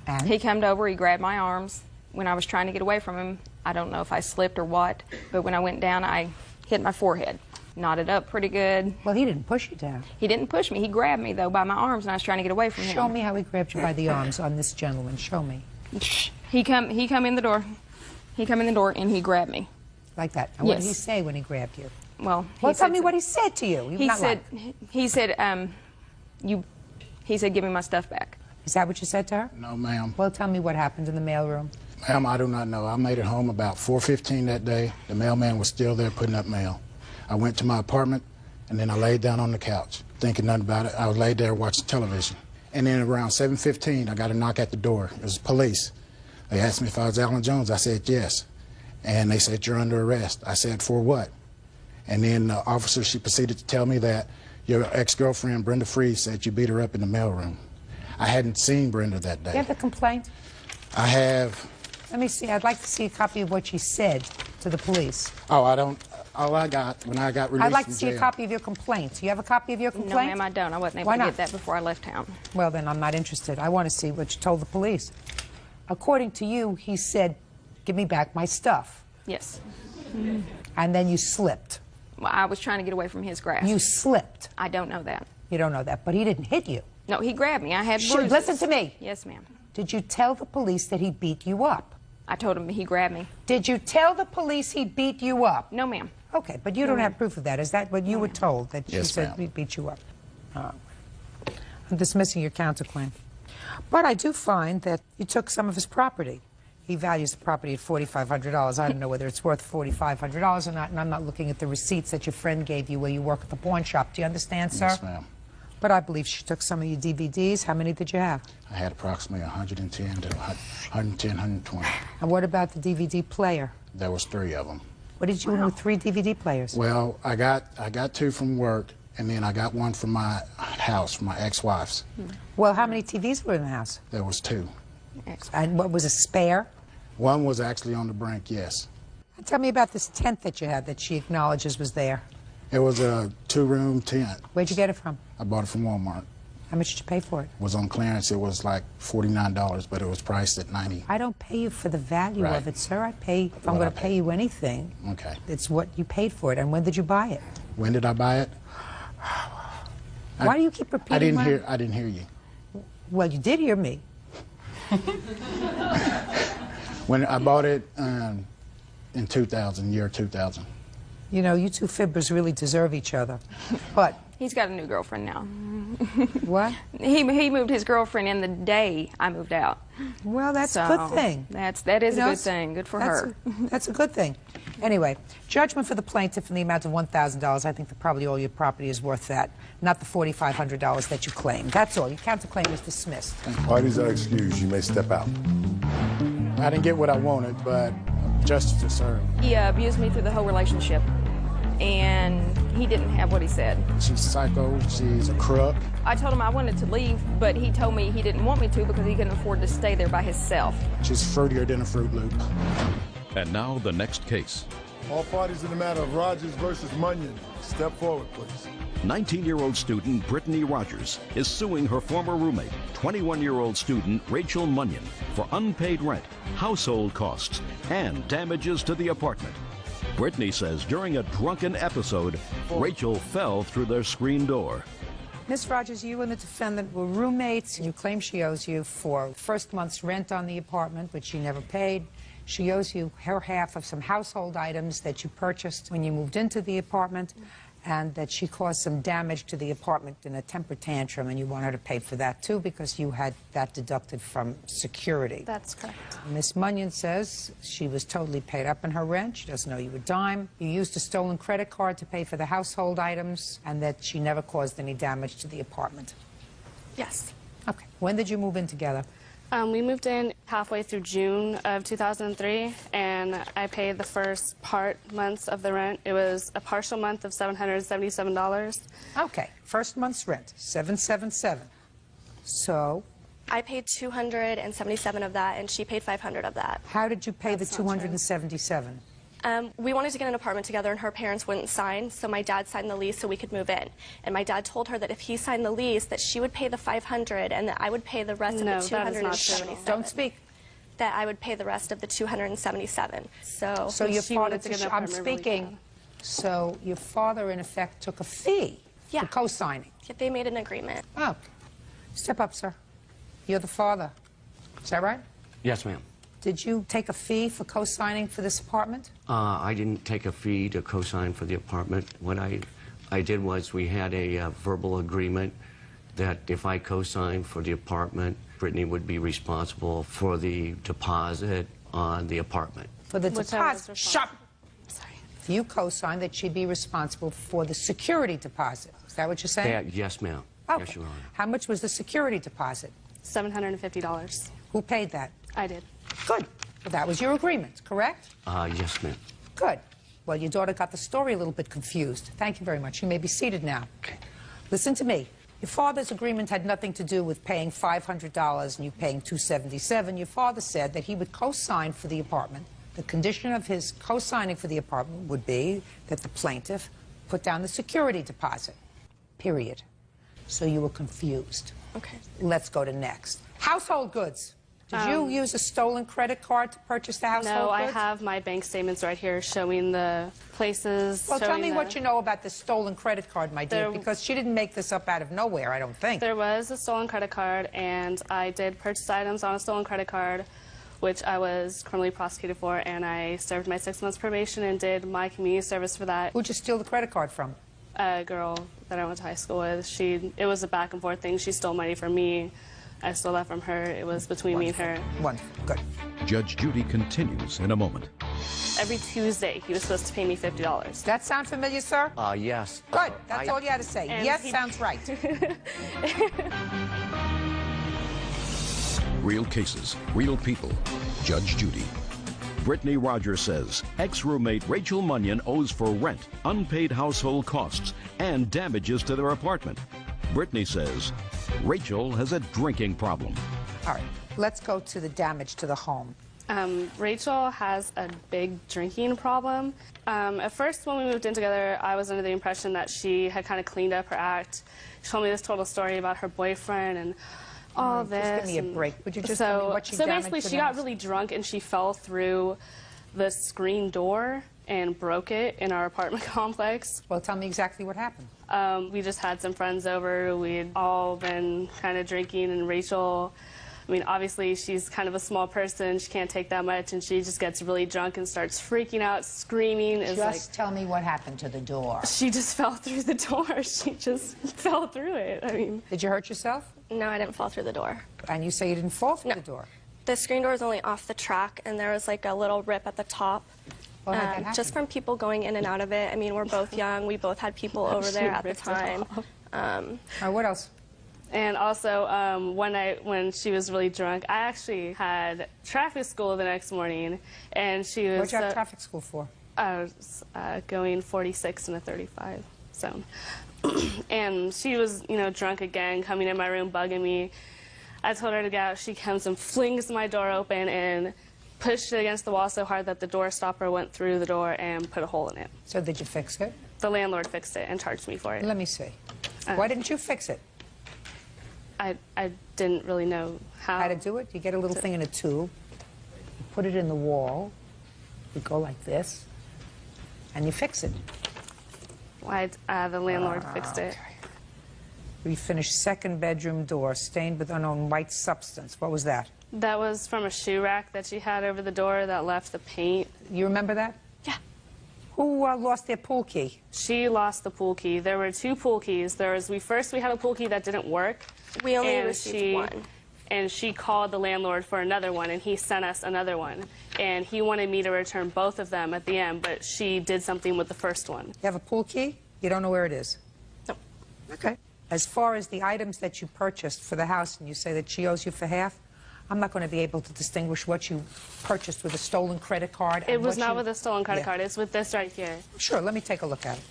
And? He came over, he grabbed my arms. When I was trying to get away from him, I don't know if I slipped or what, but when I went down, I hit my forehead. Knotted up pretty good. Well, he didn't push you down. He didn't push me. He grabbed me, though, by my arms, and I was trying to get away from him. Show me how he grabbed you by the arms on this gentleman. Show me. He come in the door. He come in the door, and he grabbed me. Like that. And what did he say when he grabbed you? Well, tell me what he said to you. He said, give me my stuff back. Is that what you said to her? No, ma'am. Well, tell me what happened in the mailroom. Ma'am, I do not know. I made it home about 4:15 that day. The mailman was still there putting up mail. I went to my apartment, and then I laid down on the couch, thinking nothing about it. I was laid there watching television. And then around 7:15, I got a knock at the door. It was police. They asked me if I was Alan Jones. I said yes. And they said, you're under arrest. I said, for what? And then the officer, she proceeded to tell me that your ex-girlfriend, Brenda Freed, said you beat her up in the mailroom. I hadn't seen Brenda that day. You have the complaint? I have. Let me see. I'd like to see a copy of what she said to the police. Oh, I don't. All I got when I got released I'd like to from see jail. a copy of your complaint. Do you have a copy of your complaint? No, ma'am, I don't. I wasn't able Why to not? get that before I left town. Well, then I'm not interested. I want to see what you told the police. According to you, he said, give me back my stuff. Yes. And then you slipped. Well, I was trying to get away from his grasp. You slipped. I don't know that. You don't know that, but he didn't hit you. No, he grabbed me. I had bruises. Listen to me. Yes, ma'am. Did you tell the police that he beat you up? I told him he grabbed me. Did you tell the police he beat you up? No, ma'am. Okay, but you don't have proof of that. Is that what you were told, that she Yes, said ma'am. he beat you up? I'm dismissing your counterclaim. But I do find that you took some of his property. He values the property at $4,500. I don't know whether it's worth $4,500 or not, and I'm not looking at the receipts that your friend gave you where you work at the pawn shop. Do you understand, sir? Yes, ma'am. But I believe she took some of your DVDs. How many did you have? I had approximately 110 to 110, 120. And what about the DVD player? There was 3 of them. What did you do with 3 DVD players? Well, I got 2 from work, and then I got 1 from my house, from my ex-wife's. Well, how many TVs were in the house? There was 2. And what was a spare? 1 was actually on the brink, yes. Tell me about this tent that you had that she acknowledges was there. It was a 2-room tent. Where'd you get it from? I bought it from Walmart. How much did you pay for it? It was on clearance. It was like $49, but it was priced at $90. I don't pay you for the value Right. of it, sir. I pay, if I'm What going I to pay you anything, Okay. it's what you paid for it. And when did you buy it? When did I buy it? Why do you keep repeating I didn't hear you. Well, you did hear me. When I bought it in 2000, year 2000. You know, you two fibbers really deserve each other. But He's got a new girlfriend now. what? He moved his girlfriend in the day I moved out. Well, that's a So, good thing. That is You a know, good thing. Good for that's her. That's a good thing. Anyway, judgment for the plaintiff in the amount of $1,000. I think that probably all your property is worth that, not the $4,500 that you claim. That's all. Your counterclaim is dismissed. Parties are excused. You may step out. I didn't get what I wanted, but justice is served. He abused me through the whole relationship, and he didn't have what he said. She's psycho. She's a crook. I told him I wanted to leave, but he told me he didn't want me to because he couldn't afford to stay there by himself. She's fruitier than a Fruit Loop. And now the next case. All parties in the matter of Rogers versus Munyon, step forward, please. 19-year-old student Brittany Rogers is suing her former roommate, 21-year-old student Rachel Munyon, for unpaid rent, household costs, and damages to the apartment. Brittany says during a drunken episode, Rachel fell through their screen door. Ms. Rogers, you and the defendant were roommates. You claim she owes you for first month's rent on the apartment, which she never paid. She owes you her half of some household items that you purchased when you moved into the apartment, and that she caused some damage to the apartment in a temper tantrum, and you want her to pay for that too because you had that deducted from security. That's correct. Miss Munyon says she was totally paid up in her rent. She doesn't owe you a dime. You used a stolen credit card to pay for the household items, and that she never caused any damage to the apartment. Yes. Okay. When did you move in together? We moved in halfway through June of 2003, and I paid the first months of the rent. It was a partial month of $777. Okay, first month's rent, $777. So? I paid $277 of that, and she paid $500 of that. How did you pay the $277? We wanted to get an apartment together, and her parents wouldn't sign, so my dad signed the lease so we could move in. And my dad told her that if he signed the lease, that she would pay the $500 and that I would pay the rest of the $277. Don't speak. That I would pay the rest of the $277. So your father, I'm speaking. So your father, in effect, took a fee for co-signing. Yeah, they made an agreement. Oh, step up, sir. You're the father. Is that right? Yes, ma'am. Did you take a fee for co-signing for this apartment? I didn't take a fee to co-sign for the apartment. What I did was we had a verbal agreement that if I co-signed for the apartment, Brittany would be responsible for the deposit on the apartment. For the deposit? Shut up! Sorry. If you co-signed, that she'd be responsible for the security deposit. Is that what you're saying? Yes, ma'am. Okay. Yes, Your Honor. How much was the security deposit? $750. Who paid that? I did. Good. Well, that was your agreement, correct? Yes, ma'am. Good. Well, your daughter got the story a little bit confused. Thank you very much. You may be seated now. Okay. Listen to me. Your father's agreement had nothing to do with paying $500 and you paying $277. Your father said that he would co-sign for the apartment. The condition of his co-signing for the apartment would be that the plaintiff put down the security deposit. Period. So you were confused. Okay. Let's go to next. Household goods. Did you use a stolen credit card to purchase the household goods? No, I have my bank statements right here showing the places. Well, tell me what you know about the stolen credit card, my dear, because she didn't make this up out of nowhere, I don't think. There was a stolen credit card, and I did purchase items on a stolen credit card, which I was criminally prosecuted for, and I served my 6 months probation and did my community service for that. Who'd you steal the credit card from? A girl that I went to high school with. It was a back and forth thing. She stole money from me. I stole that from her. It was between me and her. Wonderful. Good. Judge Judy continues in a moment. Every Tuesday, he was supposed to pay me $50. That sound familiar, sir? Yes. Good. That's all you had to say. And yes, sounds right. Real cases, real people. Judge Judy. Brittany Rogers says ex-roommate Rachel Munyon owes for rent, unpaid household costs, and damages to their apartment. Brittany says Rachel has a drinking problem. All right, let's go to the damage to the home. Rachel has a big drinking problem. At first, when we moved in together, I was under the impression that she had kind of cleaned up her act. She told me this total story about her boyfriend and all this. Just give me a break. Would you just tell me what she damaged? So basically, she got really drunk and she fell through the screen door and broke it in our apartment complex. Well, tell me exactly what happened. We just had some friends over. We'd all been kind of drinking, and Rachel, I mean, obviously she's kind of a small person. She can't take that much, and she just gets really drunk and starts freaking out, screaming. Just tell me what happened to the door. She just fell through the door. She just fell through it. I mean, did you hurt yourself? No, I didn't fall through the door. And you say you didn't fall through the door? The screen door was only off the track, and there was like a little rip at the top. Well, how'd that happen? Just from people going in and out of it. I mean, we're both young. We both had people over there at the time. What else? And also, when she was really drunk, I actually had traffic school the next morning, and she was. What'd you have traffic school for? I was going 46 and a 35 zone, and she was, drunk again, coming in my room, bugging me. I told her to get out. She comes and flings my door open and pushed it against the wall so hard that the door stopper went through the door and put a hole in it. So did you fix it? The landlord fixed it and charged me for it. Let me see. Why didn't you fix it? I didn't really know how to do it. You get a little thing in a tube, you put it in the wall, you go like this, and you fix it. Why the landlord fixed it. refinished second bedroom door stained with unknown white substance. What was that? That was from a shoe rack that she had over the door that left the paint. You remember that? Yeah. Who lost their pool key? She lost the pool key. There were 2 pool keys. We had a pool key that didn't work. We only received one. And she called the landlord for another one, and he sent us another one. And he wanted me to return both of them at the end, but she did something with the first one. You have a pool key? You don't know where it is? No. Okay. As far as the items that you purchased for the house, and you say that she owes you for half, I'm not going to be able to distinguish what you purchased with a stolen credit card. It was not with a stolen credit card. It's with this right here. Sure, let me take a look at it.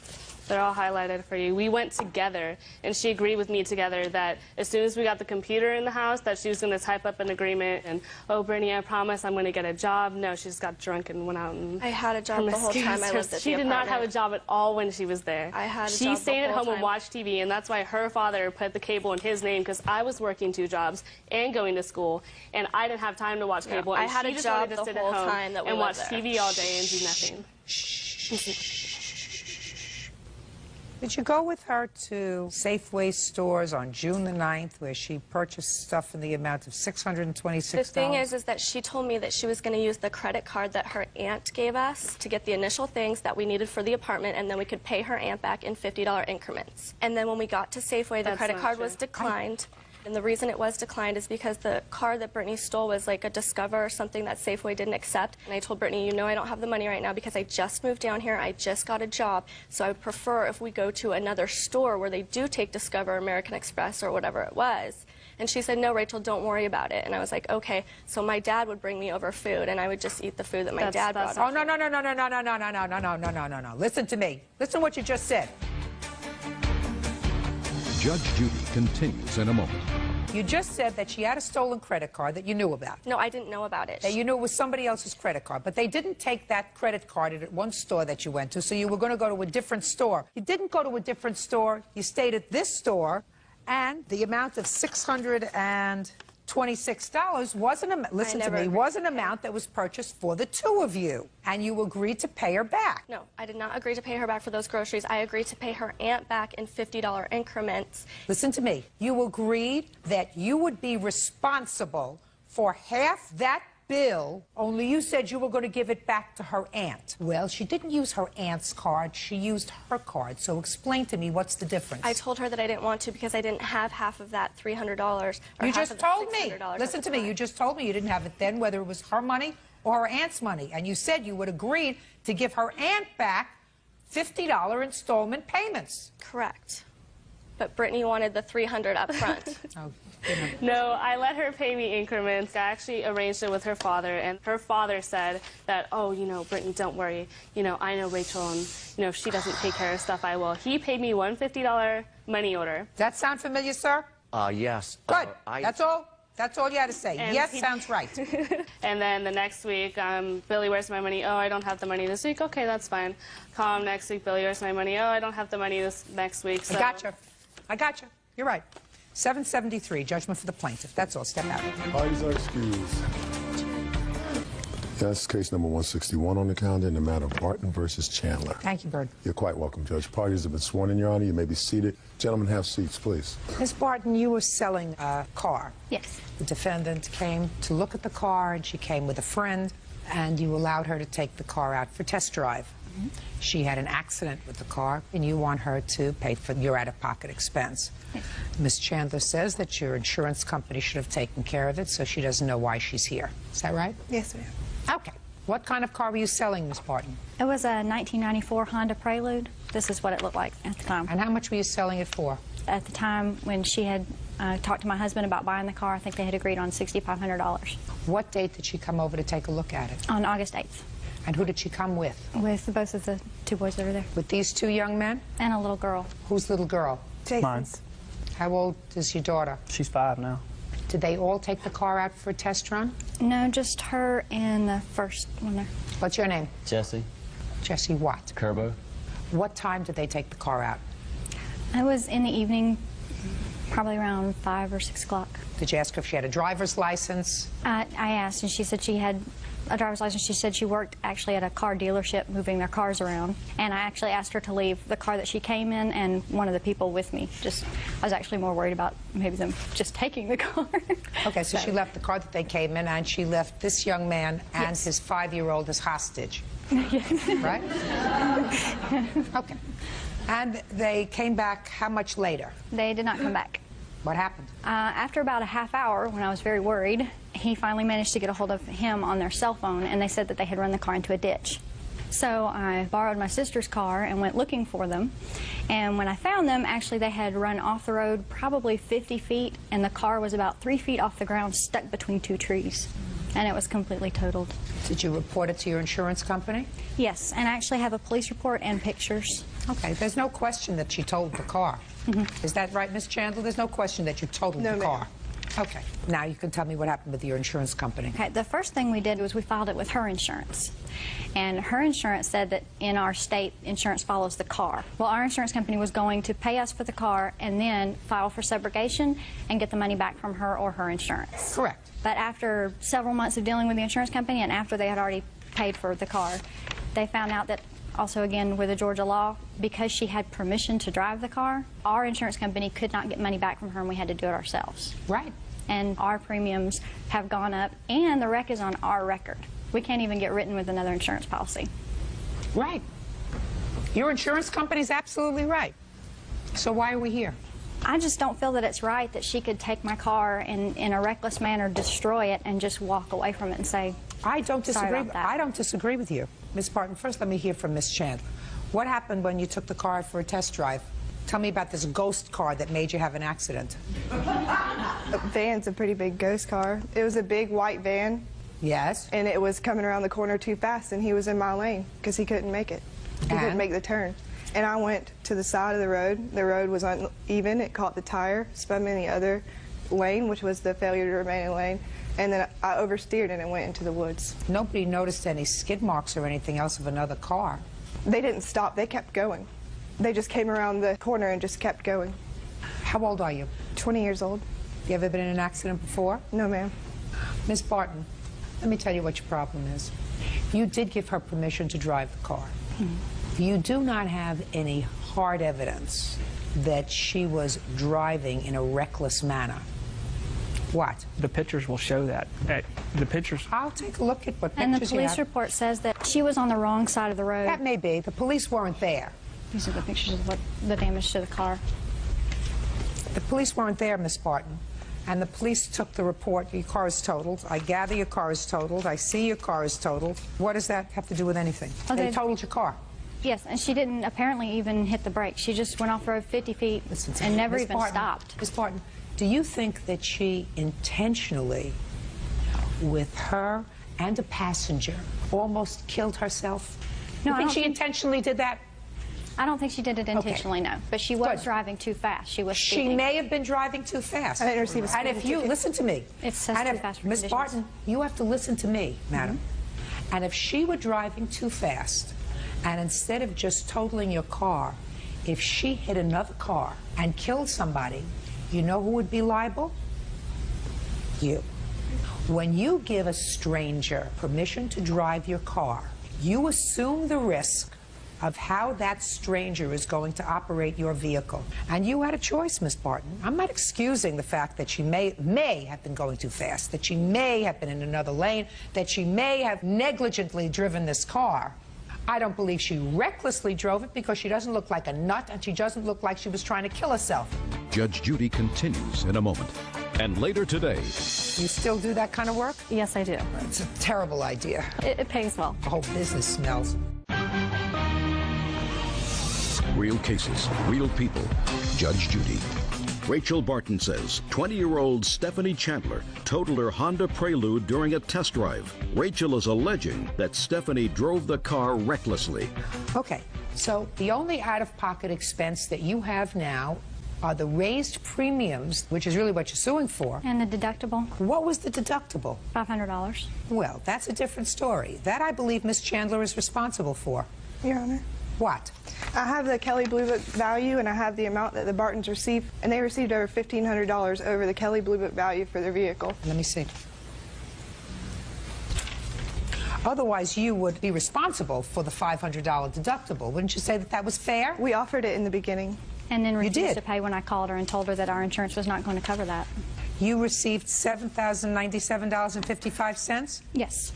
They're all highlighted for you. We went together, and she agreed with me together that as soon as we got the computer in the house, that she was going to type up an agreement. And, oh, Brittany, I promise I'm going to get a job. No, she just got drunk and went out and... I had a job the whole time I lived at She did not have a job at all when she was there. I had a job She stayed at home time. and watched TV, and that's why her father put the cable in his name, because I was working 2 jobs and going to school, and I didn't have time to watch cable. I And had she a just job wanted to the sit whole at home time that we and watch lived there. TV all day and do nothing. Did you go with her to Safeway stores on June the 9th where she purchased stuff in the amount of $626? The thing is that she told me that she was going to use the credit card that her aunt gave us to get the initial things that we needed for the apartment, and then we could pay her aunt back in $50 increments. And then when we got to Safeway, the credit card was declined. And the reason it was declined is because the card that Brittany stole was like a Discover or something that Safeway didn't accept. And I told Brittany, you know I don't have the money right now because I just moved down here, I just got a job, so I would prefer if we go to another store where they do take Discover, American Express, or whatever it was. And she said, no, Rachel, don't worry about it. And I was like, okay. So my dad would bring me over food, and I would just eat the food that my dad brought. Oh, no. Listen to me. Listen to what you just said. Judge Judy continues in a moment. You just said that she had a stolen credit card that you knew about. No, I didn't know about it. That you knew it was somebody else's credit card, but they didn't take that credit card at one store that you went to, so you were going to go to a different store. You didn't go to a different store. You stayed at this store, and the amount of $626 wasn't, listen to me, was an amount that was purchased for the 2 of you, and you agreed to pay her back. No, I did not agree to pay her back for those groceries. I agreed to pay her aunt back in $50 increments. Listen to me. You agreed that you would be responsible for half that bill, only you said you were going to give it back to her aunt. Well, she didn't use her aunt's card. She used her card. So explain to me, what's the difference? I told her that I didn't want to because I didn't have half of that $300. You just told me. Listen to me. You just told me you didn't have it then, whether it was her money or her aunt's money. And you said you would agree to give her aunt back $50 installment payments. Correct. But Brittany wanted the $300 up front. No, I let her pay me increments. I actually arranged it with her father, and her father said that, oh, you know, Brittany, don't worry. You know, I know Rachel, and, you know, if she doesn't take care of stuff, I will. He paid me one $50 money order. Does that sound familiar, sir? Yes. Good. That's all. That's all you had to say. And yes, sounds right. And then the next week, Billy, where's my money? Oh, I don't have the money this week. Okay, that's fine. Call him next week. Billy, where's my money? Oh, I don't have the money this next week. So. I gotcha. You're right. 773, judgment for the plaintiff. That's all. Step out. Parties are excused. Yes, case number 161 on the calendar in the matter of Barton versus Chandler. Thank you, Bird. You're quite welcome, Judge. Parties have been sworn in, Your Honor. You may be seated. Gentlemen, have seats, please. Ms. Barton, you were selling a car. Yes. The defendant came to look at the car, and she came with a friend, and you allowed her to take the car out for test drive. Mm-hmm. She had an accident with the car, and you want her to pay for your out-of-pocket expense. Yes. Ms. Chandler says that your insurance company should have taken care of it, so she doesn't know why she's here. Is that right? Yes, ma'am. Okay. What kind of car were you selling, Ms. Barton? It was a 1994 Honda Prelude. This is what it looked like at the time. And how much were you selling it for? At the time when she had talked to my husband about buying the car, I think they had agreed on $6,500. What date did she come over to take a look at it? On August 8th. And who did she come with? With both of the 2 boys that are there. With these 2 young men? And a little girl. Whose little girl? Mine. How old is your daughter? She's 5 now. Did they all take the car out for a test run? No, just her and the first one there. What's your name? Jesse. Jesse what? Kerbo. What time did they take the car out? It was in the evening, probably around 5 or 6 o'clock. Did you ask her if she had a driver's license? I asked, and she said she had a driver's license. She said she worked actually at a car dealership moving their cars around. And I actually asked her to leave the car that she came in and one of the people with me. I was actually more worried about maybe them just taking the car. Okay, so she left the car that they came in, and she left this young man and his 5-year-old as hostage. Right? Okay. And they came back how much later? They did not come back. What happened? After about a half hour, when I was very worried, he finally managed to get a hold of him on their cell phone, and they said that they had run the car into a ditch. So I borrowed my sister's car and went looking for them. And when I found them, actually they had run off the road probably 50 feet, and the car was about 3 feet off the ground, stuck between 2 trees. And it was completely totaled. Did you report it to your insurance company? Yes, and I actually have a police report and pictures. Okay, there's no question that she totaled the car. Is that right, Miss Chandler? There's no question that you totaled the car. Okay, now you can tell me what happened with your insurance company. Okay, the first thing we did was we filed it with her insurance. And her insurance said that in our state, insurance follows the car. Well, our insurance company was going to pay us for the car and then file for subrogation and get the money back from her or her insurance. Correct. But after several months of dealing with the insurance company and after they had already paid for the car, they found out that also, again, with the Georgia law, because she had permission to drive the car, our insurance company could not get money back from her and we had to do it ourselves. Right. And our premiums have gone up and the wreck is on our record. We can't even get written with another insurance policy. Right. Your insurance company's absolutely right. So why are we here? I just don't feel that it's right that she could take my car and in a reckless manner destroy it and just walk away from it and say, I don't disagree. Sorry about that. I don't disagree with you. Ms. Barton, first let me hear from Ms. Chandler. What happened when you took the car for a test drive? Tell me about this ghost car that made you have an accident. A van's a pretty big ghost car. It was a big white van. Yes. And it was coming around the corner too fast, and he was in my lane because he couldn't make it. He couldn't make the turn. And I went to the side of the road. The road was uneven. It caught the tire, spun me in the other lane, which was the failure to remain in lane. And then I oversteered and it went into the woods. Nobody noticed any skid marks or anything else of another car. They didn't stop. They kept going. They just came around the corner and just kept going. How old are you? 20 years old. You ever been in an accident before? No, ma'am. Ms. Barton, let me tell you what your problem is. You did give her permission to drive the car. You do not have any hard evidence that she was driving in a reckless manner. What? The pictures will show that. The pictures. I'll take a look at what pictures and the you police have. report says that she was on the wrong side of the road. That may be. The police weren't there. These are the pictures of what the damage to the car. The police weren't there, Miss Barton. And the police took the report. Your car is totaled. I gather your car is totaled. I see your car is totaled. What does that have to do with anything? Okay. They totaled your car. Yes, and she didn't apparently even hit the brakes. She just went off the road 50 feet and never Ms. even Barton, stopped. Ms. Barton, do you think that she intentionally, with her and a passenger, almost killed herself? No, you I think don't she think- intentionally did that? I don't think she did it intentionally, no. But she was Good. driving too fast. She was She speeding. may have been driving too fast. I didn't receive a And if speeding you, ticket. listen to me. It says And too if- fast for Ms. conditions. Barton, you have to listen to me, madam. And if she were driving too fast, and instead of just totaling your car, if she hit another car and killed somebody, you know who would be liable? You. When you give a stranger permission to drive your car, you assume the risk of how that stranger is going to operate your vehicle. And you had a choice, Miss Barton. I'm not excusing the fact that she may have been going too fast, that she may have been in another lane, that she may have negligently driven this car. I don't believe she recklessly drove it because she doesn't look like a nut and she doesn't look like she was trying to kill herself. Judge Judy continues in a moment. And later today, You still do that kind of work? Yes, I do. It's a terrible idea. It pays well. The whole business smells. real cases, real people. Judge Judy. Rachel Barton says 20-year-old Stephanie Chandler totaled her Honda Prelude during a test drive. Rachel is alleging that Stephanie drove the car recklessly. Okay, so the only out-of-pocket expense that you have now are the raised premiums, which is really what you're suing for. And the deductible. What was the deductible? $500. Well, that's a different story. That, I believe, Miss Chandler is responsible for. Your Honor. What? I have the Kelly Blue Book value, and I have the amount that the Bartons received, and they received over $1,500 over the Kelly Blue Book value for their vehicle. Let me see. Otherwise, you would be responsible for the $500 deductible. Wouldn't you say that that was fair? We offered it in the beginning. And then refused did. to pay when I called her and told her that our insurance was not going to cover that. You received $7,097.55? Yes.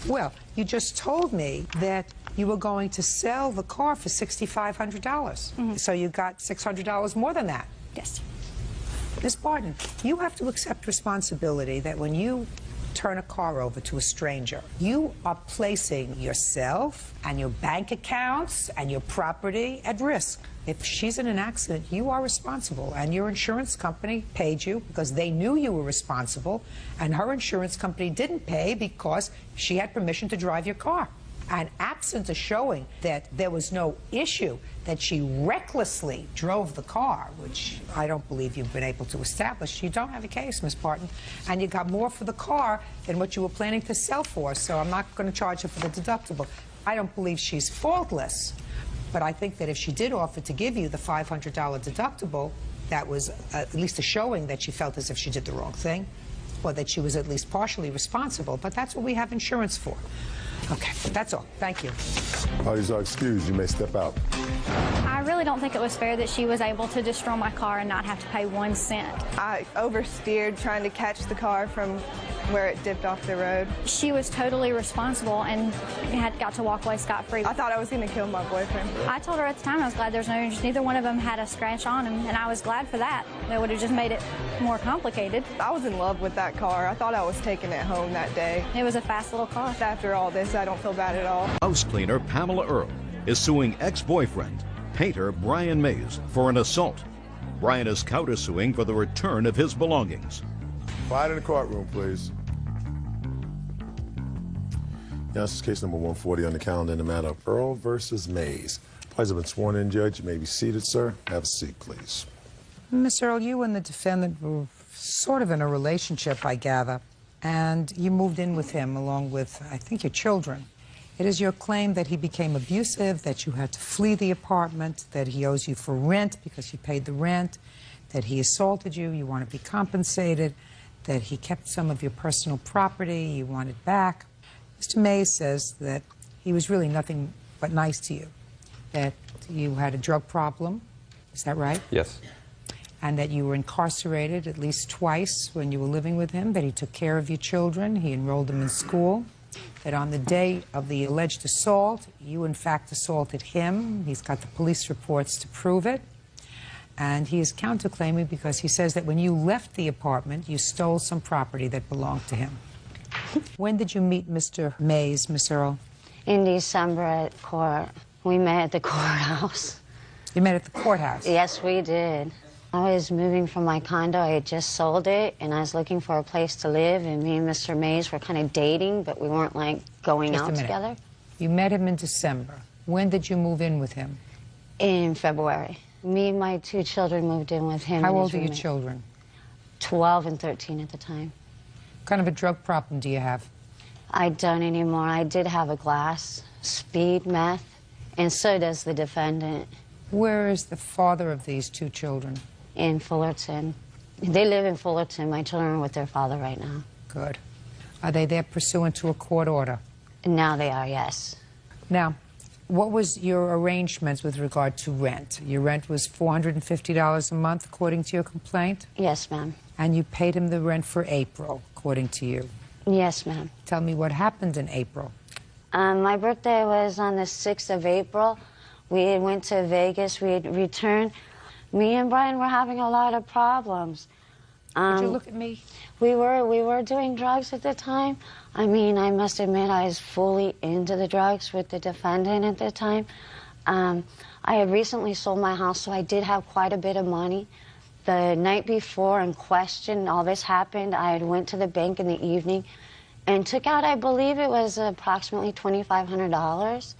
Well, you just told me that you were going to sell the car for $6,500. So you got $600 more than that. Yes. Ms. Barton, you have to accept responsibility that when you turn a car over to a stranger, you are placing yourself and your bank accounts and your property at risk. If she's in an accident, you are responsible, and your insurance company paid you because they knew you were responsible, and her insurance company didn't pay because she had permission to drive your car. And absent a showing that there was no issue, that she recklessly drove the car, which I don't believe you've been able to establish, you don't have a case, Ms. Barton. And you got more for the car than what you were planning to sell for, so I'm not going to charge her for the deductible. I don't believe she's faultless, but I think that if she did offer to give you the $500 deductible, that was at least a showing that she felt as if she did the wrong thing, or that she was at least partially responsible. But that's what we have insurance for. Okay, that's all. Thank you. Parties are excused. You may step out. I really don't think it was fair that she was able to destroy my car and not have to pay 1 cent. I oversteered trying to catch the car from where it dipped off the road. She was totally responsible and got to walk away scot-free. I thought I was going to kill my boyfriend. I told her at the time I was glad there's no injuries. Neither one of them had a scratch on them, and I was glad for that. That would have just made it more complicated. I was in love with that car. I thought I was taking it home that day. It was a fast little car. After all this, I don't feel bad at all. House cleaner Pamela Earl is suing ex-boyfriend, painter Brian Mays, for an assault. Brian is countersuing for the return of his belongings. Quiet in the courtroom, please. Now, this is case number 140 on the calendar in the matter of Earl versus Mays. Parties have been sworn in, Judge. You may be seated, sir. Have a seat, please. Miss Earl, you and the defendant were sort of in a relationship, I gather, and you moved in with him along with, I think, your children. It is your claim that he became abusive, that you had to flee the apartment, that he owes you for rent because you paid the rent, that he assaulted you, you want to be compensated, that he kept some of your personal property, you want it back. Mr. Mays says that he was really nothing but nice to you, that you had a drug problem. Is that right? Yes. And that you were incarcerated at least twice when you were living with him, that he took care of your children, he enrolled them in school, that on the day of the alleged assault, you in fact assaulted him. He's got the police reports to prove it. And he is counterclaiming because he says that when you left the apartment, you stole some property that belonged to him. When did you meet Mr. Mays, Miss Earl? In December at court. We met at the courthouse. You met at the courthouse? Yes, we did. I was moving from my condo. I had just sold it, and I was looking for a place to live, and me and Mr. Mays were kind of dating, but we weren't, like, going out together. You met him in December. When did you move in with him? In February. Me and my 2 children moved in with him. How old are your children? 12 and 13 at the time. What kind of a drug problem do you have? I don't anymore. I did have a glass, speed, meth, and so does the defendant. Where is the father of these 2 children? In Fullerton. They live in Fullerton. My children are with their father right now. Good. Are they there pursuant to a court order? Now they are, yes. Now, what was your arrangements with regard to rent? Your rent was $450 a month, according to your complaint? Yes, ma'am. And you paid him the rent for April, according to you? Yes, ma'am. Tell me what happened in April. My birthday was on the 6th of April. We went to Vegas. We had returned. Me and Brian were having a lot of problems. Would you look at me? We were doing drugs at the time. I mean, I must admit I was fully into the drugs with the defendant at the time. I had recently sold my house, so I did have quite a bit of money. The night before in question, all this happened, I had went to the bank in the evening and took out, I believe it was approximately $2,500.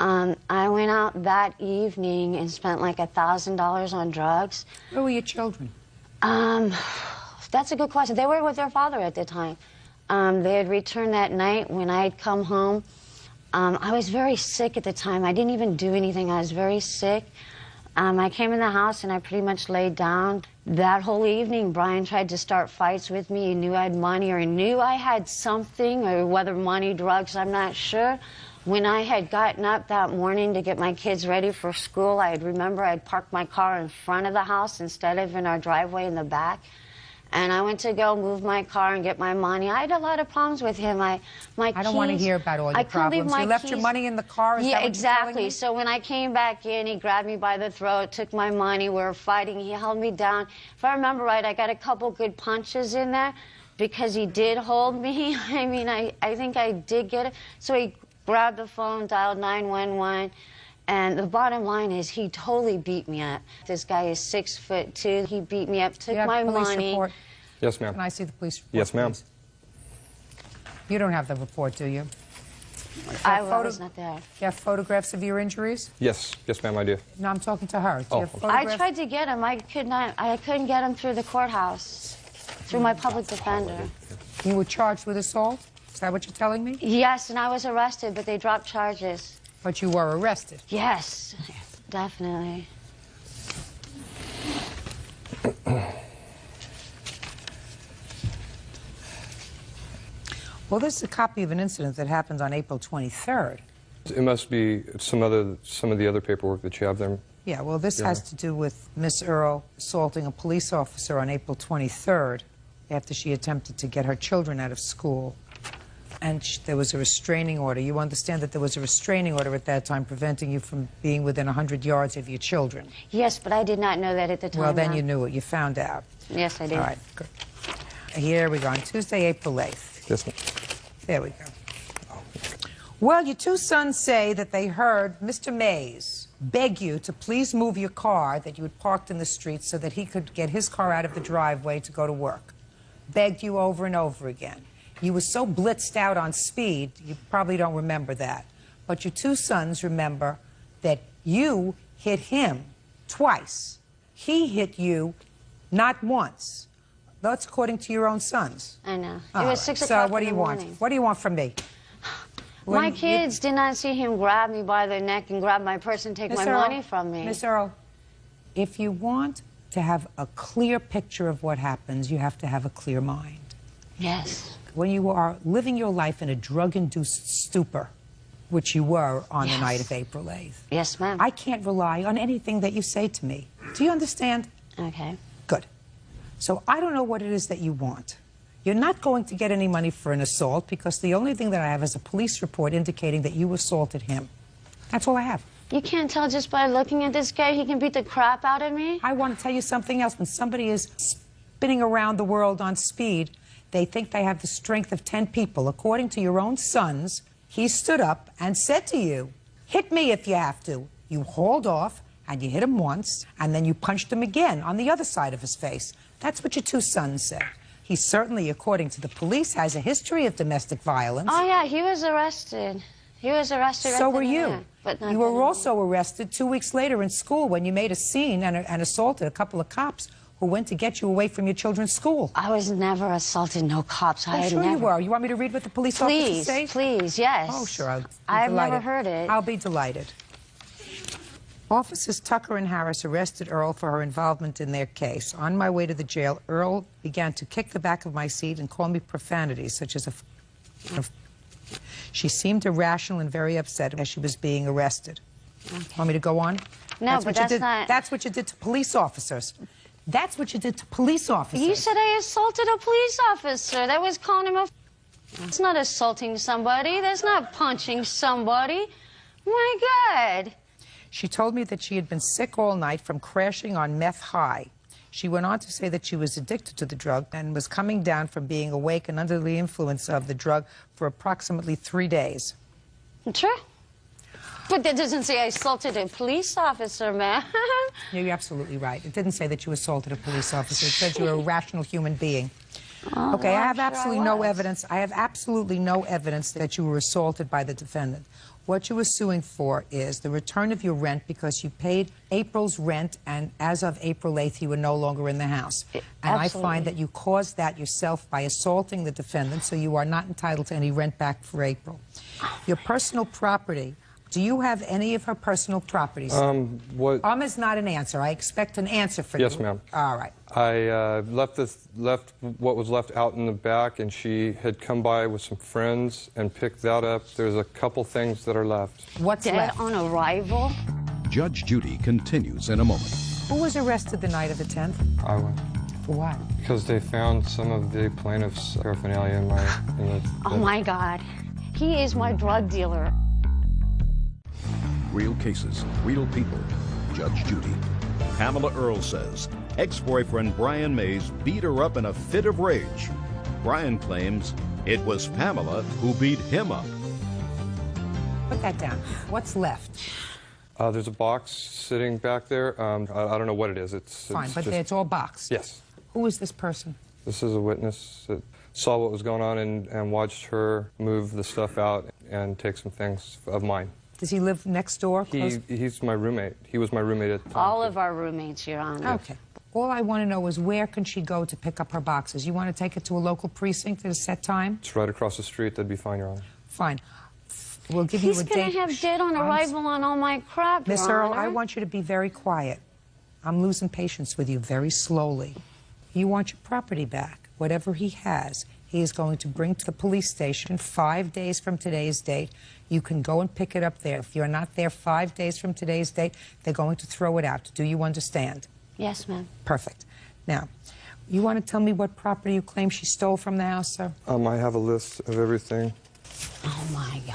I went out that evening and spent like $1,000 on drugs. Where were your children? That's a good question. They were with their father at the time. They had returned that night when I had come home. I was very sick at the time. I didn't even do anything. I was very sick. I came in the house and I pretty much laid down. That whole evening, Brian tried to start fights with me. He knew I had money, or he knew I had something, or whether money, drugs, I'm not sure. When I had gotten up that morning to get my kids ready for school, I remember I'd parked my car in front of the house instead of in our driveway in the back. And I went to go move my car and get my money. I had a lot of problems with him. I don't want to hear about all your problems. You left your money in the car? Is that what you're telling exactly. me? So when I came back in, he grabbed me by the throat, took my money. We were fighting. He held me down. If I remember right, I got a couple good punches in there because he did hold me. I mean, I think I did get it. So he grabbed the phone, dialed 911. And the bottom line is he totally beat me up. This guy is 6'2". He beat me up, took my money. Report? Yes, ma'am. Can I see the police report? Yes, ma'am. You don't have the report, do you? I was not there. You have photographs of your injuries? Yes, ma'am, I do. No, I'm talking to her. Do you have I photographs? tried to get him. I couldn't get him through the courthouse, through my public defender. You were charged with assault? Is that what you're telling me? Yes, and I was arrested, but they dropped charges. But you were arrested? Yes, definitely. Well, this is a copy of an incident that happened on April 23rd. It must be some of the other paperwork that you have there. Yeah, well, this has to do with Miss Earl assaulting a police officer on April 23rd after she attempted to get her children out of school. And there was a restraining order. You understand that there was a restraining order at that time preventing you from being within 100 yards of your children. Yes, but I did not know that at the time. Well, then you knew it. You found out. Yes, I did. All right, good. Here we go, on Tuesday, April 8th. Yes, ma'am. There we go. Well, your two sons say that they heard Mr. Mays beg you to please move your car that you had parked in the street so that he could get his car out of the driveway to go to work. Begged you over and over again. You were so blitzed out on speed, you probably don't remember that. But your two sons remember that you hit him twice. He hit you not once. That's according to your own sons. I know. All It was right. 6 o'clock So what do in you the want? morning. What do you want from me? My kids did not see him grab me by the neck and grab my purse and take my money from me. Miss Earl, if you want to have a clear picture of what happens, you have to have a clear mind. Yes. When you are living your life in a drug-induced stupor, which you were on the night of April 8th. Yes, ma'am. I can't rely on anything that you say to me. Do you understand? Okay. Good. So I don't know what it is that you want. You're not going to get any money for an assault because the only thing that I have is a police report indicating that you assaulted him. That's all I have. You can't tell just by looking at this guy he can beat the crap out of me? I want to tell you something else. When somebody is spinning around the world on speed, they think they have the strength of 10 people. According to your own sons, he stood up and said to you, hit me if you have to. You hauled off and you hit him once and then you punched him again on the other side of his face. That's what your two sons said. He certainly, according to the police, has a history of domestic violence. Oh, yeah, he was arrested. He was arrested. So right were then and you. there, but not You then were and also arrested 2 weeks later in school when you made a scene and assaulted a couple of cops who went to get you away from your children's school. I was never assaulted, no cops. Oh, I had sure never. you were. You want me to read what the police officers say? Please, yes. Oh, sure. I'll be I've delighted. never heard it. I'll be delighted. Officers Tucker and Harris arrested Earl for her involvement in their case. On my way to the jail, Earl began to kick the back of my seat and call me profanities, such as She seemed irrational and very upset as she was being arrested. Okay. Want me to go on? No, but that's not... That's what you did to police officers. That's what you did to police officers. You said I assaulted a police officer. That was calling him a... That's not assaulting somebody. That's not punching somebody. My God. She told me that she had been sick all night from crashing on meth high. She went on to say that she was addicted to the drug and was coming down from being awake and under the influence of the drug for approximately 3 days. Sure. But that doesn't say I assaulted a police officer, man. You're absolutely right. It didn't say that you assaulted a police officer. It said you're a rational human being. Oh, Okay, I have sure absolutely no evidence. I have absolutely no evidence that you were assaulted by the defendant. What you were suing for is the return of your rent because you paid April's rent, and as of April 8th, you were no longer in the house. And I find that you caused that yourself by assaulting the defendant, so you are not entitled to any rent back for April. Your personal property, Do you have any of her personal properties? What? Is not an answer. I expect an answer for you. Yes, ma'am. All right. I left what was left out in the back, and she had come by with some friends and picked that up. There's a couple things that are left. What's Dead left? on arrival? Judge Judy continues in a moment. Who was arrested the night of the 10th? I was. For what? Because they found some of the plaintiff's paraphernalia in the Oh my God. He is my drug dealer. Real cases, real people. Judge Judy. Pamela Earle says ex-boyfriend Brian Mays beat her up in a fit of rage. Brian claims it was Pamela who beat him up. Put that down. What's left? There's a box sitting back there. I don't know what it is. Fine, but just, it's all boxed. Yes. Who is this person? This is a witness that saw what was going on and watched her move the stuff out and take some things of mine. Does he live next door? He's my roommate. He was my roommate at the time. All of our roommates, Your Honor. Okay. All I want to know is where can she go to pick up her boxes? You want to take it to a local precinct at a set time? It's right across the street. That'd be fine, Your Honor. Fine. We'll give you a date. He's going to have dead on arrival on all my crap, Your Miss Earle, Honor. I want you to be very quiet. I'm losing patience with you very slowly. You want your property back. Whatever he has, he is going to bring to the police station 5 days from today's date. You can go and pick it up there. If you're not there 5 days from today's date, they're going to throw it out. Do you understand? Yes, ma'am. Perfect. Now, you want to tell me what property you claim she stole from the house, sir? I have a list of everything. Oh, my God.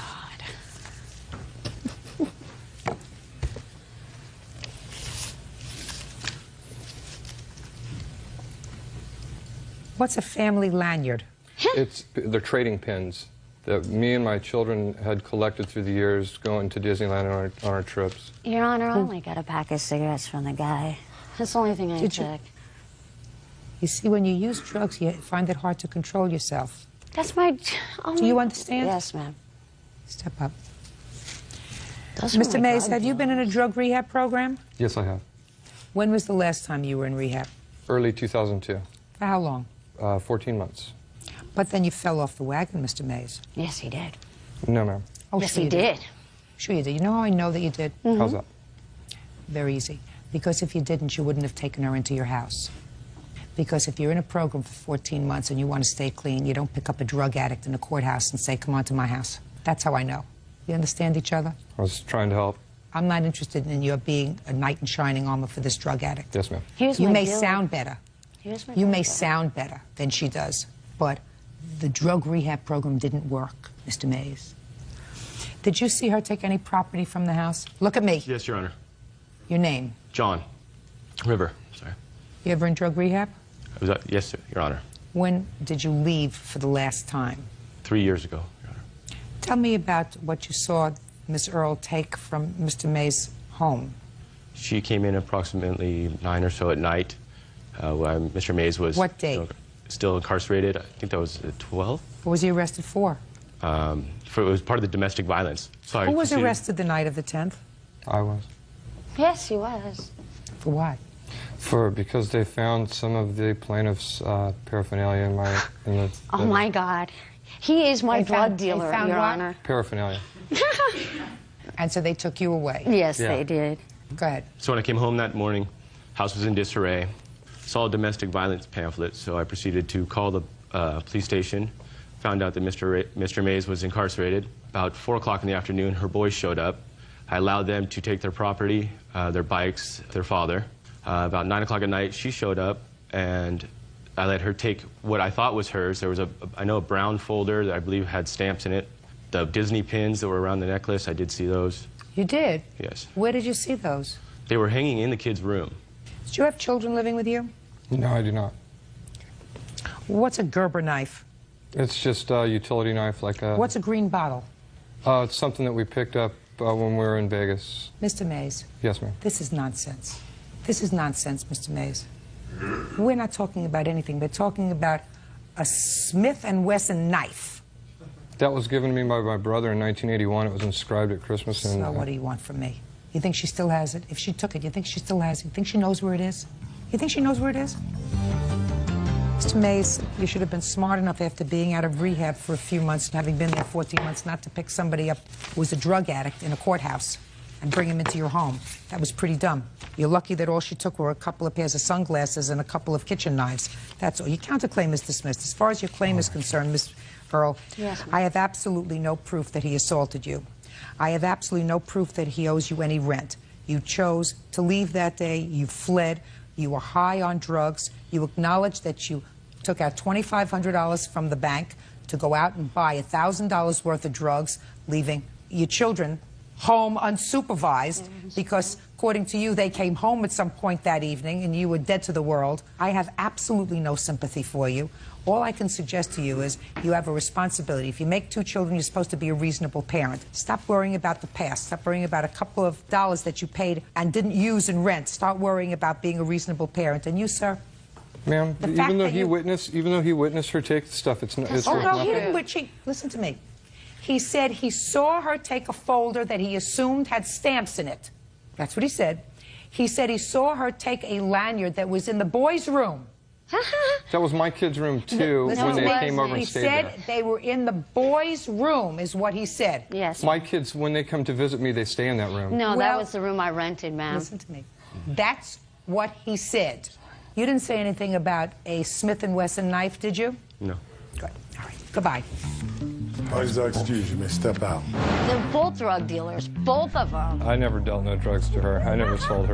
What's a family lanyard? They're trading pins that me and my children had collected through the years going to Disneyland on our trips. Your Honor, I only got a pack of cigarettes from the guy. That's the only thing I took. You see, when you use drugs, you find it hard to control yourself. That's my... Oh, Do you understand? Yes, ma'am. Step up. Those are Mr. my Mays, drug have you been in a drug rehab program? Yes, I have. When was the last time you were in rehab? Early 2002. For how long? 14 months. But then you fell off the wagon, Mr. Mays. Yes, he did. No, ma'am. Oh, yes, sure he you did. Sure you did. You know how I know that you did? How's that? Very easy. Because if you didn't, you wouldn't have taken her into your house. Because if you're in a program for 14 months and you want to stay clean, you don't pick up a drug addict in a courthouse and say, come on to my house. That's how I know. You understand each other? I was trying to help. I'm not interested in your being a knight in shining armor for this drug addict. Yes, ma'am. You may sound better. You may dealer. sound better than she does, but the drug rehab program didn't work, Mr. Mays. Did you see her take any property from the house? Look at me. Yes, Your Honor. Your name? John River. Sorry. You ever in drug rehab? Yes, sir, Your Honor. When did you leave for the last time? 3 years ago, Your Honor. Tell me about what you saw Miss Earle take from Mr. Mays' home. She came in approximately 9 or so at night. When Mr. Mays was What date? Still incarcerated. I think that was the 12th. What was he arrested for? It was part of the domestic violence. So I Who was proceeded- arrested the night of the 10th? I was. Yes, he was. For what? Because they found some of the plaintiff's paraphernalia in the Oh, my God. He is my drug dealer, found Your what? Honor. paraphernalia. And so they took you away? Yes, Yeah. they did. Go ahead. So when I came home that morning, house was in disarray. Saw a domestic violence pamphlet, so I proceeded to call the police station. Found out that Mr. Mays was incarcerated. About 4 o'clock in the afternoon, her boys showed up. I allowed them to take their property, their bikes, their father. About 9 o'clock at night, she showed up, and I let her take what I thought was hers. There was a brown folder that I believe had stamps in it. The Disney pins that were around the necklace, I did see those. You did? Yes. Where did you see those? They were hanging in the kid's room. Did you have children living with you? No, I do not. What's a Gerber knife? It's just a utility knife, like a... What's a green bottle? It's something that we picked up when we were in Vegas. Mr. Mays. Yes, ma'am. This is nonsense. This is nonsense, Mr. Mays. We're not talking about anything. We're talking about a Smith & Wesson knife. That was given to me by my brother in 1981. It was inscribed at Christmas. So what do you want from me? You think she still has it? If she took it, you think she still has it? You think she knows where it is? You think she knows where it is? Mr. Mays, you should have been smart enough after being out of rehab for a few months and having been there 14 months not to pick somebody up who was a drug addict in a courthouse and bring him into your home. That was pretty dumb. You're lucky that all she took were a couple of pairs of sunglasses and a couple of kitchen knives. That's all. Your counterclaim is dismissed. As far as your claim is concerned, Miss Earl, Yes, I have absolutely no proof that he assaulted you. I have absolutely no proof that he owes you any rent. You chose to leave that day. You fled. You were high on drugs. You acknowledged that you took out $2,500 from the bank to go out and buy $1,000 worth of drugs, leaving your children home unsupervised because, according to you, they came home at some point that evening and you were dead to the world. I have absolutely no sympathy for you. All I can suggest to you is you have a responsibility. If you make 2 children, you're supposed to be a reasonable parent. Stop worrying about the past. Stop worrying about a couple of dollars that you paid and didn't use in rent. Start worrying about being a reasonable parent. And you, sir? Ma'am, even though he witnessed her take the stuff, it's not. It's Oh, worth no, nothing. he didn't. But listen to me. He said he saw her take a folder that he assumed had stamps in it. That's what he said. He said he saw her take a lanyard that was in the boys' room. That was my kids' room, too, when they came over and stayed there. He said they were in the boys' room, is what he said. Yes. My kids, when they come to visit me, they stay in that room. No, that was the room I rented, ma'am. Listen to me. That's what he said. You didn't say anything about a Smith & Wesson knife, did you? No. Good. All right. Goodbye. Parties are excused. You may step out. They're both drug dealers, both of them. I never dealt no drugs to her. I never sold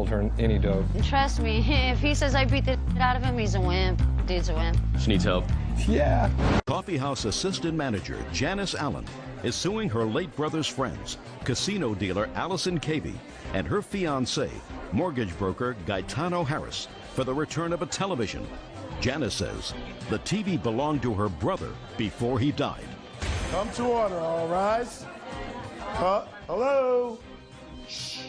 her any dope. Trust me, if he says I beat the shit out of him, he's a wimp. Dude's a wimp. She needs help. Yeah. Coffeehouse assistant manager Janice Allen is suing her late brother's friends, casino dealer Allison Cavey, and her fiancé, mortgage broker Gaetano Harris, for the return of a television. Janice says the TV belonged to her brother before he died. Come to order, all rise. Hello? Shh.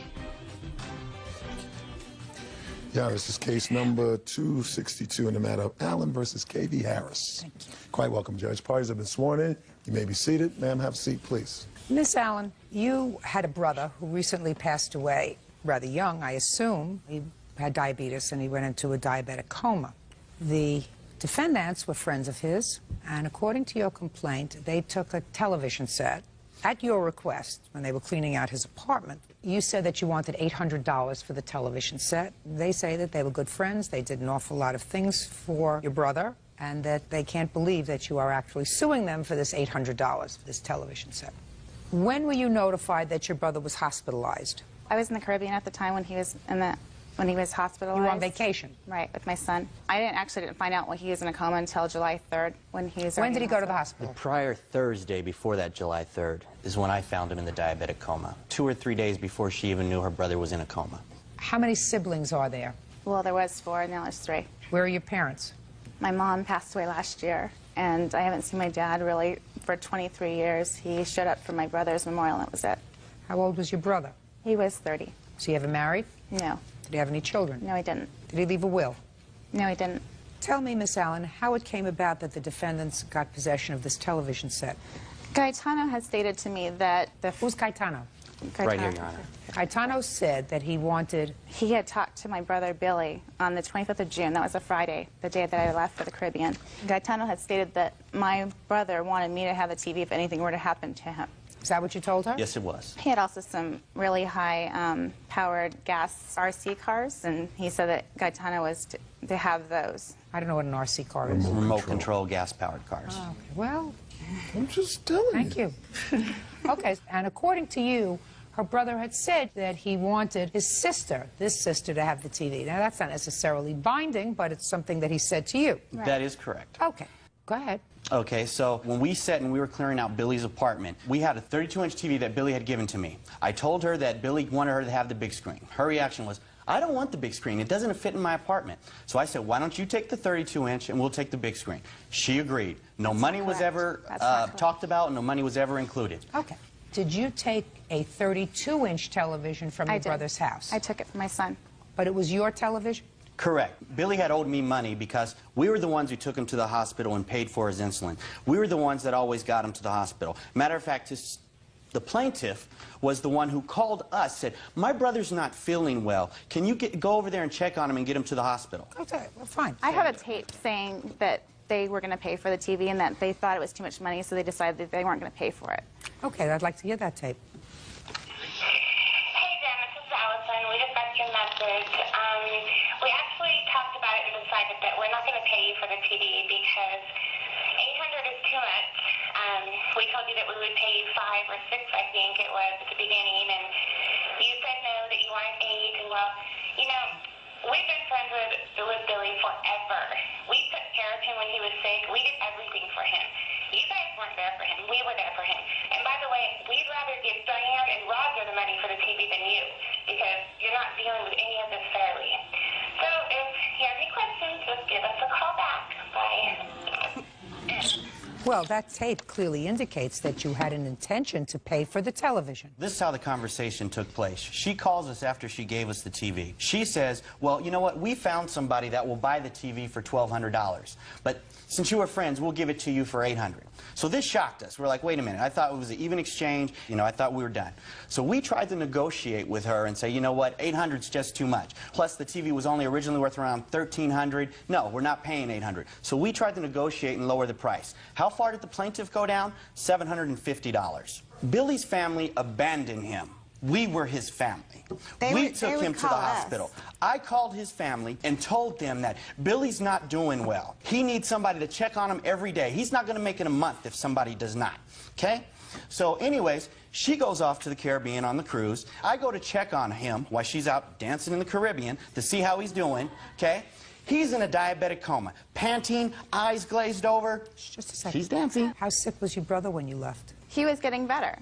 Yeah, this is case number 262 in the matter of Allen versus K.V. Harris. Thank you. Quite welcome, Judge. Parties have been sworn in. You may be seated. Ma'am, have a seat, please. Miss Allen, you had a brother who recently passed away, rather young, I assume. He had diabetes and he went into a diabetic coma. The defendants were friends of his, and according to your complaint, they took a television set at your request when they were cleaning out his apartment. You said that you wanted $800 for the television set. They say that they were good friends, they did an awful lot of things for your brother, and that they can't believe that you are actually suing them for this $800 for this television set. When were you notified that your brother was hospitalized? I was in the Caribbean at the time when he was hospitalized. You were on vacation? Right, with my son. I didn't find out when he was in a coma until July 3rd when he was. When did he go to the hospital? The prior Thursday before that July 3rd is when I found him in the diabetic coma. 2 or 3 days before she even knew her brother was in a coma. How many siblings are there? Well, there was 4, now there's 3. Where are your parents? My mom passed away last year, and I haven't seen my dad really for 23 years. He showed up for my brother's memorial, and that was it. How old was your brother? He was 30. Was he ever married? No. Did he have any children? No, he didn't. Did he leave a will? No, he didn't. Tell me, Miss Allen, how it came about that the defendants got possession of this television set. Gaetano had stated to me that Who's Gaetano? Right here, Your Honor. Gaetano said that he wanted... He had talked to my brother Billy on the 25th of June. That was a Friday, the day that I left for the Caribbean. Gaetano had stated that my brother wanted me to have the TV if anything were to happen to him. Is that what you told her? Yes, it was. He had also some really high powered gas RC cars, and he said that Gaetano was to have those. I don't know what an RC car is. Remote control gas-powered cars. Oh, okay. Well, I'm just telling you. Thank you. Okay, and according to you, her brother had said that he wanted his sister, this sister, to have the TV. Now, that's not necessarily binding, but it's something that he said to you. Right. That is correct. Okay, go ahead. Okay, so when we sat and we were clearing out Billy's apartment, we had a 32-inch TV that Billy had given to me. I told her that Billy wanted her to have the big screen. Her reaction was, I don't want the big screen. It doesn't fit in my apartment. So I said, why don't you take the 32-inch and we'll take the big screen. She agreed. No money was ever talked about, and no money was ever included. Okay. Did you take a 32-inch television from your brother's house? I took it from my son. But it was your television? Correct. Billy had owed me money because we were the ones who took him to the hospital and paid for his insulin. We were the ones that always got him to the hospital. Matter of fact, his The plaintiff was the one who called us, said, my brother's not feeling well. Can you go over there and check on him and get him to the hospital? Okay, well, fine. I have a tape saying that they were going to pay for the TV and that they thought it was too much money, so they decided that they weren't going to pay for it. Okay, I'd like to hear that tape. Hey, Jen, this is Allison. We just got your message. We actually talked about it and decided that we're not going to pay you for the TV because $800 is too much. We told you that we would pay you $5 or $6, I think it was, at the beginning, and you said no, that you wanted $8, and well, you know, we've been friends with Billy forever. We took care of him when he was sick. We did everything for him. You guys weren't there for him. We were there for him. And by the way, we'd rather give Diane and Roger the money for the TV than you, because you're not dealing with any of this fairly. So if you have any questions, just give us a call back. Bye. Well, that tape clearly indicates that you had an intention to pay for the television. This is how the conversation took place. She calls us after she gave us the TV. She says, well, you know what, we found somebody that will buy the TV for $1,200. But since you were friends, we'll give it to you for $800. So this shocked us. We're like, wait a minute, I thought it was an even exchange. You know, I thought we were done. So we tried to negotiate with her and say, you know what, $800's just too much. Plus the TV was only originally worth around $1,300. No, we're not paying $800. So we tried to negotiate and lower the price. How far did the plaintiff go down? $750. Billy's family abandoned him. We were his family. We took him to the hospital. I called his family and told them that Billy's not doing well. He needs somebody to check on him every day. He's not going to make it a month if somebody does not. Okay? So anyways, she goes off to the Caribbean on the cruise. I go to check on him while she's out dancing in the Caribbean to see how he's doing. Okay? He's in a diabetic coma, panting, eyes glazed over. Just a second. He's dancing. How sick was your brother when you left? He was getting better.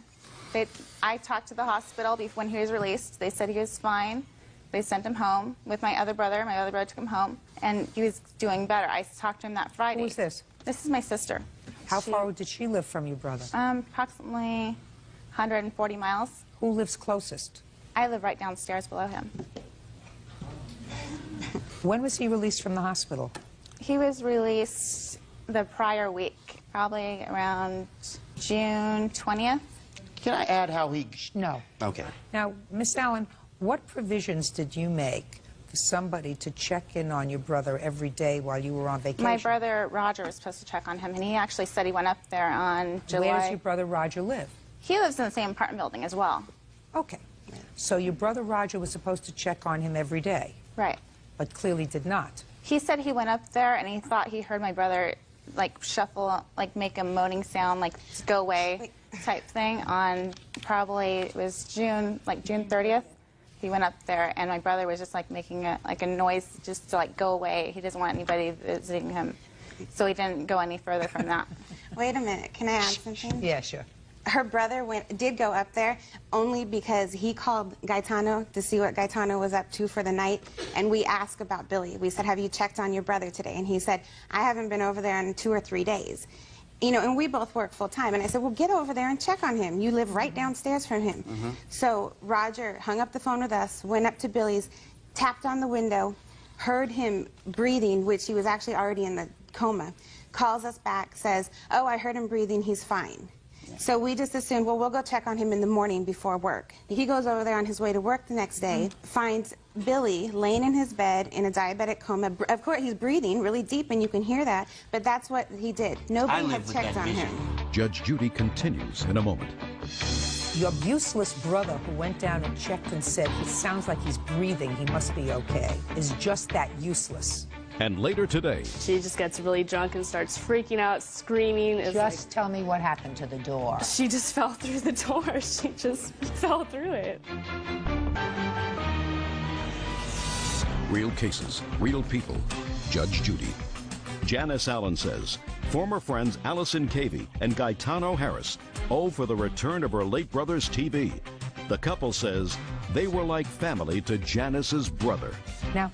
I talked to the hospital when he was released. They said he was fine. They sent him home with my other brother. My other brother took him home, and he was doing better. I talked to him that Friday. Who's this? This is my sister. How far did she live from your brother? Approximately 140 miles. Who lives closest? I live right downstairs below him. When was he released from the hospital? He was released the prior week, probably around June 20th. Can I add how he... No. Okay. Now, Miss Allen, what provisions did you make for somebody to check in on your brother every day while you were on vacation? My brother Roger was supposed to check on him, and he actually said he went up there on July... Where does your brother Roger live? He lives in the same apartment building as well. Okay. So your brother Roger was supposed to check on him every day? Right. But clearly did not. He said he went up there, and he thought he heard my brother, like, shuffle, like, make a moaning sound, like, go away type thing on probably, it was June 30th. He went up there, and my brother was just, like, making a noise just to, like, go away. He doesn't want anybody visiting him. So he didn't go any further from that. Wait a minute. Can I add something? Yeah, sure. Her brother did go up there only because he called Gaetano to see what Gaetano was up to for the night, and we asked about Billy. We said, have you checked on your brother today? And he said, I haven't been over there in 2 or 3 days. You know, and we both work full time. And I said, well, get over there and check on him. You live right downstairs from him. So Roger hung up the phone with us, went up to Billy's, tapped on the window, heard him breathing, which he was actually already in the coma, calls us back, says, oh, I heard him breathing, he's fine. So we just assumed, well, we'll go check on him in the morning before work. He goes over there on his way to work the next day, finds Billy laying in his bed in a diabetic coma. Of course, he's breathing really deep, and you can hear that, but that's what he did. Nobody had checked on him. Judge Judy continues in a moment. Your useless brother who went down and checked and said, he sounds like he's breathing, he must be okay, is just that useless. And later today... She just gets really drunk and starts freaking out, screaming. Just tell me what happened to the door. She just fell through the door. She just fell through it. Real cases, real people. Judge Judy. Janice Allen says former friends Allison Cavey and Gaetano Harris owe for the return of her late brother's TV. The couple says they were like family to Janice's brother. Now,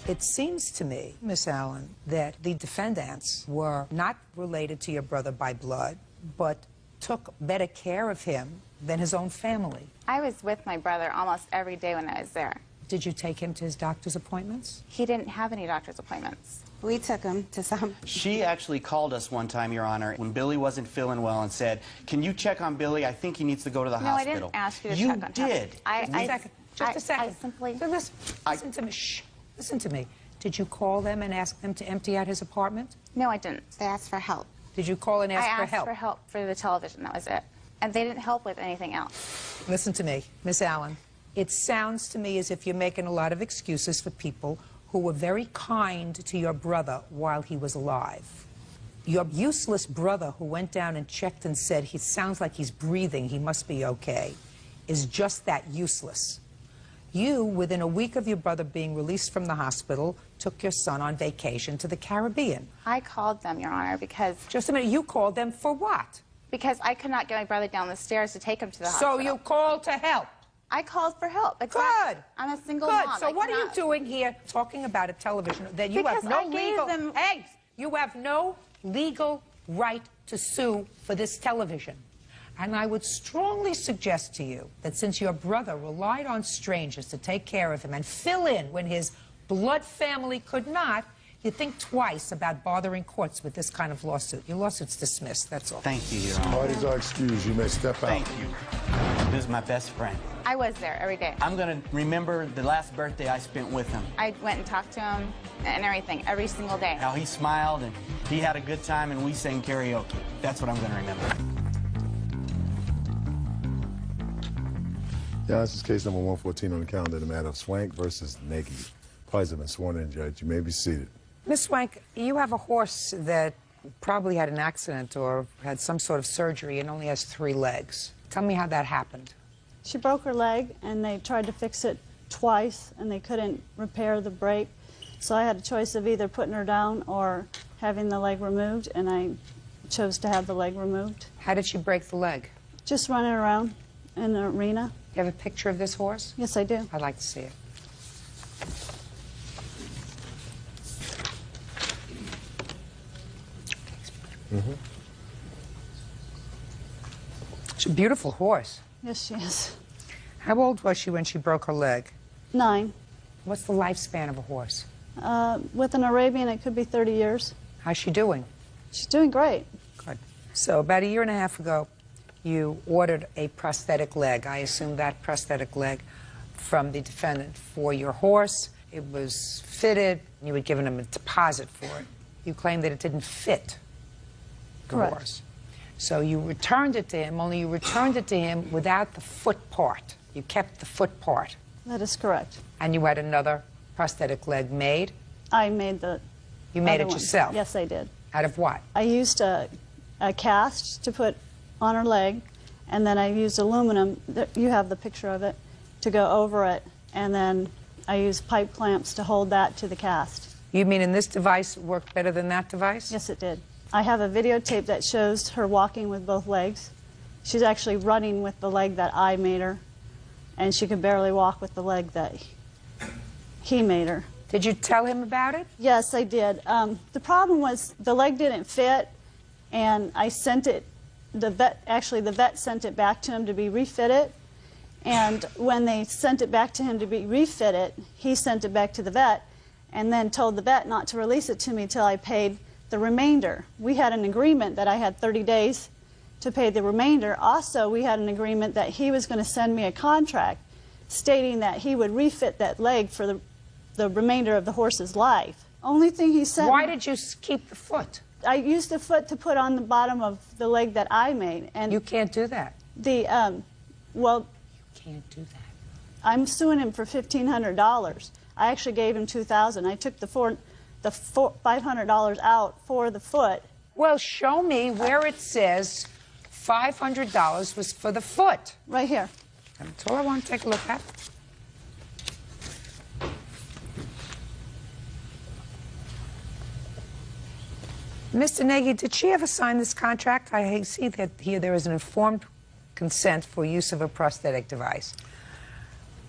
it seems to me, Miss Allen, that the defendants were not related to your brother by blood, but took better care of him than his own family. I was with my brother almost every day when I was there. Did you take him to his doctor's appointments? He didn't have any doctor's appointments. We took him to some. She actually called us one time, Your Honor, when Billy wasn't feeling well and said, can you check on Billy? I think he needs to go to the hospital. No, I didn't ask you to You check on him. did. Just a second. I simply... Listen to me. Shh. Listen to me. Did you call them and ask them to empty out his apartment? No, I didn't. They asked for help. Did you call and ask for help? I asked for help for the television. That was it. And they didn't help with anything else. Listen to me, Miss Allen. It sounds to me as if you're making a lot of excuses for people who were very kind to your brother while he was alive. Your useless brother who went down and checked and said, he sounds like he's breathing, he must be okay, is just that useless. You, within a week of your brother being released from the hospital, took your son on vacation to the Caribbean. I called them, Your Honor, because... Just a minute, you called them for what? Because I could not get my brother down the stairs to take him to the hospital. So you called to help? I called for help. Exactly. Good. I'm a single Good. mom. So what are you doing here talking about a television that you have no legal... Hey, you have no legal right to sue for this television. And I would strongly suggest to you that since your brother relied on strangers to take care of him and fill in when his blood family could not, you think twice about bothering courts with this kind of lawsuit. Your lawsuit's dismissed, that's all. Thank you, Your Honor. Parties are excused. You may step out. Thank you. This is my best friend. I was there every day. I'm going to remember the last birthday I spent with him. I went and talked to him and everything, every single day. How he smiled and he had a good time and we sang karaoke. That's what I'm going to remember. Yeah, this is case number 114 on the calendar, the matter of Swank versus Nagy. Parties have been sworn in, Judge. You may be seated. Miss Swank, you have a horse that probably had an accident or had some sort of surgery and only has 3 legs. Tell me how that happened. She broke her leg, and they tried to fix it twice, and they couldn't repair the break. So I had a choice of either putting her down or having the leg removed, and I chose to have the leg removed. How did she break the leg? Just running around in the arena. You have a picture of this horse? Yes, I do. I'd like to see it. Mm-hmm. It's a beautiful horse. Yes, she is. How old was she when she broke her leg? 9. What's the lifespan of a horse? With an Arabian, it could be 30 years. How's she doing? She's doing great. Good. So about 1.5 years ago, you ordered a prosthetic leg. I assume that prosthetic leg from the defendant for your horse. It was fitted. You had given him a deposit for it. You claimed that it didn't fit the Correct. horse. So you returned it to him, only you returned it to him without the foot part. You kept the foot part. That is correct. And you had another prosthetic leg made? I made the You made other it one. yourself? Yes, I did. Out of what? I used a cast to put on her leg, and then I used aluminum, you have the picture of it, to go over it, and then I used pipe clamps to hold that to the cast. You mean in this device worked better than that device? Yes, it did. I have a videotape that shows her walking with both legs. She's actually running with the leg that I made her, and she could barely walk with the leg that he made her. Did you tell him about it? Yes, I did. The problem was the leg didn't fit, and I sent it, the vet sent it back to him to be refitted, and when they sent it back to him to be refitted, he sent it back to the vet and then told the vet not to release it to me till I paid the remainder. We had an agreement that I had 30 days to pay the remainder. Also, we had an agreement that he was going to send me a contract stating that he would refit that leg for the remainder of the horse's life. Only thing he sent Why did you keep the foot? I used the foot to put on the bottom of the leg that I made. And you can't do that. Well, you can't do that. I'm suing him for $1,500. I actually gave him $2,000. I took the $500 out for the foot. Well, show me where it says $500 was for the foot. Right here. That's all I want to take a look at. Mr. Nagy, did she ever sign this contract? I see that here there is an informed consent for use of a prosthetic device.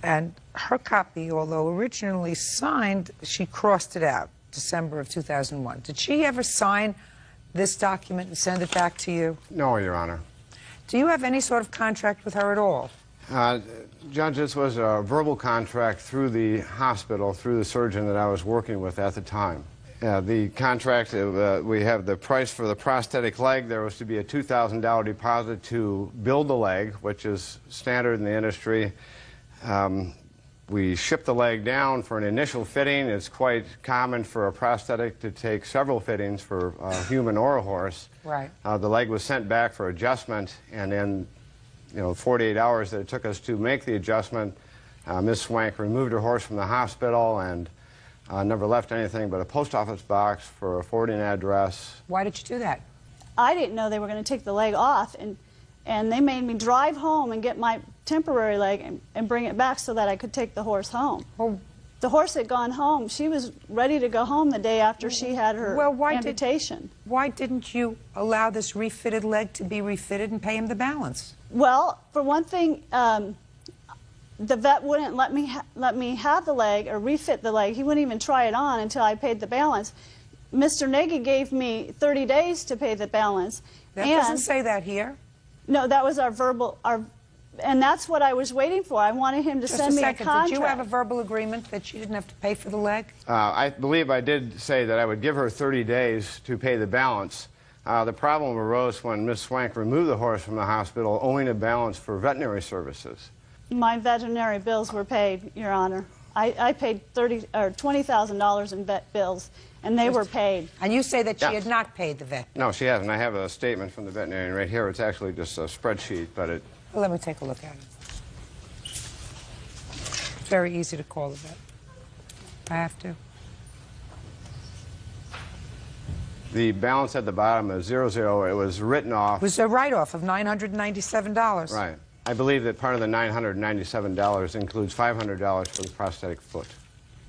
And her copy, although originally signed, she crossed it out, December of 2001. Did she ever sign this document and send it back to you? No, Your Honor. Do you have any sort of contract with her at all? Judge, this was a verbal contract through the hospital, through the surgeon that I was working with at the time. The contract, we have the price for the prosthetic leg. There was to be a $2,000 deposit to build the leg, which is standard in the industry. We ship the leg down for an initial fitting. It's quite common for a prosthetic to take several fittings for a human or a horse. Right. The leg was sent back for adjustment, and in 48 hours that it took us to make the adjustment, Ms. Swank removed her horse from the hospital and never left anything but a post office box for a forwarding address. Why did you do that? I didn't know they were going to take the leg off, and they made me drive home and get my temporary leg and bring it back so that I could take the horse home. Well, the horse had gone home. She was ready to go home the day after she had her amputation. Why didn't you allow this refitted leg to be refitted and pay him the balance? Well, for one thing, the vet wouldn't let me have the leg or refit the leg. He wouldn't even try it on until I paid the balance. Mr. Nagy gave me 30 days to pay the balance. That doesn't say that here. No, that was our verbal, and that's what I was waiting for. I wanted him to send me a contract. Did you have a verbal agreement that she didn't have to pay for the leg? I believe I did say that I would give her 30 days to pay the balance. The problem arose when Ms. Swank removed the horse from the hospital owing a balance for veterinary services. My veterinary bills were paid, Your Honor. I paid $20,000 in vet bills, and they were paid. And you say that she had not paid the vet? No, she hasn't. I have a statement from the veterinarian right here. It's actually just a spreadsheet, but it... Well, let me take a look at it. It's very easy to call the vet. I have to. The balance at the bottom is 00. It was written off. It was a write-off of $997. Right. I believe that part of the $997 includes $500 for the prosthetic foot.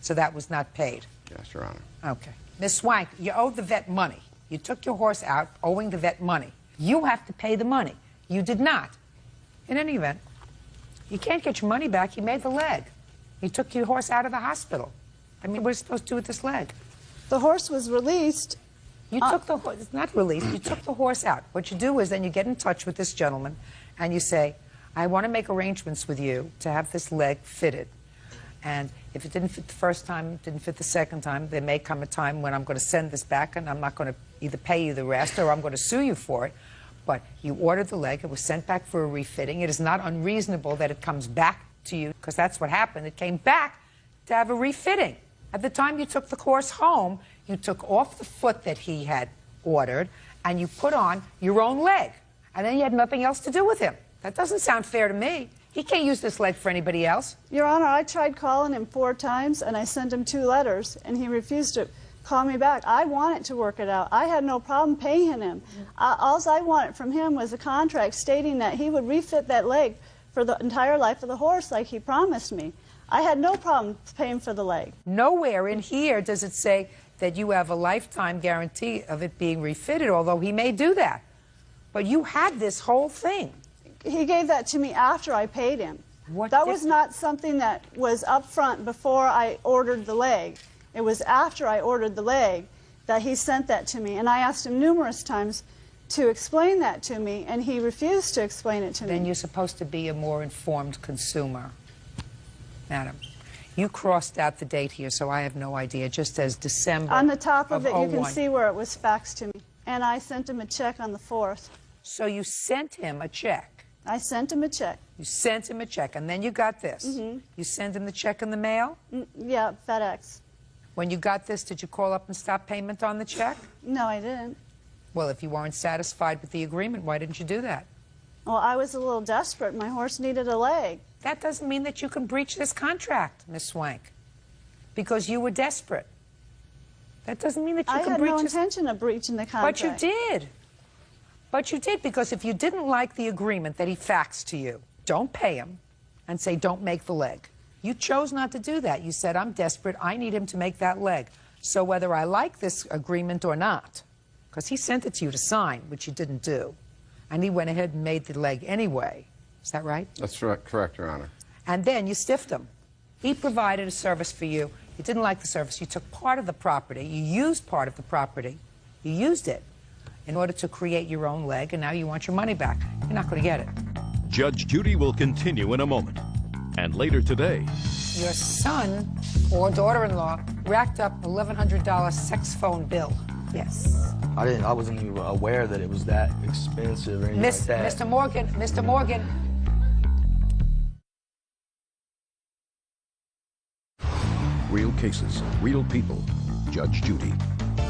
So that was not paid? Yes, Your Honor. Okay. Ms. Swank, you owed the vet money. You took your horse out owing the vet money. You have to pay the money. You did not. In any event, you can't get your money back. You made the leg. You took your horse out of the hospital. I mean, what are you supposed to do with this leg? The horse was released. You took the horse, it's not released, you took the horse out. What you do is then you get in touch with this gentleman and you say, I want to make arrangements with you to have this leg fitted. And if it didn't fit the first time, it didn't fit the second time, there may come a time when I'm going to send this back and I'm not going to either pay you the rest or I'm going to sue you for it. But you ordered the leg, it was sent back for a refitting. It is not unreasonable that it comes back to you, because that's what happened. It came back to have a refitting. At the time you took the horse home, you took off the foot that he had ordered and you put on your own leg. And then you had nothing else to do with him. That doesn't sound fair to me. He can't use this leg for anybody else. Your Honor, I tried calling him 4 times and I sent him 2 letters and he refused to call me back. I wanted to work it out. I had no problem paying him. All I wanted from him was a contract stating that he would refit that leg for the entire life of the horse like he promised me. I had no problem paying for the leg. Nowhere in here does it say that you have a lifetime guarantee of it being refitted, although he may do that. But you had this whole thing. He gave that to me after I paid him. That was not something that was up front before I ordered the leg. It was after I ordered the leg that he sent that to me. And I asked him numerous times to explain that to me, and he refused to explain it to me. Then you're supposed to be a more informed consumer, madam. You crossed out the date here, so I have no idea. It just says December on the top of it, you can 01. see where it was faxed to me. And I sent him a check on the 4th. So you sent him a check? I sent him a check. You sent him a check, and then you got this. You sent him the check in the mail? Yeah, FedEx. When you got this, did you call up and stop payment on the check? No, I didn't. Well, if you weren't satisfied with the agreement, why didn't you do that? Well, I was a little desperate. My horse needed a leg. That doesn't mean that you can breach this contract, Miss Swank, because you were desperate. That doesn't mean that you can breach I had no intention of breaching the contract. But you did. But you did, because if you didn't like the agreement that he faxed to you, don't pay him and say, don't make the leg. You chose not to do that. You said, I'm desperate. I need him to make that leg. So whether I like this agreement or not, because he sent it to you to sign, which you didn't do, and he went ahead and made the leg anyway. Is that right? That's correct, Your Honor. And then you stiffed him. He provided a service for you. You didn't like the service. You took part of the property. You used part of the property. You used it in order to create your own leg, and now you want your money back. You're not going to get it. Judge Judy will continue in a moment. And later today, your son or daughter-in-law racked up $1,100 sex phone bill. Yes. I wasn't even aware that it was that expensive or anything like that. Mr. Morgan. Real cases, real people. Judge Judy.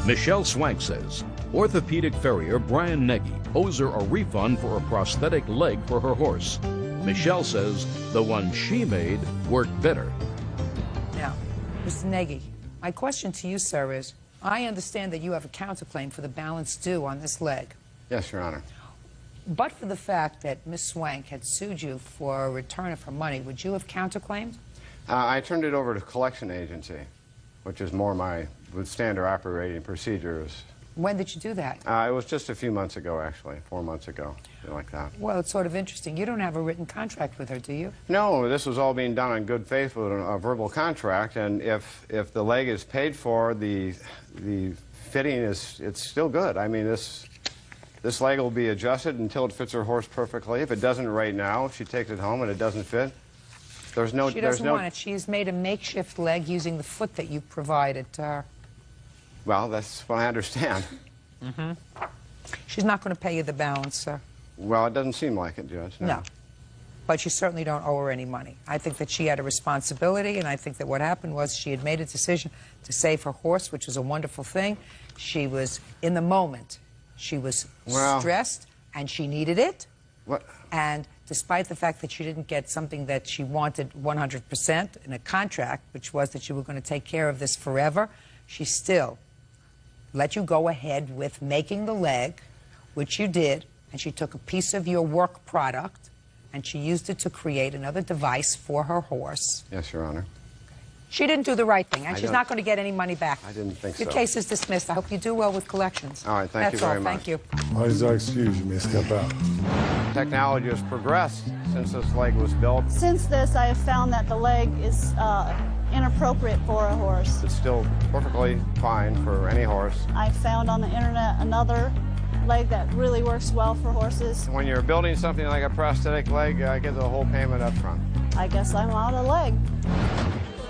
Michelle Swank says orthopedic farrier Brian Nagy owes her a refund for a prosthetic leg for her horse. Michelle says the one she made worked better. Now, Mr. Nagy, my question to you, sir, is I understand that you have a counterclaim for the balance due on this leg. Yes, Your Honor. But for the fact that Ms. Swank had sued you for a return of her money, would you have counterclaimed? I turned it over to collection agency, which is more my standard operating procedures. When did you do that? It was just a few months ago, actually, 4 months ago, something like that. Well, it's sort of interesting. You don't have a written contract with her, do you? No, this was all being done on good faith with a verbal contract, and if the leg is paid for, the fitting it's still good. I mean, this leg will be adjusted until it fits her horse perfectly. If it doesn't right now, if she takes it home and it doesn't fit, she doesn't want it. She's made a makeshift leg using the foot that you provided to her. Well, that's what I understand. Mm-hmm. She's not going to pay you the balance, sir. Well, it doesn't seem like it, Judge. No. But you certainly don't owe her any money. I think that she had a responsibility, and I think that what happened was she had made a decision to save her horse, which was a wonderful thing. She was, in the moment, she was stressed, and she needed it. What? And despite the fact that she didn't get something that she wanted 100% in a contract, which was that you were going to take care of this forever, she still let you go ahead with making the leg, which you did, and she took a piece of your work product and she used it to create another device for her horse. Yes, Your Honor. She didn't do the right thing, and she's not going to get any money back. I didn't think so. Your case is dismissed. I hope you do well with collections. All right, thank you very much. Thank you. Why is our excuse? You may step out. Technology has progressed since this leg was built. Since this, I have found that the leg is inappropriate for a horse. It's still perfectly fine for any horse. I found on the internet another leg that really works well for horses. When you're building something like a prosthetic leg, I get the whole payment up front. I guess I'm out of leg.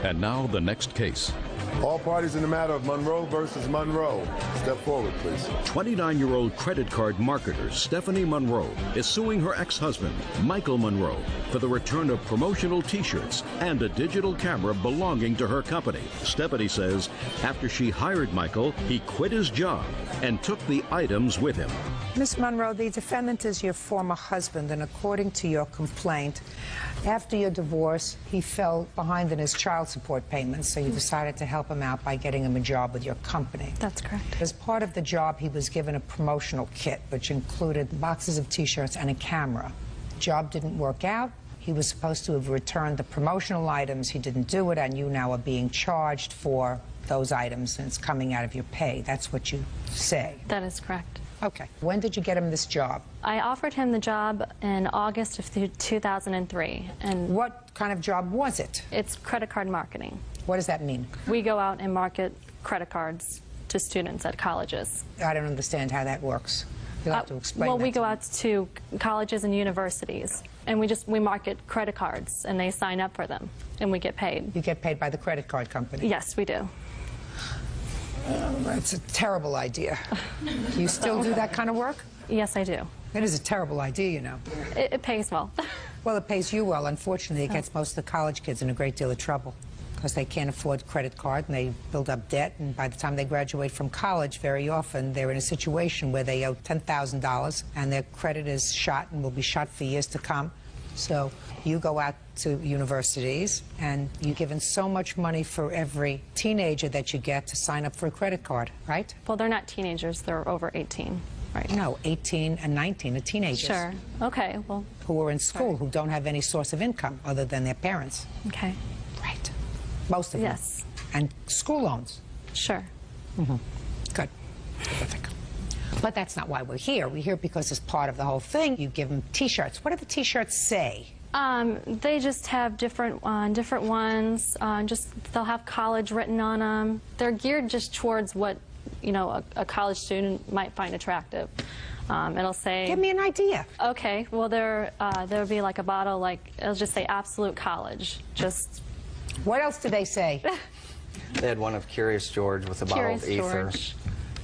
And now the next case. All parties in the matter of Monroe versus Monroe. Step forward, please. 29-year-old credit card marketer Stephanie Monroe is suing her ex-husband, Michael Monroe, for the return of promotional T-shirts and a digital camera belonging to her company. Stephanie says after she hired Michael, he quit his job and took the items with him. Ms. Monroe, the defendant is your former husband, and according to your complaint, after your divorce, he fell behind in his child support payments, so you decided to help him out by getting him a job with your company. That's correct. As part of the job, he was given a promotional kit, which included boxes of T-shirts and a camera. The job didn't work out. He was supposed to have returned the promotional items. He didn't do it, and you now are being charged for those items, and it's coming out of your pay. That's what you say. That is correct. Okay. When did you get him this job? I offered him the job in August of 2003. And what kind of job was it? It's credit card marketing. What does that mean? We go out and market credit cards to students at colleges. I don't understand how that works. You'll have to explain Well, that we go out to colleges and universities, and we market credit cards, and they sign up for them, and we get paid. You get paid by the credit card company? Yes, we do. It's a terrible idea. Do you still do that kind of work? Yes, I do. It is a terrible idea, you know. It pays well. Well, it pays you well. Unfortunately, it gets most of the college kids in a great deal of trouble because they can't afford credit card and they build up debt, and by the time they graduate from college, very often they're in a situation where they owe $10,000 and their credit is shot and will be shot for years to come. So you go out to universities and you're given so much money for every teenager that you get to sign up for a credit card, right? Well, they're not teenagers. They're over 18, right? No, 18 and 19 are teenagers. Sure. Okay, well. Who are in school, who don't have any source of income other than their parents. Okay. Right. Most of them. Yes. And school loans. Sure. Mm-hmm. Good. Terrific. But that's not why we're here. We're here because as part of the whole thing, you give them T-shirts. What do the T-shirts say? They just have different ones. They'll have college written on them. They're geared just towards what, you know, a college student might find attractive. It'll say. Give me an idea. Okay. Well, there'll be like a bottle, like it'll just say Absolute College. Just What else did they say? They had one of Curious George with a bottle of ether.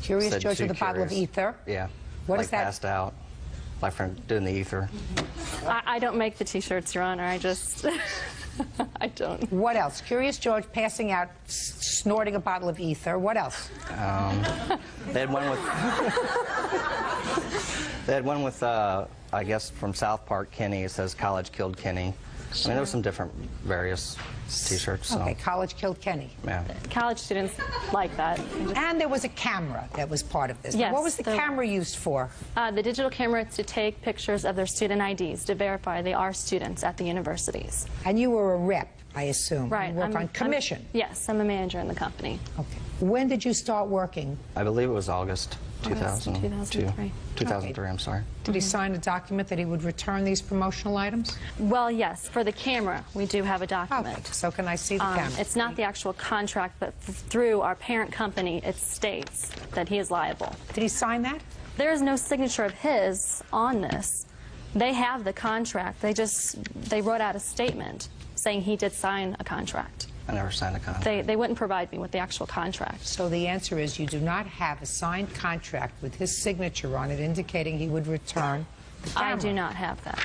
Curious Said George too with a bottle of curious. ether? Yeah. What like is that? Passed out. My friend doing the ether. I don't make the T-shirts, Your Honor. I just, I don't. What else? Curious George passing out, snorting a bottle of ether. What else? They had one with. They had one with, I guess, from South Park, Kenny. It says "College killed Kenny." I mean, there were some different, various T-shirts. So. Okay, college killed Kenny. Yeah. College students like that. And there was a camera that was part of this. Yes, What was the camera used for? The digital camera is to take pictures of their student IDs to verify they are students at the universities. And you were a rep, I assume. Right. You work on commission. Yes, I'm a manager in the company. Okay. When did you start working? I believe it was August 2002. 2003. 2003, I'm sorry. Did he sign a document that he would return these promotional items? Well, yes. For the camera, we do have a document. Okay. So can I see the camera? It's not the actual contract, but through our parent company, it states that he is liable. Did he sign that? There is no signature of his on this. They have the contract. They wrote out a statement saying he did sign a contract. I never signed a contract. They wouldn't provide me with the actual contract. So the answer is you do not have a signed contract with his signature on it indicating he would return the camera. I do not have that.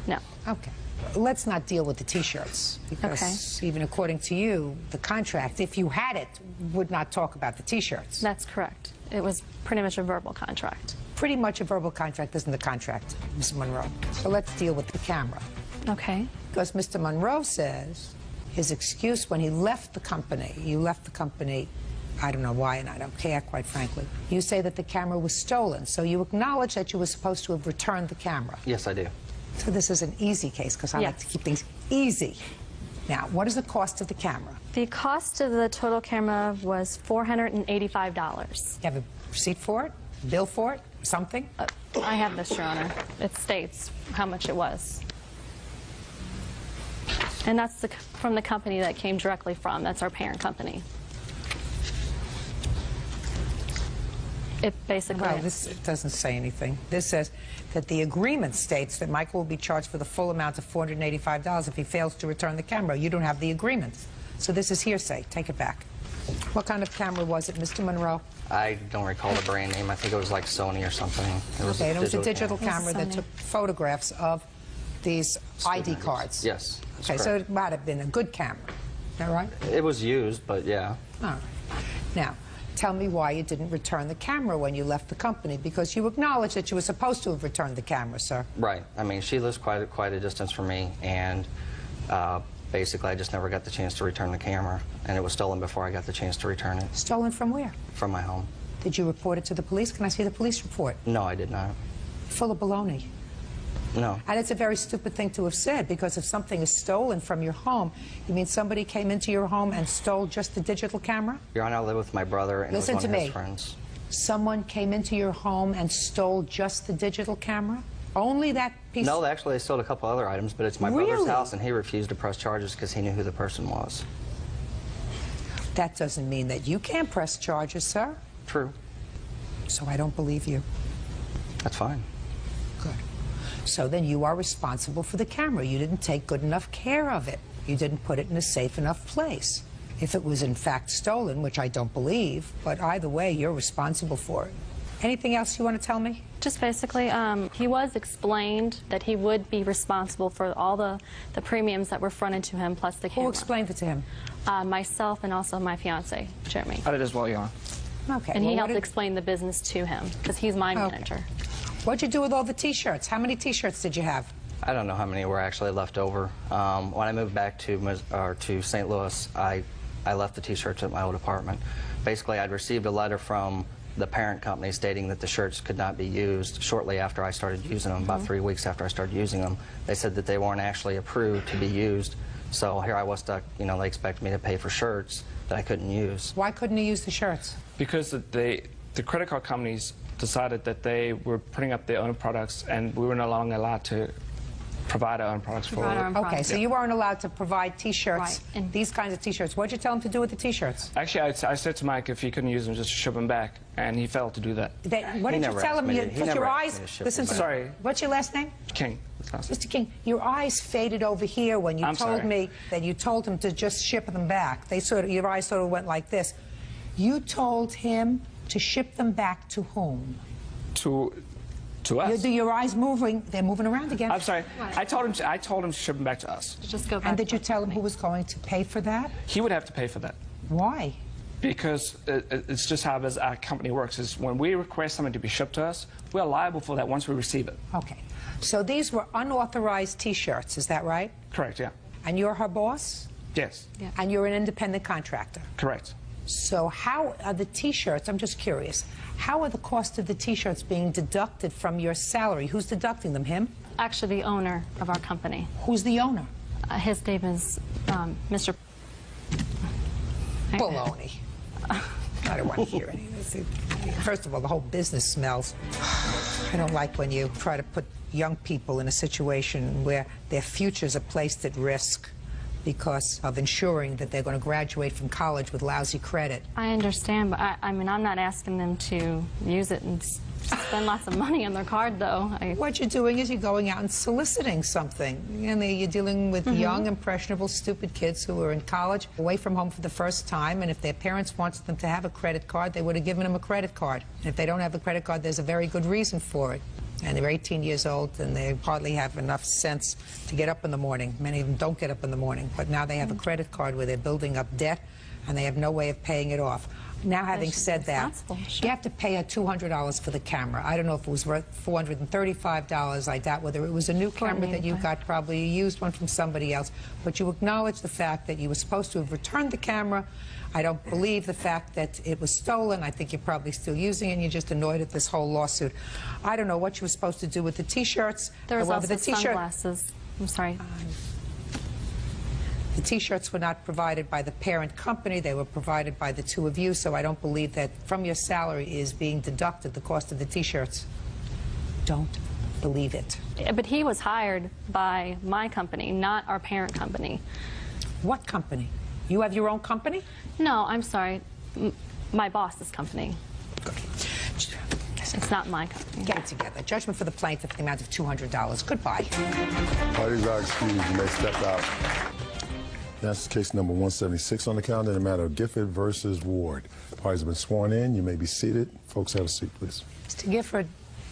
No. Okay. Let's not deal with the T-shirts because even according to you, the contract, if you had it, would not talk about the T-shirts. That's correct. It was pretty much a verbal contract. Pretty much a verbal contract isn't the contract, Ms. Monroe. So let's deal with the camera. Okay. Because Mr. Monroe says his excuse when he left the company, you left the company, I don't know why and I don't care, quite frankly. You say that the camera was stolen, so you acknowledge that you were supposed to have returned the camera. Yes, I do. So this is an easy case because I like to keep things easy. Now, what is the cost of the camera? The cost of the total camera was $485. You have a receipt for it? Bill for it? Something? I have this, Your Honor. It states how much it was. And that's from the company that came directly from. That's our parent company. It basically... Well, this doesn't say anything. This says that the agreement states that Michael will be charged for the full amount of $485 if he fails to return the camera. You don't have the agreement. So this is hearsay. Take it back. What kind of camera was it, Mr. Monroe? I don't recall the brand name. I think it was like Sony or something. It was a digital camera that took photographs of these ID cards. Yes. Okay, so it might have been a good camera. Is that right? It was used, but yeah. All right. Now, tell me why you didn't return the camera when you left the company, because you acknowledge that you were supposed to have returned the camera, sir. Right. I mean, she lives quite a distance from me, and basically I just never got the chance to return the camera, and it was stolen before I got the chance to return it. Stolen from where? From my home. Did you report it to the police? Can I see the police report? No, I did not. Full of baloney. No. And it's a very stupid thing to have said, because if something is stolen from your home, you mean somebody came into your home and stole just the digital camera? Your Honor, I live with my brother and Listen with one to of me. his friends. Someone came into your home and stole just the digital camera? Only that piece? No, actually, they stole a couple other items, but it's my brother's house, and he refused to press charges because he knew who the person was. That doesn't mean that you can't press charges, sir. True. So I don't believe you. That's fine. Good. So then you are responsible for the camera. You didn't take good enough care of it. You didn't put it in a safe enough place. If it was in fact stolen, which I don't believe, but either way, you're responsible for it. Anything else you want to tell me? Just basically, he was explained that he would be responsible for all the premiums that were fronted to him, plus the camera. Who explained it to him? Myself and also my fiancé, Jeremy. I did as well, Your Honor. Okay. And he helped explain the business to him, because he's my manager. What'd you do with all the T-shirts? How many T-shirts did you have? I don't know how many were actually left over. When I moved back to St. Louis, I left the T-shirts at my old apartment. Basically, I'd received a letter from the parent company stating that the shirts could not be used shortly after I started using them, about 3 weeks after I started using them. They said that they weren't actually approved to be used. So here I was stuck, you know, they expected me to pay for shirts that I couldn't use. Why couldn't you use the shirts? Because the credit card companies decided that they were putting up their own products, and we were no longer allowed to provide our own products for it. Okay, so you weren't allowed to provide T-shirts, these kinds of T-shirts. What'd you tell him to do with the T-shirts? Actually, I said to Mike if he couldn't use them, just ship them back, and he failed to do that. What did you tell him? Because your eyes... Listen to me. Sorry. What's your last name? King. Mr. King, your eyes faded over here when you told me that you told him to just ship them back. Your eyes sort of went like this. You told him to ship them back to whom? To us. Your eyes moving? They're moving around again. I'm sorry. I told him to ship them back to us. Just go back. And did you tell him who was going to pay for that? He would have to pay for that. Why? Because it's just how our company works. Is when we request something to be shipped to us, we're liable for that once we receive it. Okay. So these were unauthorized T-shirts, is that right? Correct, yeah. And you're her boss? Yes. Yeah. And you're an independent contractor? Correct. So how are the T-shirts, I'm just curious, how are the cost of the T-shirts being deducted from your salary? Who's deducting them, him? Actually, the owner of our company. Who's the owner? His name is Mr. Baloney. I don't want to hear any of this. First of all, the whole business smells. I don't like when you try to put young people in a situation where their futures are placed at risk because of ensuring that they're going to graduate from college with lousy credit. I understand, but I mean, I'm not asking them to use it and spend lots of money on their card, though. What you're doing is you're going out and soliciting something. And you're dealing with young, impressionable, stupid kids who are in college, away from home for the first time, and if their parents wanted them to have a credit card, they would have given them a credit card. And if they don't have a credit card, there's a very good reason for it. And they're 18 years old, and they hardly have enough sense to get up in the morning. Many of them don't get up in the morning, but now they have a credit card where they're building up debt, and they have no way of paying it off. Now, having said that, you have to pay her $200 for the camera. I don't know if it was worth $435. I doubt whether it was a new camera that you got, probably a used one from somebody else. But you acknowledge the fact that you were supposed to have returned the camera. I don't believe the fact that it was stolen. I think you're probably still using it, and you're just annoyed at this whole lawsuit. I don't know what you were supposed to do with the T-shirts. There was also sunglasses. I'm sorry. The T-shirts were not provided by the parent company. They were provided by the two of you, so I don't believe that from your salary is being deducted the cost of the T-shirts. Don't believe it. But he was hired by my company, not our parent company. What company? You have your own company? No, I'm sorry. My boss's company. Good. It's not my company. Get it together. Judgment for the plaintiff in the amount of $200. Goodbye. Parties are excused. You may step out. That's case number 176 on the calendar in the matter of Gifford versus Ward. Parties have been sworn in. You may be seated. Folks, have a seat, please. Mr. Gifford,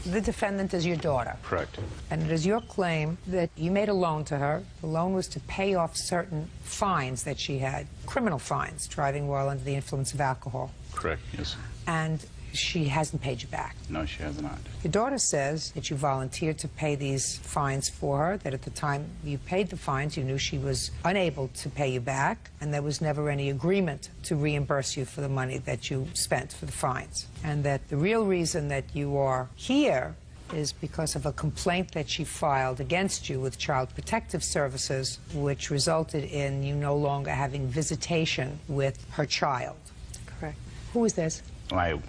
the defendant is your daughter. Correct. And it is your claim that you made a loan to her. The loan was to pay off certain fines that she had, criminal fines, driving while under the influence of alcohol. Correct, yes. And she hasn't paid you back. No, she has not. Your daughter says that you volunteered to pay these fines for her, that at the time you paid the fines, you knew she was unable to pay you back, and there was never any agreement to reimburse you for the money that you spent for the fines. And that the real reason that you are here is because of a complaint that she filed against you with Child Protective Services, which resulted in you no longer having visitation with her child. Correct. Who is this? My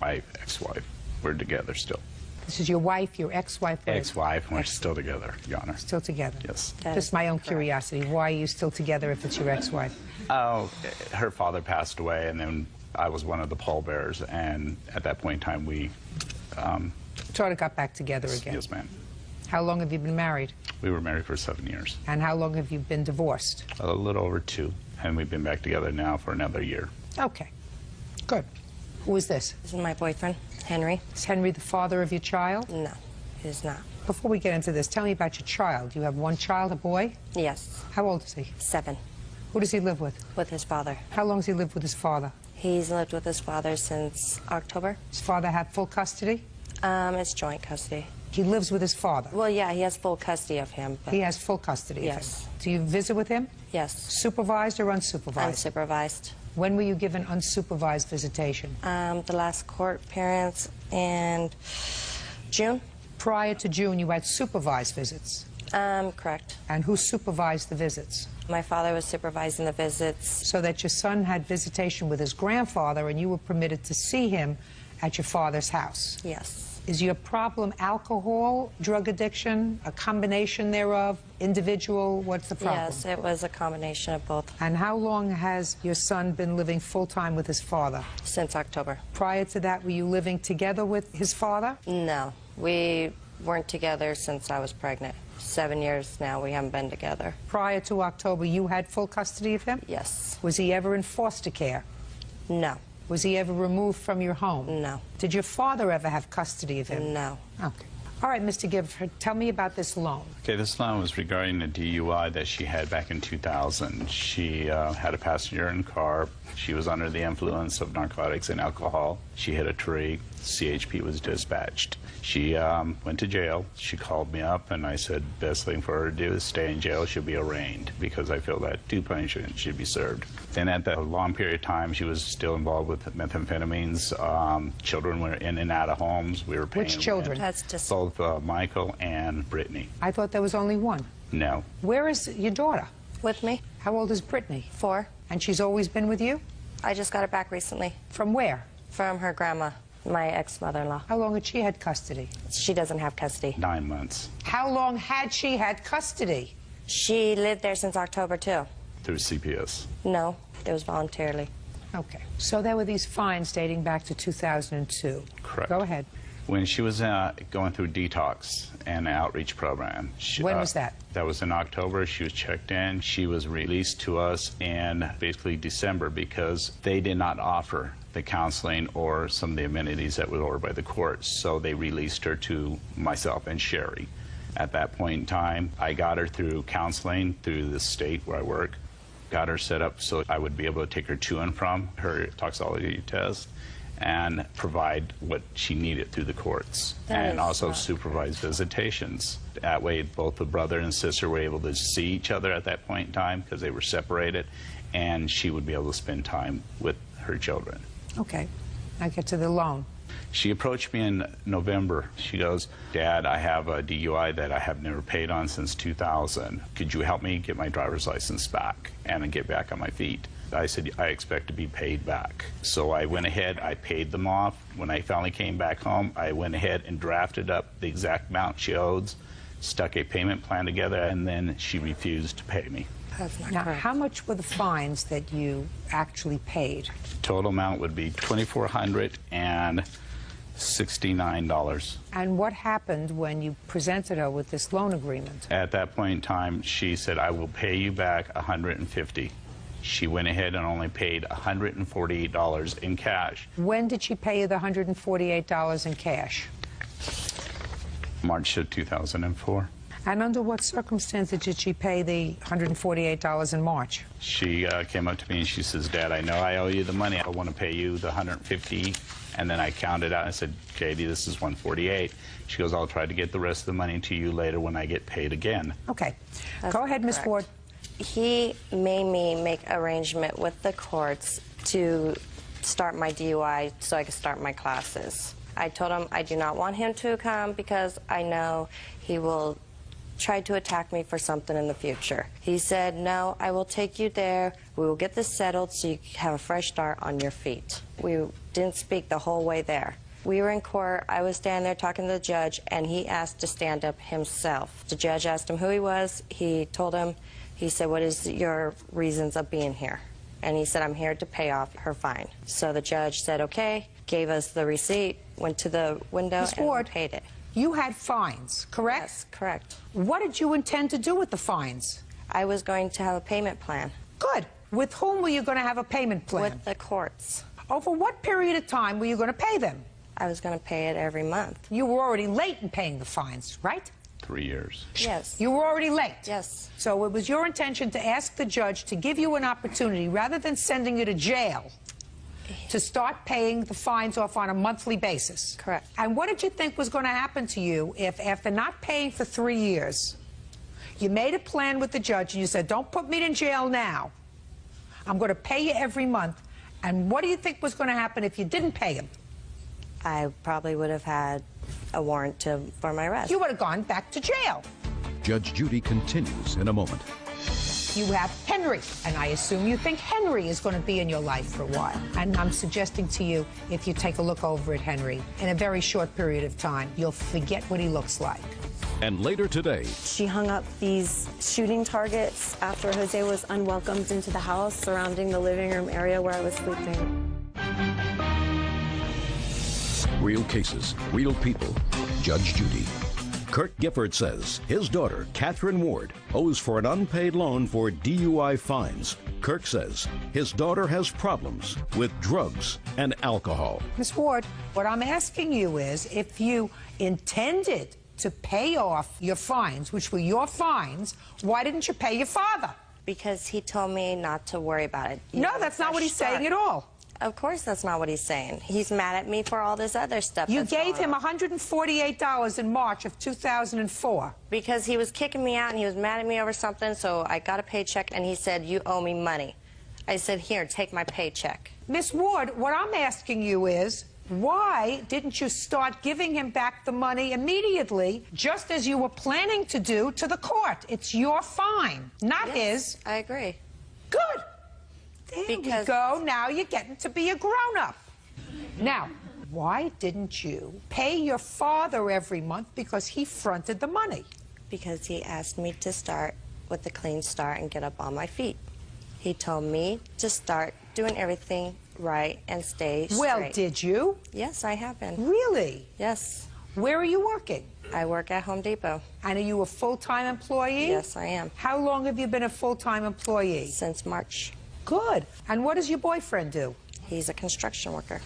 ex-wife. We're together still. This is your wife, your ex-wife? Ex-wife, we're still together, Your Honor. Still together? Yes. Just my own curiosity. Why are you still together if it's your ex-wife? Oh, her father passed away, and then I was one of the pallbearers, and at that point in time, we... sort of got back together again? Yes, ma'am. How long have you been married? We were married for 7 years. And how long have you been divorced? A little over 2, and we've been back together now for another year. Okay. Good. Who is this? This is my boyfriend, Henry. Is Henry the father of your child? No, he is not. Before we get into this, tell me about your child. You have one child, a boy? Yes. How old is he? 7. Who does he live with? With his father. How long has he lived with his father? He's lived with his father since October. His father had full custody? It's joint custody. He lives with his father? Well, yeah, he has full custody of him. But he has full custody of him? Yes. Do you visit with him? Yes. Supervised or unsupervised? Unsupervised. When were you given unsupervised visitation? The last court appearance in June. Prior to June, you had supervised visits? Correct. And who supervised the visits? My father was supervising the visits. So that your son had visitation with his grandfather and you were permitted to see him at your father's house? Yes. Is your problem alcohol, drug addiction, a combination thereof, individual? What's the problem? Yes, it was a combination of both. And how long has your son been living full-time with his father? Since October. Prior to that, were you living together with his father? No. We weren't together since I was pregnant. 7 years now we haven't been together. Prior to October, you had full custody of him? Yes. Was he ever in foster care? No. Was he ever removed from your home? No. Did your father ever have custody of him? No. Okay. All right, Mr. Gifford, tell me about this loan. Okay, this loan was regarding a DUI that she had back in 2000. She had a passenger in the car. She was under the influence of narcotics and alcohol. She hit a tree. CHP was dispatched. She went to jail. She called me up, and I said, best thing for her to do is stay in jail. She'll be arraigned, because I feel that due punishment should be served. Then at that long period of time, she was still involved with methamphetamines. Children were in and out of homes. We were paying Which children? That's just... Both Michael and Brittany. I thought there was only one. No. Where is your daughter? With me. How old is Brittany? 4. And she's always been with you? I just got her back recently. From where? From her grandma, my ex-mother-in-law. How long had she had custody? She doesn't have custody. 9 months. How long had she had custody? She lived there since October, too. Through CPS. No, it was voluntarily. Okay. So there were these fines dating back to 2002. Correct. Go ahead. When she was going through detox and outreach program. When was that? That was in October. She was checked in. She was released to us in basically December, because they did not offer the counseling or some of the amenities that were ordered by the courts. So they released her to myself and Sherry. At that point in time, I got her through counseling through the state where I work. Got her set up so I would be able to take her to and from her toxicology test and provide what she needed through the courts, and also supervise visitations. That way, both the brother and sister were able to see each other at that point in time, because they were separated, and she would be able to spend time with her children. Okay. I get to the loan. She approached me in November. She goes, Dad, I have a DUI that I have never paid on since 2000. Could you help me get my driver's license back and get back on my feet? I said, I expect to be paid back. So I went ahead, I paid them off. When I finally came back home, I went ahead and drafted up the exact amount she owed, stuck a payment plan together, and then she refused to pay me. That's not Now, correct. how much were the fines that you actually paid? Total amount would be $2,469. And what happened when you presented her with this loan agreement? At that point in time, she said, I will pay you back $150. She went ahead and only paid $148 in cash. When did she pay you the $148 in cash? March of 2004. And under what circumstances did she pay the $148 in March? She came up to me and she says, Dad, I know I owe you the money. I want to pay you the $150. And then I counted out and I said, Katie, this is $148. She goes, I'll try to get the rest of the money to you later when I get paid again. Okay. That's Go ahead, Ms. correct. Ford. He made me make arrangement with the courts to start my DUI so I could start my classes. I told him I do not want him to come because I know he will try to attack me for something in the future. He said, no, I will take you there. We will get this settled so you can have a fresh start on your feet. We didn't speak the whole way there. We were in court. I was standing there talking to the judge, and he asked to stand up himself. The judge asked him who he was. He told him. He said, what is your reasons of being here? And he said, I'm here to pay off her fine. So the judge said, okay, gave us the receipt, went to the window, Ms. and Ford, paid it. You had fines, correct? Yes, correct. What did you intend to do with the fines? I was going to have a payment plan. Good. With whom were you going to have a payment plan? With the courts. Over what period of time were you going to pay them? I was going to pay it every month. You were already late in paying the fines, right? 3 years. Yes. You were already late? Yes. So it was your intention to ask the judge to give you an opportunity, rather than sending you to jail, to start paying the fines off on a monthly basis. Correct. And what did you think was going to happen to you if, after not paying for 3 years, you made a plan with the judge and you said, don't put me in jail now. I'm going to pay you every month. And what do you think was going to happen if you didn't pay him? I probably would have had a warrant for my arrest. You would have gone back to jail. Judge Judy continues in a moment. You have Henry, and I assume you think Henry is going to be in your life for a while. And I'm suggesting to you, if you take a look over at Henry, in a very short period of time, you'll forget what he looks like. And later today, she hung up these shooting targets after Jose was unwelcomed into the house surrounding the living room area where I was sleeping. real cases, real people. Judge Judy. Kirk Gifford says his daughter, Catherine Ward, owes for an unpaid loan for DUI fines. Kirk says his daughter has problems with drugs and alcohol. Miss Ward, what I'm asking you is if you intended to pay off your fines, which were your fines, why didn't you pay your father? Because he told me not to worry about it. No, that's not what he's saying at all. Of course that's not what he's saying. He's mad at me for all this other stuff. You gave him $148 in March of 2004. Because he was kicking me out and he was mad at me over something, so I got a paycheck and he said, you owe me money. I said, here, take my paycheck. Miss Ward, what I'm asking you is, why didn't you start giving him back the money immediately, just as you were planning to do to the court? It's your fine, not his. I agree. Good. There we go. Now you're getting to be a grown-up. Now, why didn't you pay your father every month because he fronted the money? Because he asked me to start with a clean start and get up on my feet. He told me to start doing everything right and stay straight. Well, did you? Yes, I have been. Really? Yes. Where are you working? I work at Home Depot. And are you a full-time employee? Yes, I am. How long have you been a full-time employee? Since March. Good. And what does your boyfriend do? He's a construction worker.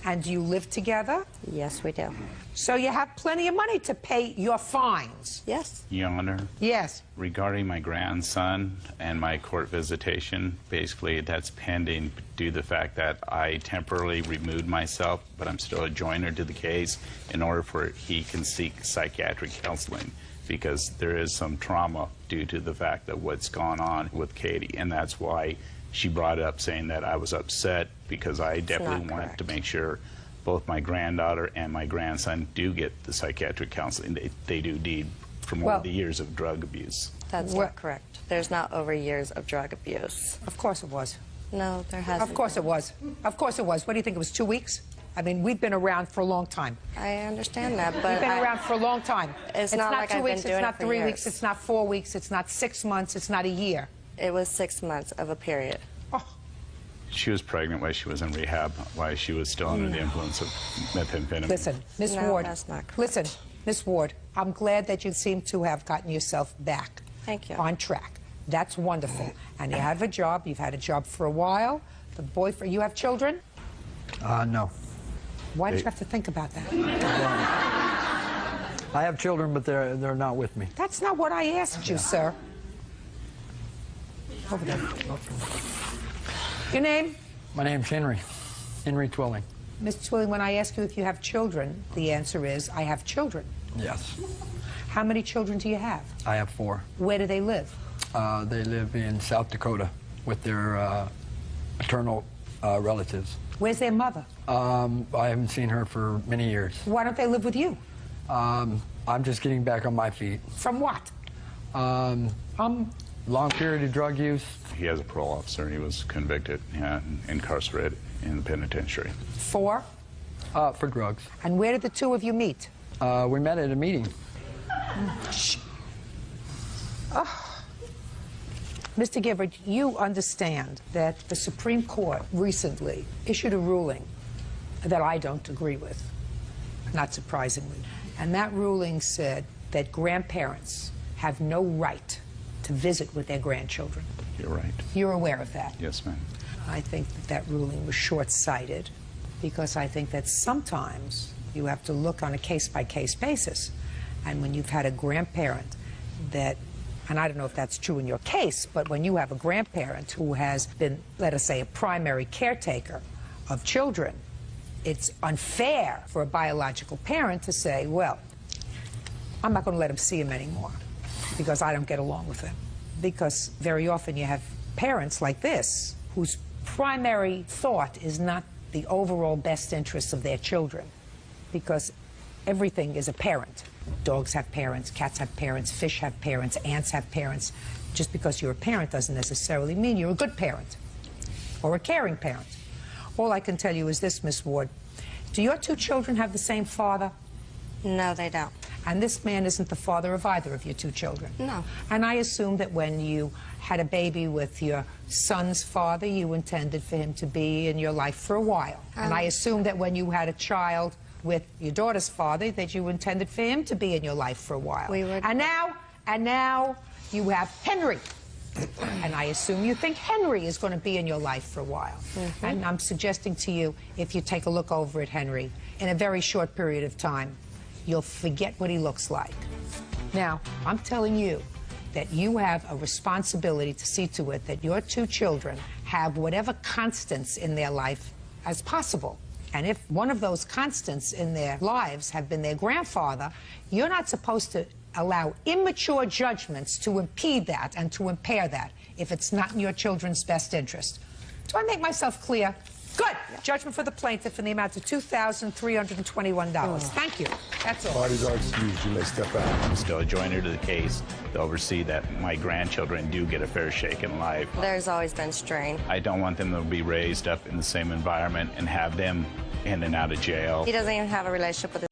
And do you live together? Yes, we do. So you have plenty of money to pay your fines? Yes. Your Honor. Yes. Regarding my grandson and my court visitation, basically that's pending due to the fact that I temporarily removed myself, but I'm still a joiner to the case in order for he can seek psychiatric counseling, because there is some trauma due to the fact that what's gone on with Katie, and that's why she brought it up saying that I was upset because I definitely wanted to make sure both my granddaughter and my grandson do get the psychiatric counseling they do need from over the years of drug abuse. That's not correct. There's not over years of drug abuse. Of course it was. No, there hasn't. Of course it was. Of course it was. What do you think, it was 2 weeks? I mean, we've been around for a long time. I understand that, but we've been around for a long time. It's not like 2 I've weeks, been doing it's not it for 3 years. weeks, it's not 4 weeks, it's not 6 months, it's not a year. It was 6 months of a period. She was pregnant while she was in rehab, while she was still under the influence of methamphetamine. Listen, Miss Ward. That's not correct. Listen, Miss Ward, I'm glad that you seem to have gotten yourself back. Thank you. On track. That's wonderful. And you have a job. You've had a job for a while. The boyfriend. You have children? No. Why did you have to think about that? I have children, but they're not with me. That's not what I asked you, sir. Over there. Your name? My name's Henry. Henry Twilling. Mr. Twilling, when I ask you if you have children, the answer is, I have children. Yes. How many children do you have? I have 4. Where do they live? They live in South Dakota with their maternal relatives. Where's their mother? I haven't seen her for many years. Why don't they live with you? I'm just getting back on my feet. From what? Long period of drug use. He has a parole officer. He was convicted and incarcerated in the penitentiary. For? For drugs. And where did the two of you meet? We met at a meeting. Mr. Gifford, you understand that the Supreme Court recently issued a ruling that I don't agree with, not surprisingly. And that ruling said that grandparents have no right to visit with their grandchildren. You're right. You're aware of that? Yes, ma'am. I think that that ruling was short-sighted because I think that sometimes you have to look on a case-by-case basis. And when you've had a grandparent that, and I don't know if that's true in your case, but when you have a grandparent who has been, let us say, a primary caretaker of children, it's unfair for a biological parent to say, well, I'm not going to let him see him anymore because I don't get along with him. Because very often you have parents like this whose primary thought is not the overall best interests of their children, because everything is a parent. Dogs have parents, cats have parents, fish have parents, ants have parents. Just because you're a parent doesn't necessarily mean you're a good parent or a caring parent. All I can tell you is this, Miss Ward. Do your 2 children have the same father? No, they don't. And this man isn't the father of either of your 2 children? No. And I assume that when you had a baby with your son's father, you intended for him to be in your life for a while. And I assume that when you had a child with your daughter's father that you intended for him to be in your life for a while. And now you have Henry. And I assume you think Henry is going to be in your life for a while. And I'm suggesting to you, if you take a look over at Henry, in a very short period of time, you'll forget what he looks like. Now, I'm telling you that you have a responsibility to see to it that your two children have whatever constants in their life as possible. And if one of those constants in their lives have been their grandfather, you're not supposed to allow immature judgments to impede that and to impair that if it's not in your children's best interest. Do I make myself clear? Good. Judgment for the plaintiff in the amount of $2,321. Thank you. That's all. Parties are excused. You may step out. I'm still a joiner to the case to oversee that my grandchildren do get a fair shake in life. There's always been strain. I don't want them to be raised up in the same environment and have them in and out of jail. He doesn't even have a relationship with his...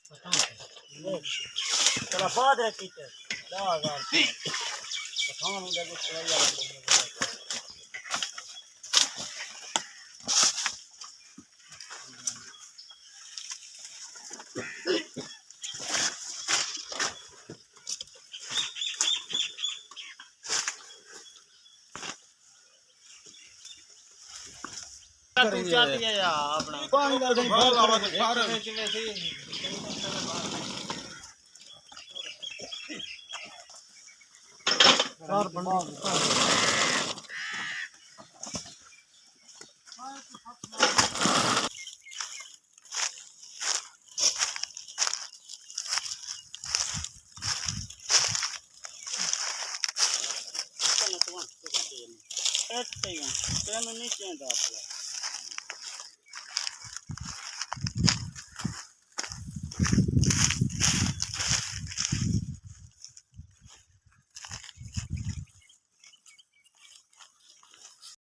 Este, não me entendo,